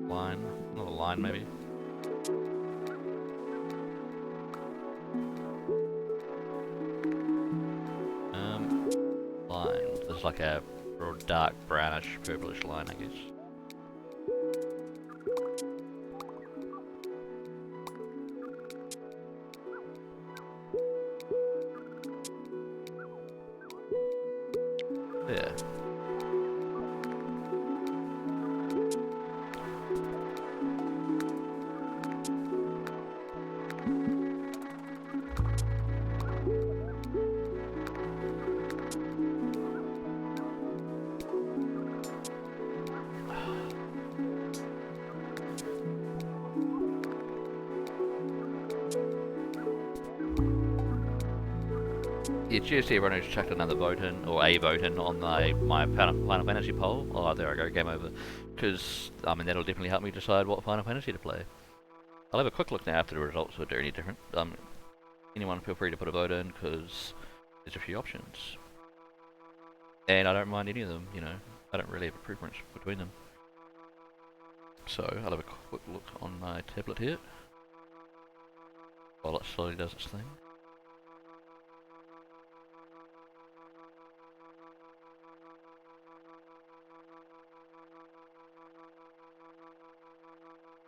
Line, another line maybe. Line. There's like a real dark brownish purplish line, I guess. Yeah. Yeah, cheers to everyone who's chucked another vote in, or a vote in, on my Final Fantasy poll. Oh, there I go, game over. Because, I mean, that'll definitely help me decide what Final Fantasy to play. I'll have a quick look now after the results if they're any different. Anyone feel free to put a vote in, because there's a few options. And I don't mind any of them, you know. I don't really have a preference between them. So, I'll have a quick look on my tablet here, while it slowly does its thing.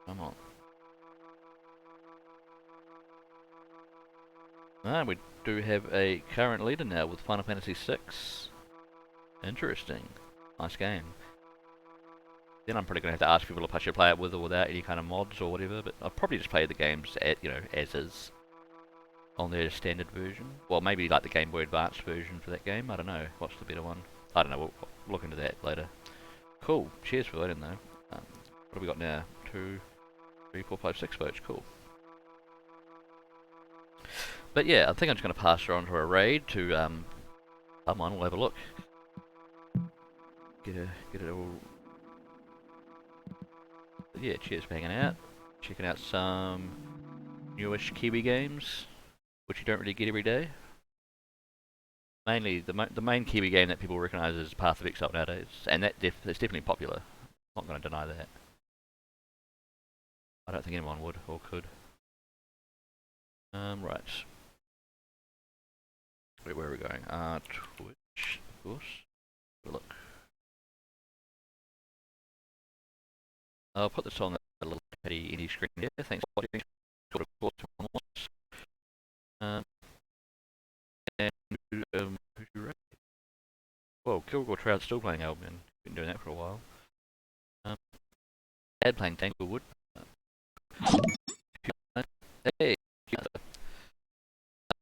Come on. Ah, we do have a current leader now with Final Fantasy VI. Interesting. Nice game. Then I'm probably going to have to ask people to push your play it with or without any kind of mods or whatever, but I'll probably just play the games at, you know, as is. On their standard version. Well, maybe like the Game Boy Advance version for that game. I don't know. What's the better one? I don't know. We'll look into that later. Cool. Cheers for voting though. What have we got now? 2, 3, 4, 5, 6 votes. Cool. But yeah, I think I'm just going to pass her on to a raid to, come on, we'll have a look. Get it all... But yeah, cheers for hanging out. Checking out some newish Kiwi games, which you don't really get every day. Mainly, the main Kiwi game that people recognise is Path of Exile nowadays, and that's definitely popular. I'm not going to deny that. I don't think anyone would or could. Right. Wait, where are we going? Twitch, of course. Look. I'll put this on the little petty indie screen here. Thanks for watching. And who's your rate? Whoa, Kilgore Trout's still playing Albion. Been doing that for a while. Dad playing Tanglewood. Hey.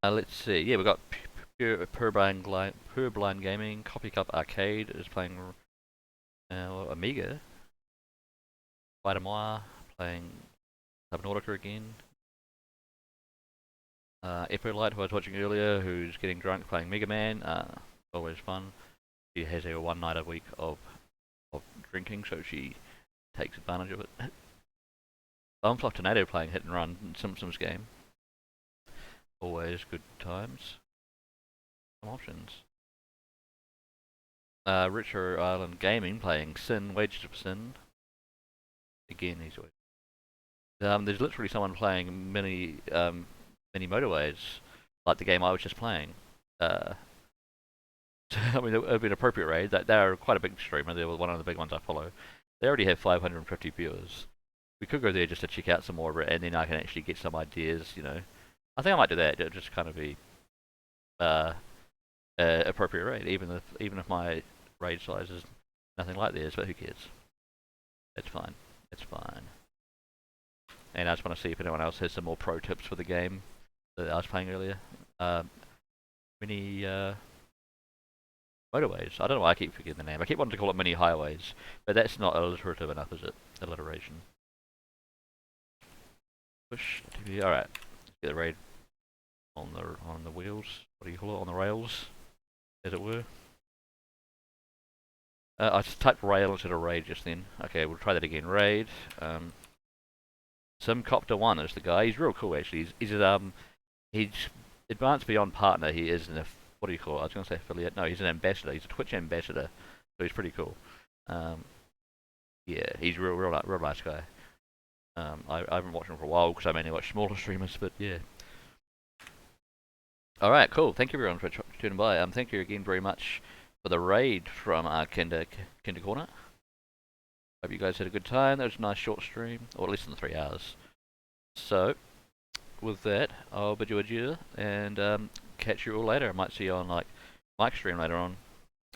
Let's see. Yeah, we've got Purblind Gaming. Coffee Cup Arcade is playing Amiga. Vitamoir playing Subnautica again. Epolite, who I was watching earlier, who's getting drunk playing Mega Man. Always fun. She has her one night a week of drinking, so she takes advantage of it. Bombfluff Tornado playing Hit and Run, Simpsons game. Always good times. Some options. Retro Island Gaming playing Sin, Wages of Sin. Again, he's always... there's literally someone playing many motorways, like the game I was just playing. I mean, it would be an appropriate raid. They're quite a big streamer. They're one of the big ones I follow. They already have 550 viewers. we could go there just to check out some more of it, and then I can actually get some ideas. You know, I think I might do that. It'll just kind of be appropriate raid, even if my raid size is nothing like theirs, but who cares? It's fine. It's fine. And I just want to see if anyone else has some more pro tips for the game that I was playing earlier. Mini motorways. I don't know why I keep forgetting the name. I keep wanting to call it mini highways, but that's not alliterative enough, is it? Alliteration. Push TV. All right. Let's get the raid on the wheels. What do you call it? On the rails, as it were. I just typed rail instead of raid just then. Okay, we'll try that again. Raid. Simcopter1 is the guy. He's real cool actually. He's advanced beyond partner. He is what do you call it? I was going to say affiliate. No, he's an ambassador. He's a Twitch ambassador. So he's pretty cool. Yeah, he's real nice guy. I haven't watched him for a while because I mainly watch smaller streamers, but yeah. Alright, cool. Thank you everyone for tuning by. Thank you again very much for the raid from Kinder Corner. Hope you guys had a good time. That was a nice short stream, or at least in the 3 hours. So, with that, I'll bid you adieu, and catch you all later. I might see you on like Mike's stream later on.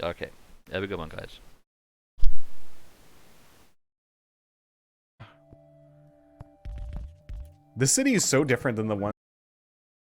Okay, have a good one, guys. The city is so different than the one